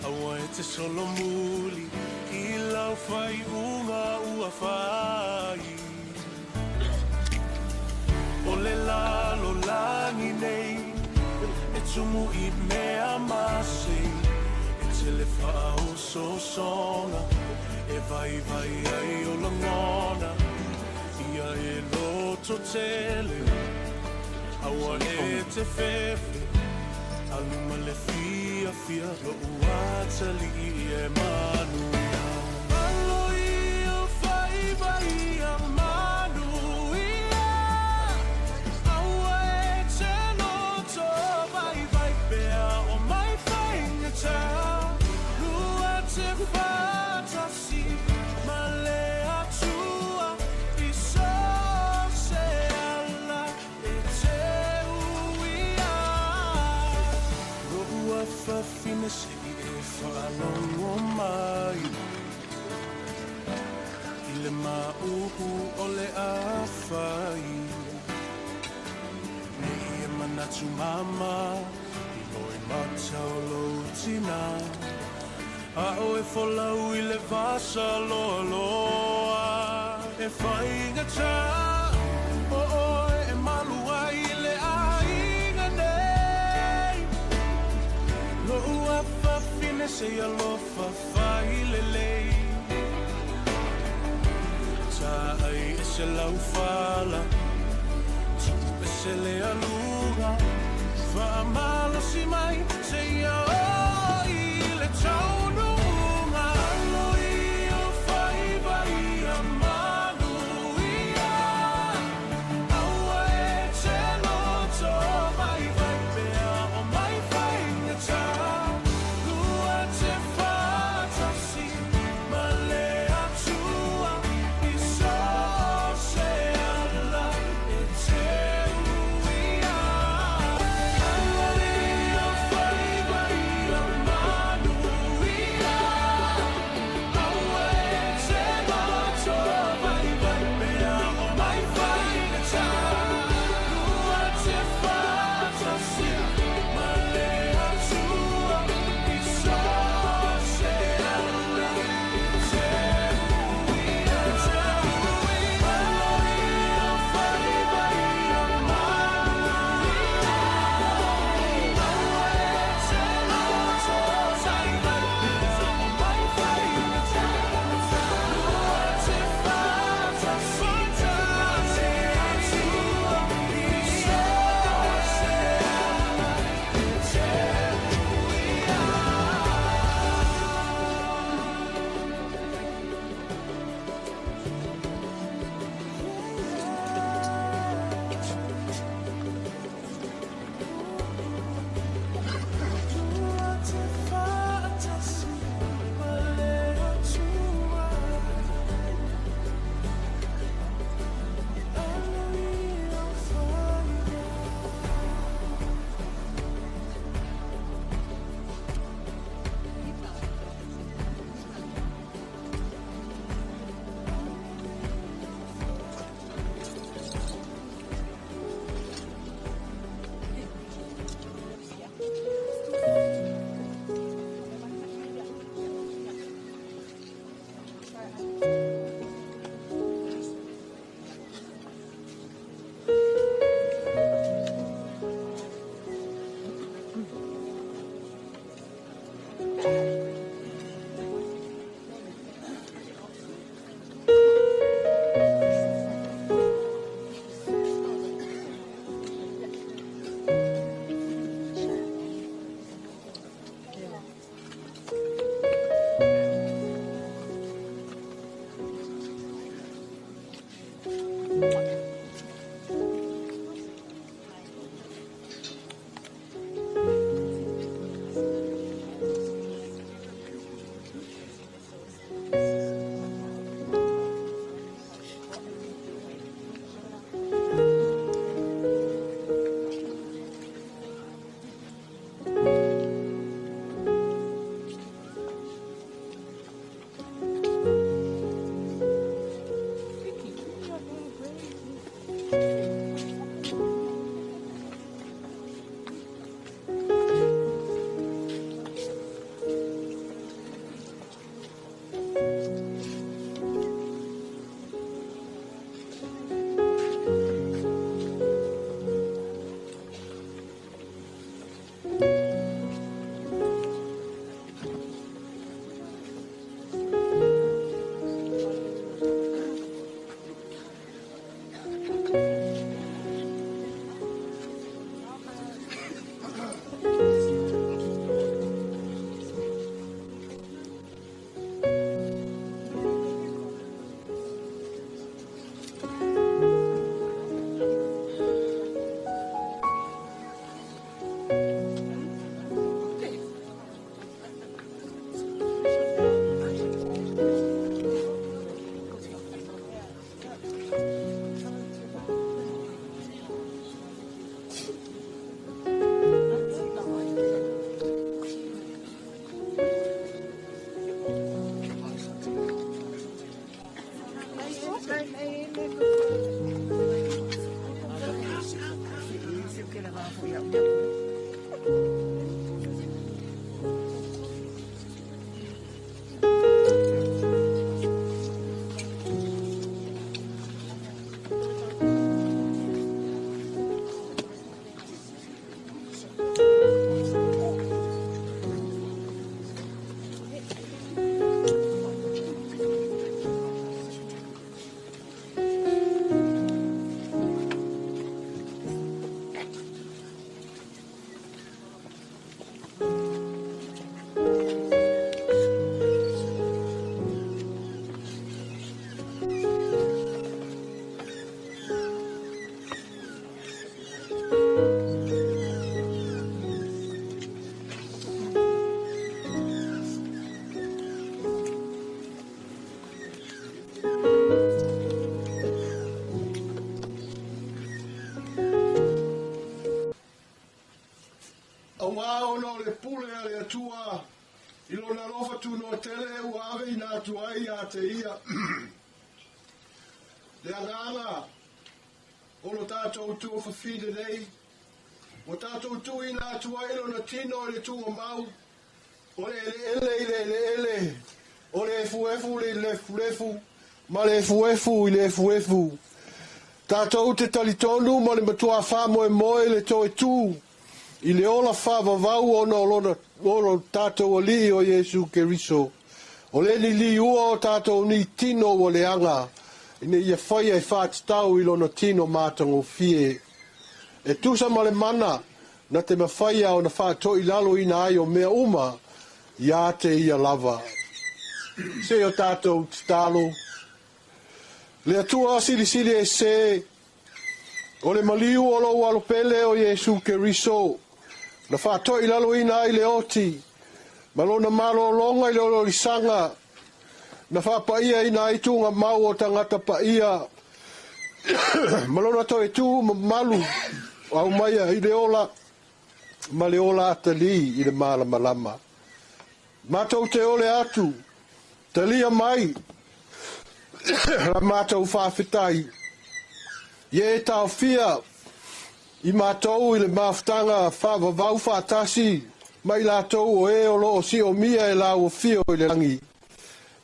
aua e te solo muli i lau whai unga ua whai. O le lalo langi nei e tumu i mea masi e te le whao so songa e vai vai ai o langona. Ia e loto tele aua e te fefe aluma le fia fia lo uatali e manuia. Alo ia whai vai a manuia. Aua e te loto vai vai pea o mai whainga tā. Lua te whatasi ma lea tua i so se ala e te uia. Lo ua whawhine se i e whalongo mai i le mauhu o le awhai. Nei e manatu mama i loi matau lo tina. A o e wholau i le vasa loa loa e whainga tā. O oe e malua i le ainga nei. Lo ua whawhine se alofa whai le lei. Tā ai e se lau whala tu e se le aluga. Whaamalo si mai se ia o i le taununga. Alo i o whai vai a manuia. Aua e te loto vai vai pea o mai whainga tā. Lua te whatasi ma lea tua i so se ala e te uia. Alo i o whai vai a manuia. Aua e te loto vai vai pea o mai whainga tā. Lua te whatasi ma lea tua i so se ala e te uia. Alo i o whai vai a manuia. Aua e te loto vai vai pea o mai whainga tā. Lua te whatasi ma lea tua i so se ala au ngā ono le pule a le atua, ilo na lofa tu no tele u ave ina atua ia te ia. Le anganga, ono tātou tu fa fide nei, o tātou tu ina atua ilo na tino le tu o mau, o le ele, o le efu le lefu, ma le efu le efu. Tātou te talitonu ma le matua wha moe le toe tū, I le ola whavavau ona o tātou o li o Jesu Keriso. O le ni li ua o tātou ni tino o le anga. Ine ia whaia e whātitau I lona tino mātango fie. E tusa ma le mana na te mawhaia o na whātoi lalo ina ai o mea uma ia te ia lava. Se o tātou talo. Le atua sili e se o le maliu o lo alopele o Jesu Keriso. Na whātoi lalo ina ai le oti. Malona malo longa I le lisanga. Na whapaia ina ai tunga mau o tangata paia. Malona toi tu malu. Au maia I le ola. Ma le ola atali I le mala malama. Mātou te ole atu. Talia mai. La mātou whawhitai. Ie tau fia. I mātou I le maftanga whawavau whātasi. Mai lātou o e o loo si o mia e lau o fio I le langi.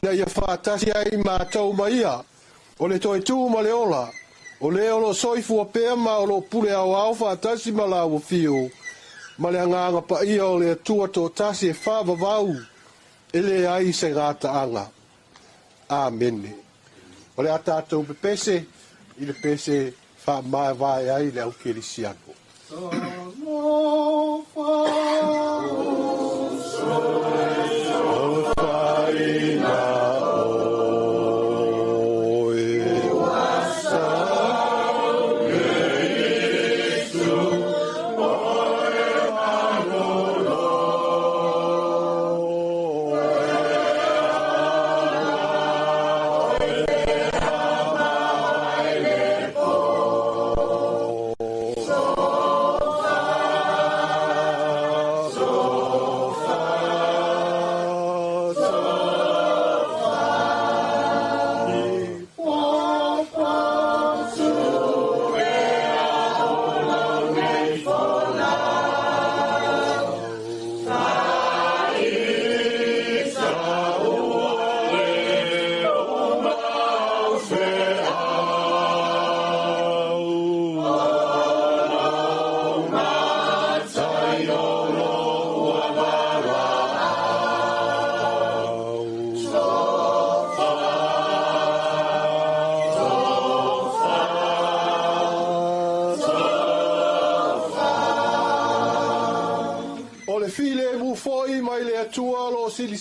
Na ia whātasi ai mātou maia. O le toi tū ma le ola. O le o lo soifu o pēr ma o lo pule au au whātasi ma lau o fio. Ma le anganga pa ia o le atua tō tasi e whawavau. E le ai se ngāta anga. Amen. O le atatou pepese. I le pese wha mai vai ai le au kerisiano.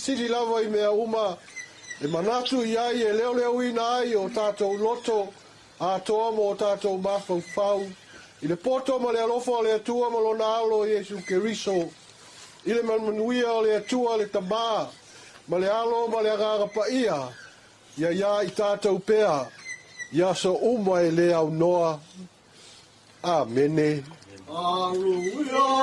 Sili lava I mea uma e manatu I ai e leo ina ai o tātou loto a toa mo o tātou mafau fau I le poto ma le alofa o le atua ma lo na alo Jesu Keriso I le manuia o le atua le tamā ma le alo ma le agaga paia ia I tātou pea ia so uma e le au noa Amene Alleluia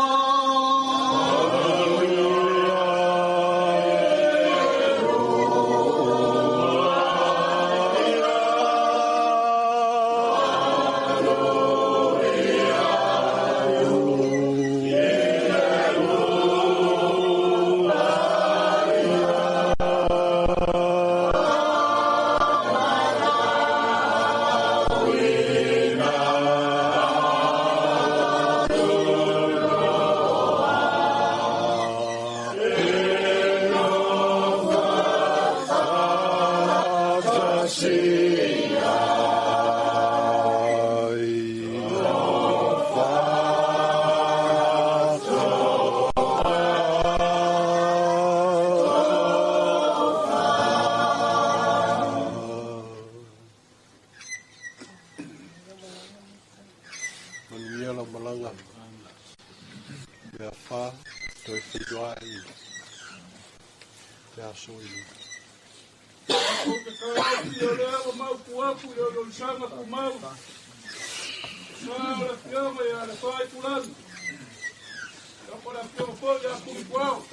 pio foi a Kuikuau.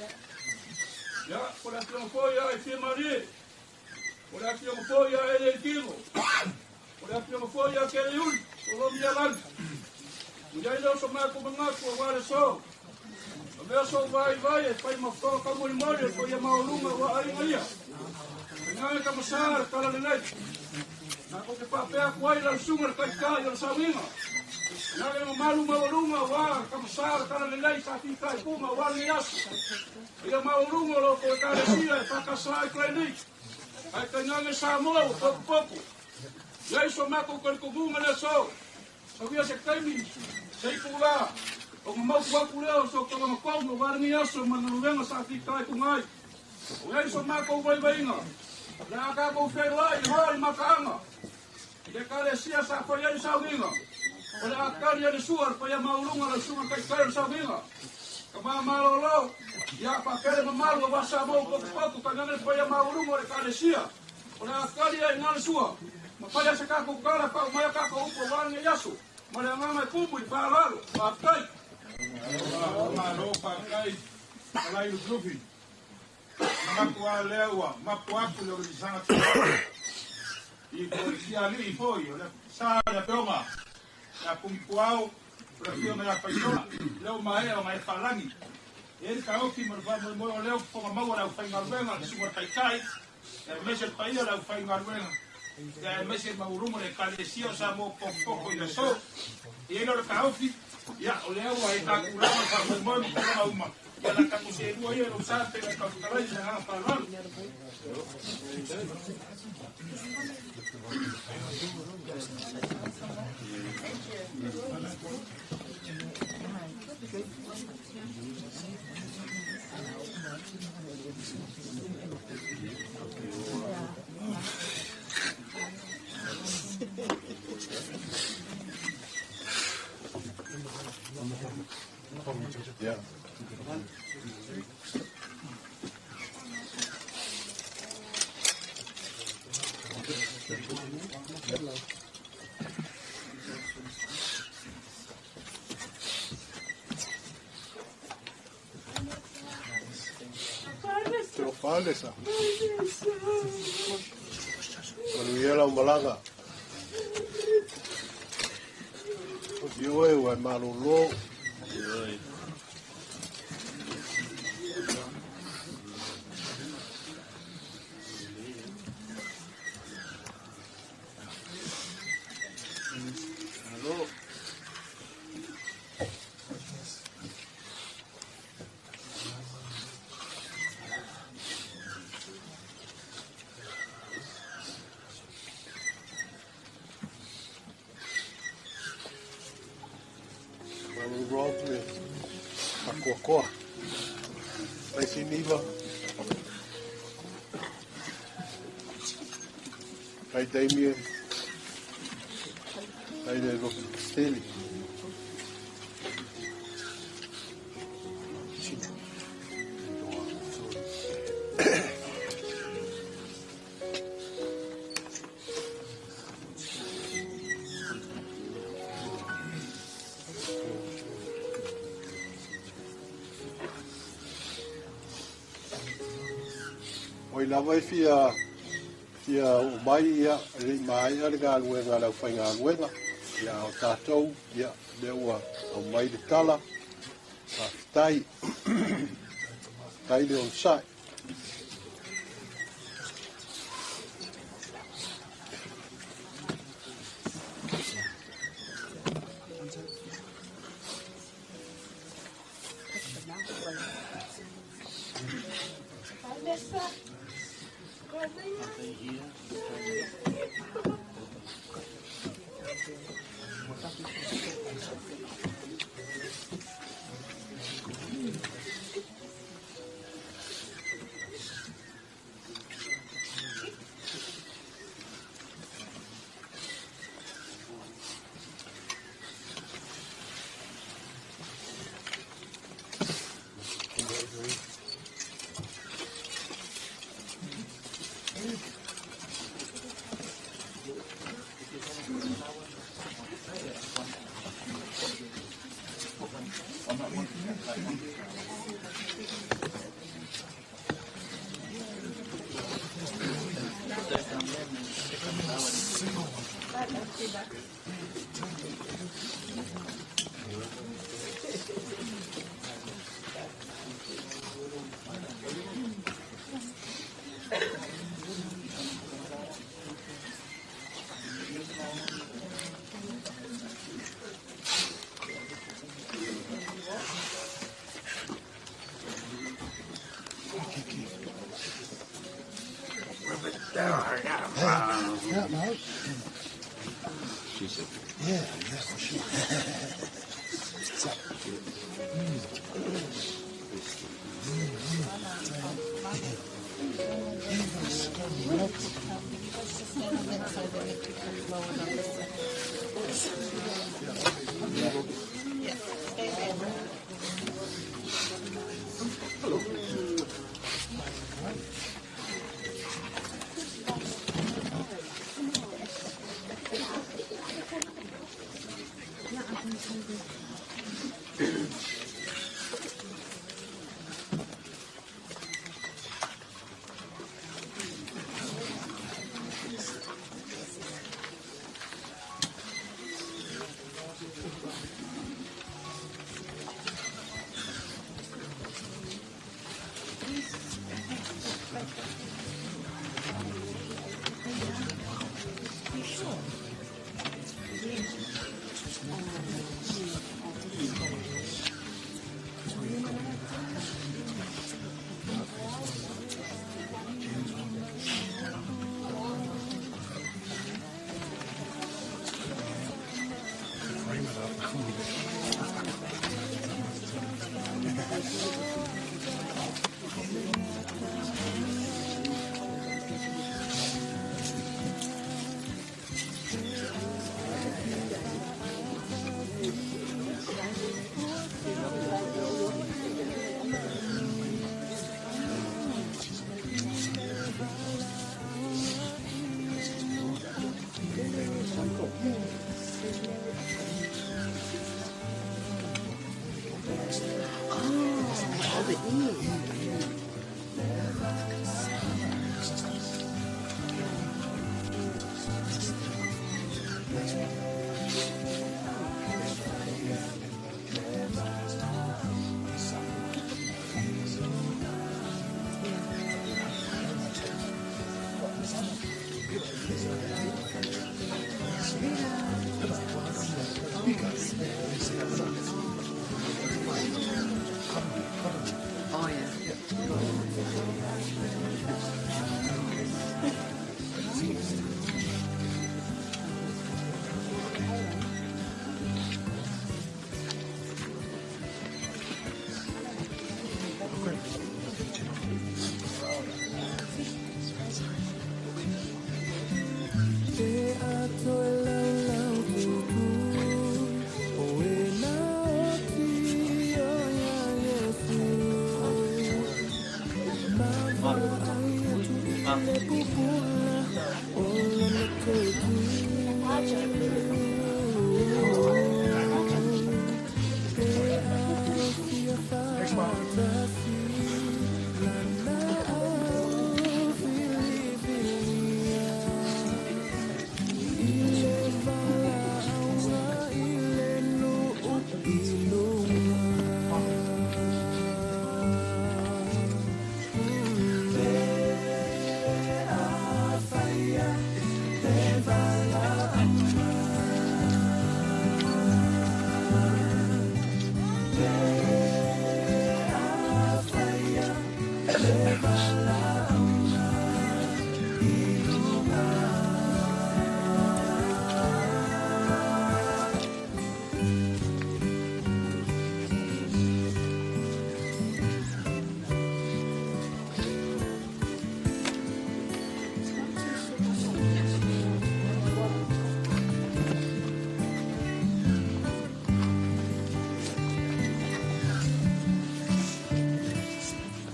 Ya, por a pio foi a Tia Maria. Por a pio foi a Eleikivo. Por a pio foi a Keriun, o Lomia Lan. Mulai lo so ma ko mangaku wa le so. O so vai e fai ma fo ka mo mo ko ya maulunga wa ai ngai. Ngai ka masar kala le nei. Na ko ke pa pe a kwai la sunga ka ka yo sawinga. Ngai mo malu maulunga wa ka masar kala le nei sa ti kai kuma wa ni asu. Ya maulunga lo ko ka le sia pa ka sai klinik. Ai ka ngai sa mo poco. Ya so ma ko ko bunga le so. Sabia se kaimi. Sei pula. O mau ku leo so ko ma ko no var ni aso ma no venga sa ti kai ku ngai. O ai so ma ko vai vainga. La ka ko fe lai hoi makanga. De ka le sia sa ko ye sa vinga. O la ka le suar pa ya maulunga la suar kai kai sa vinga. Ka ma malolo. Ya pa kere ma malo va sa mo ko ka ngane pa ya maulunga le ka le sia. O la ka le ngale suar. Ma pa ya se ka ko kala pa ma ya ka ko upo va ni yaso. Ma le ngama kubu i pa lalo. Pa kai. Malo pa kai. Ala yu grupi. Makua lewa, makua ku lo di sana. I polisi ali i foi, sa ya toma. Ya kumpuao, prefio me la paitola. Leo mai falangi. Ele ka ofi mo leo po mau la fa ngarwenga, sumor kai. E mese paio la fa ngarwenga. E mese maurumo le kalesio sa mo poco i so. E ele ka ofi, ya leo ai ka kurama fa mo mo uma. Ya la capuse no yo no sabe la capitala y la para Yeah. Vanessa. Manuela Umalaga. Yo e malolo. Koa. Vai se niva. Vai Damien. Vai de Steli. La vai fia o mai ia ri mai ar ga luenga la fainga luenga ia o tatou ia leua o mai de tala a tai le on sai Vanessa. Yeah, no. She said, Yeah, for sure.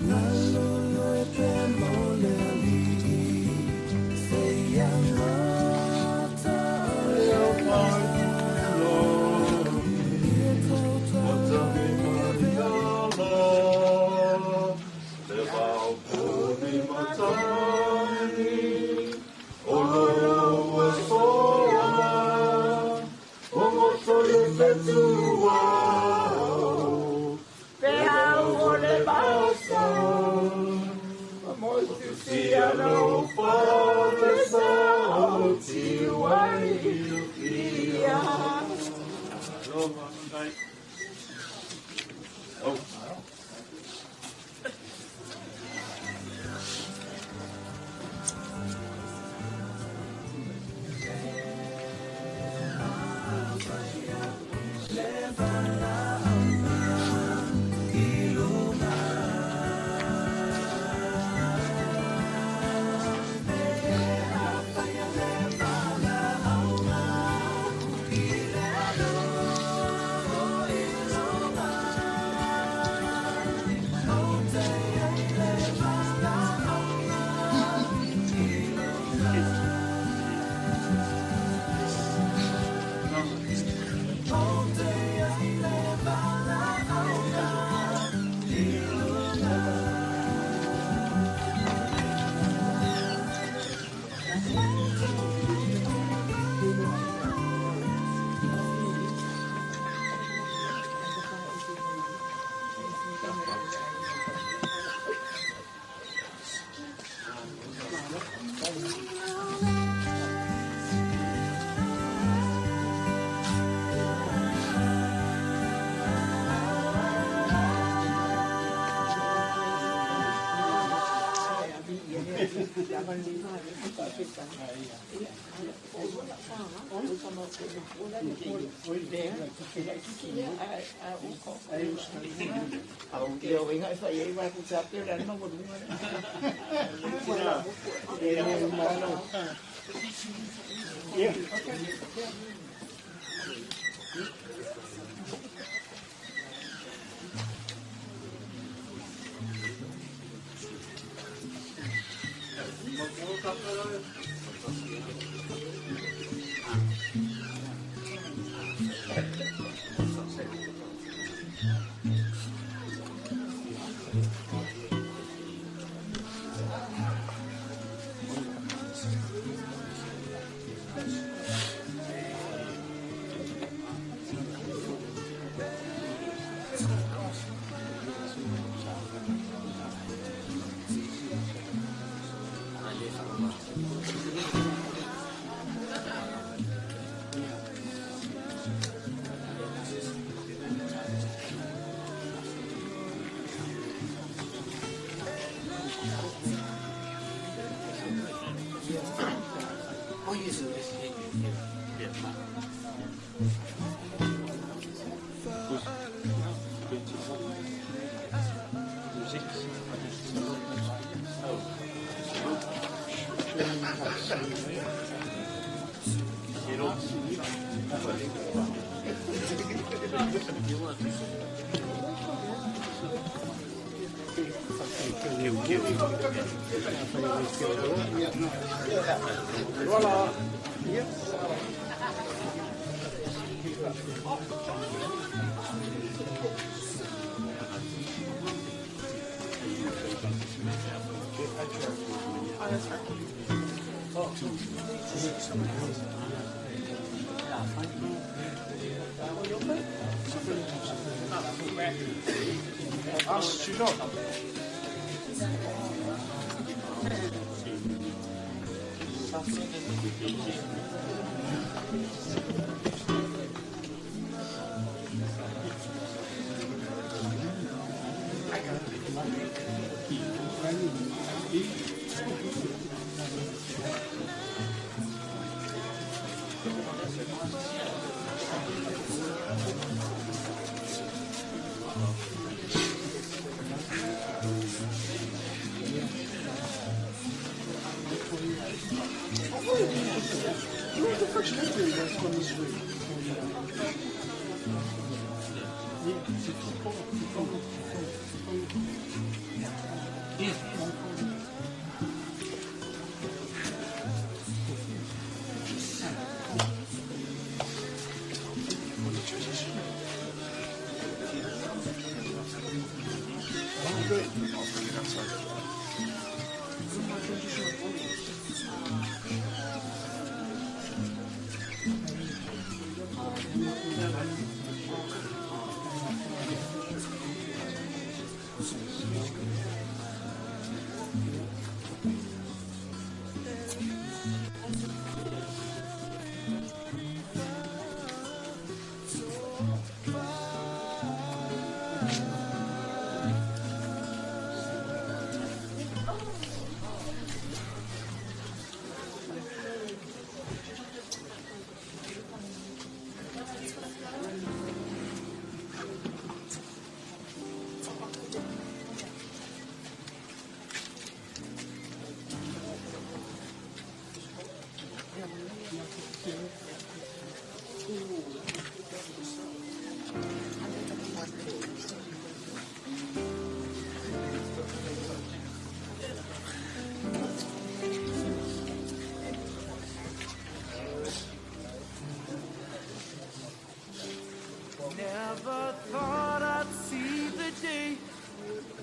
La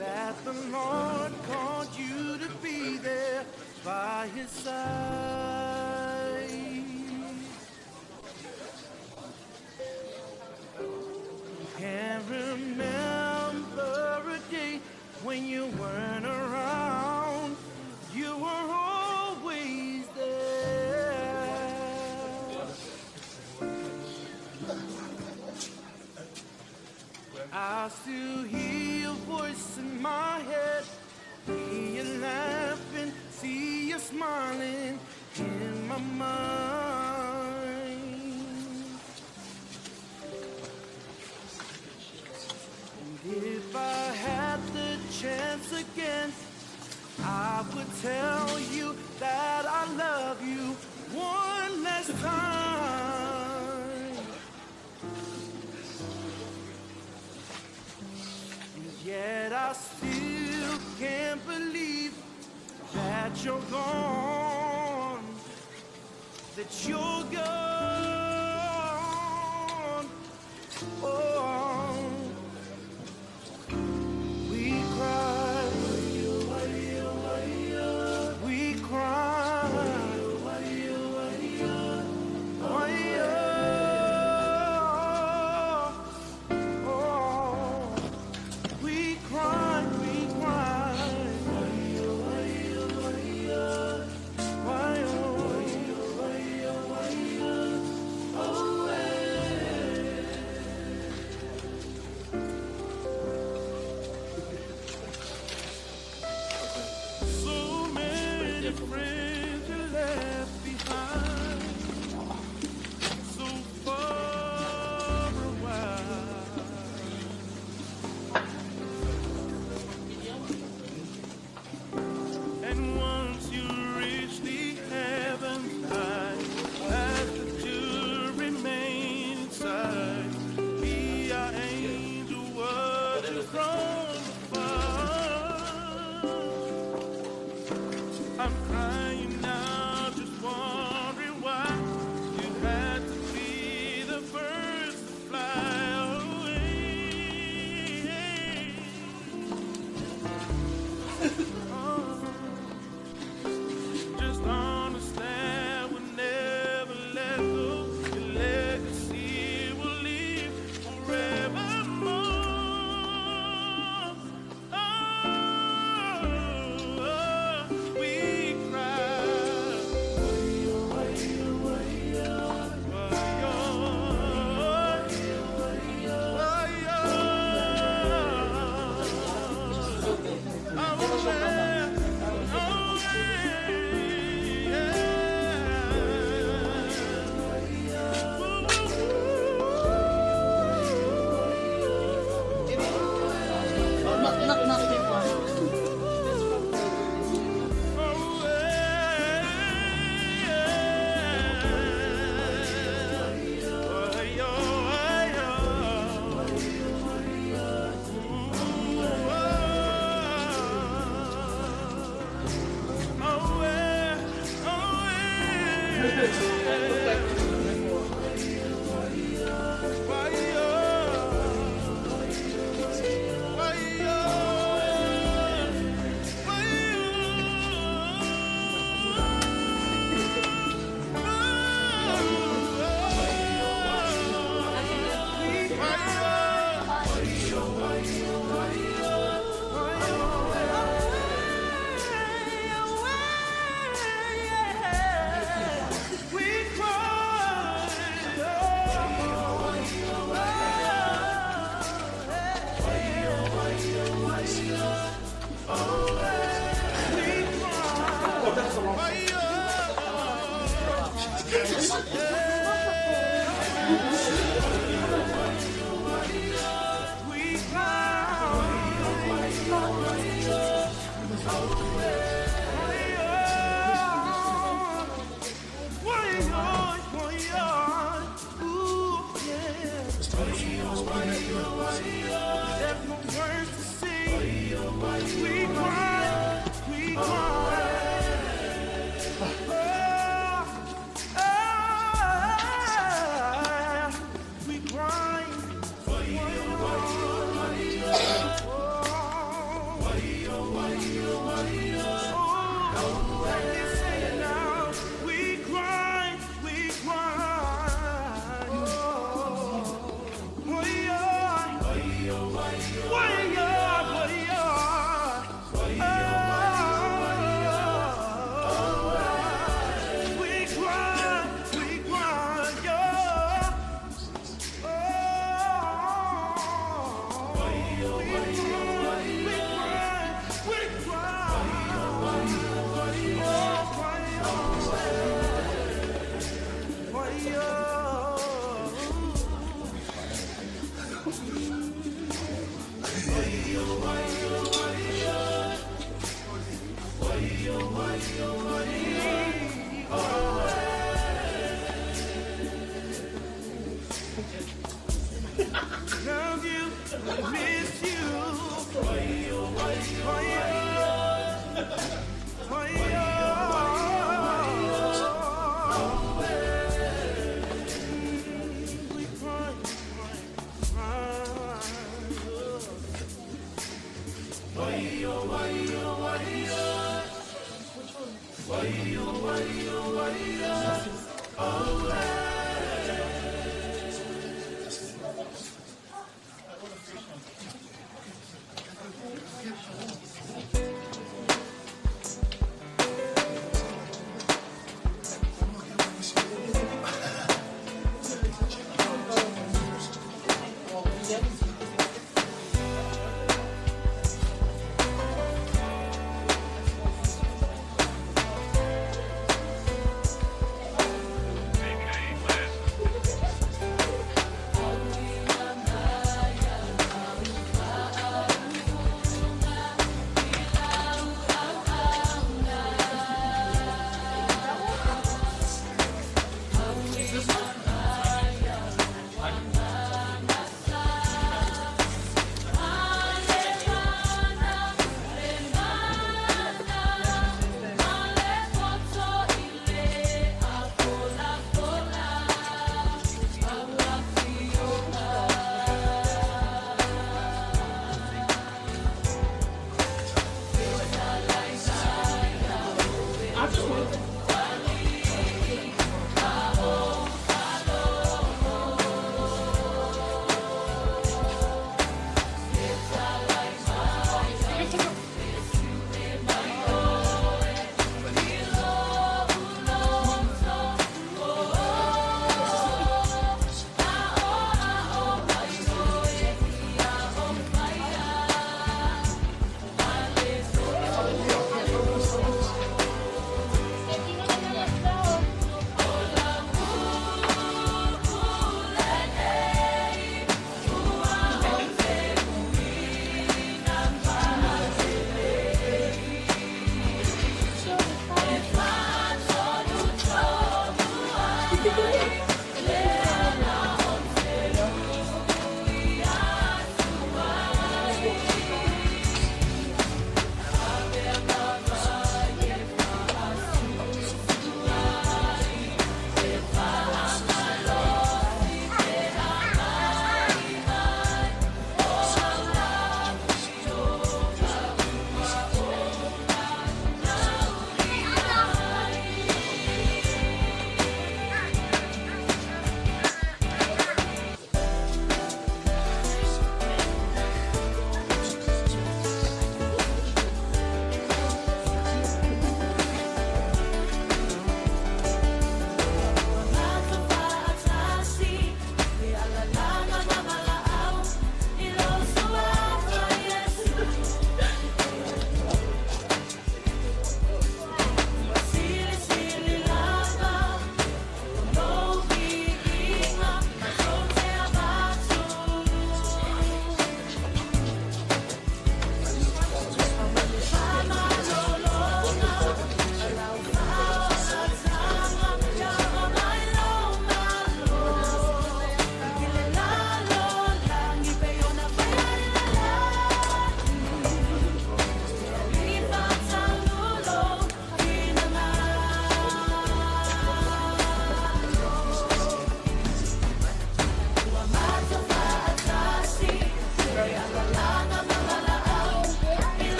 that the Lord called you to be there by his side. Can't remember a day when you weren't around. You were always there. I still hear your voice in my head, hear you laughing, see you smiling in my mind. And if I had the chance again, I would tell you that I love you one last time. And yet I still can't believe that you're gone, that you're gone. Oh, we cry, we cry, we cry, we cry. So many friends you left behind, so far away. And once you reach the heaven's high, ask that you remain inside. Be our angel, watching from afar. I'm crying now, just wondering why you had to be the first to fly away. Just understand we'll never let go. Your legacy will live forevermore. We cry.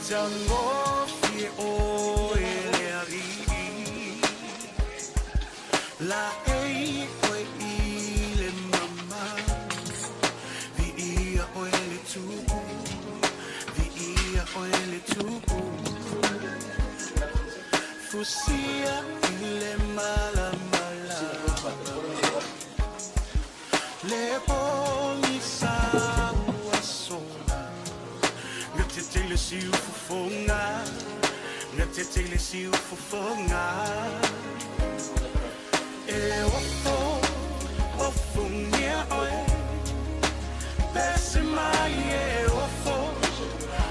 matango fie o eleari la ei o ile mama vi ia o ele tupu vi ia o ele tupu fusia ile mala mala le poni sa Ngatete si ufufonga Ngatete si ufufonga ofo ofungia oe Bese mai ofo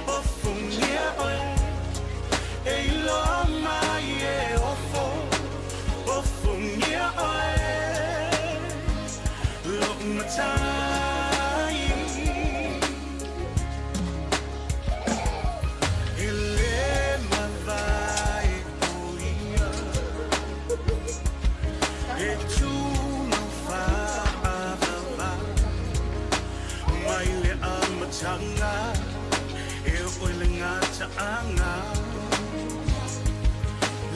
ofungia oe lo mai ofo ofungia oe Lo matai Tanga, oilingata anga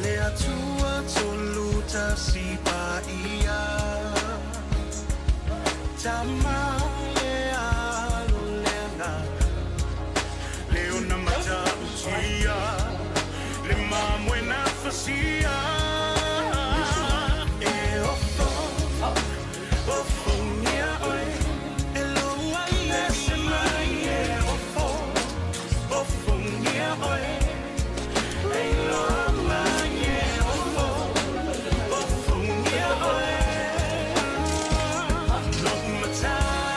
Le atua toluta si paia Tama le alo lena Leona mata utia Le mamuena fasia Time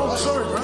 Oh, sorry, bro.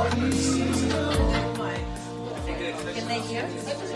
Can they hear?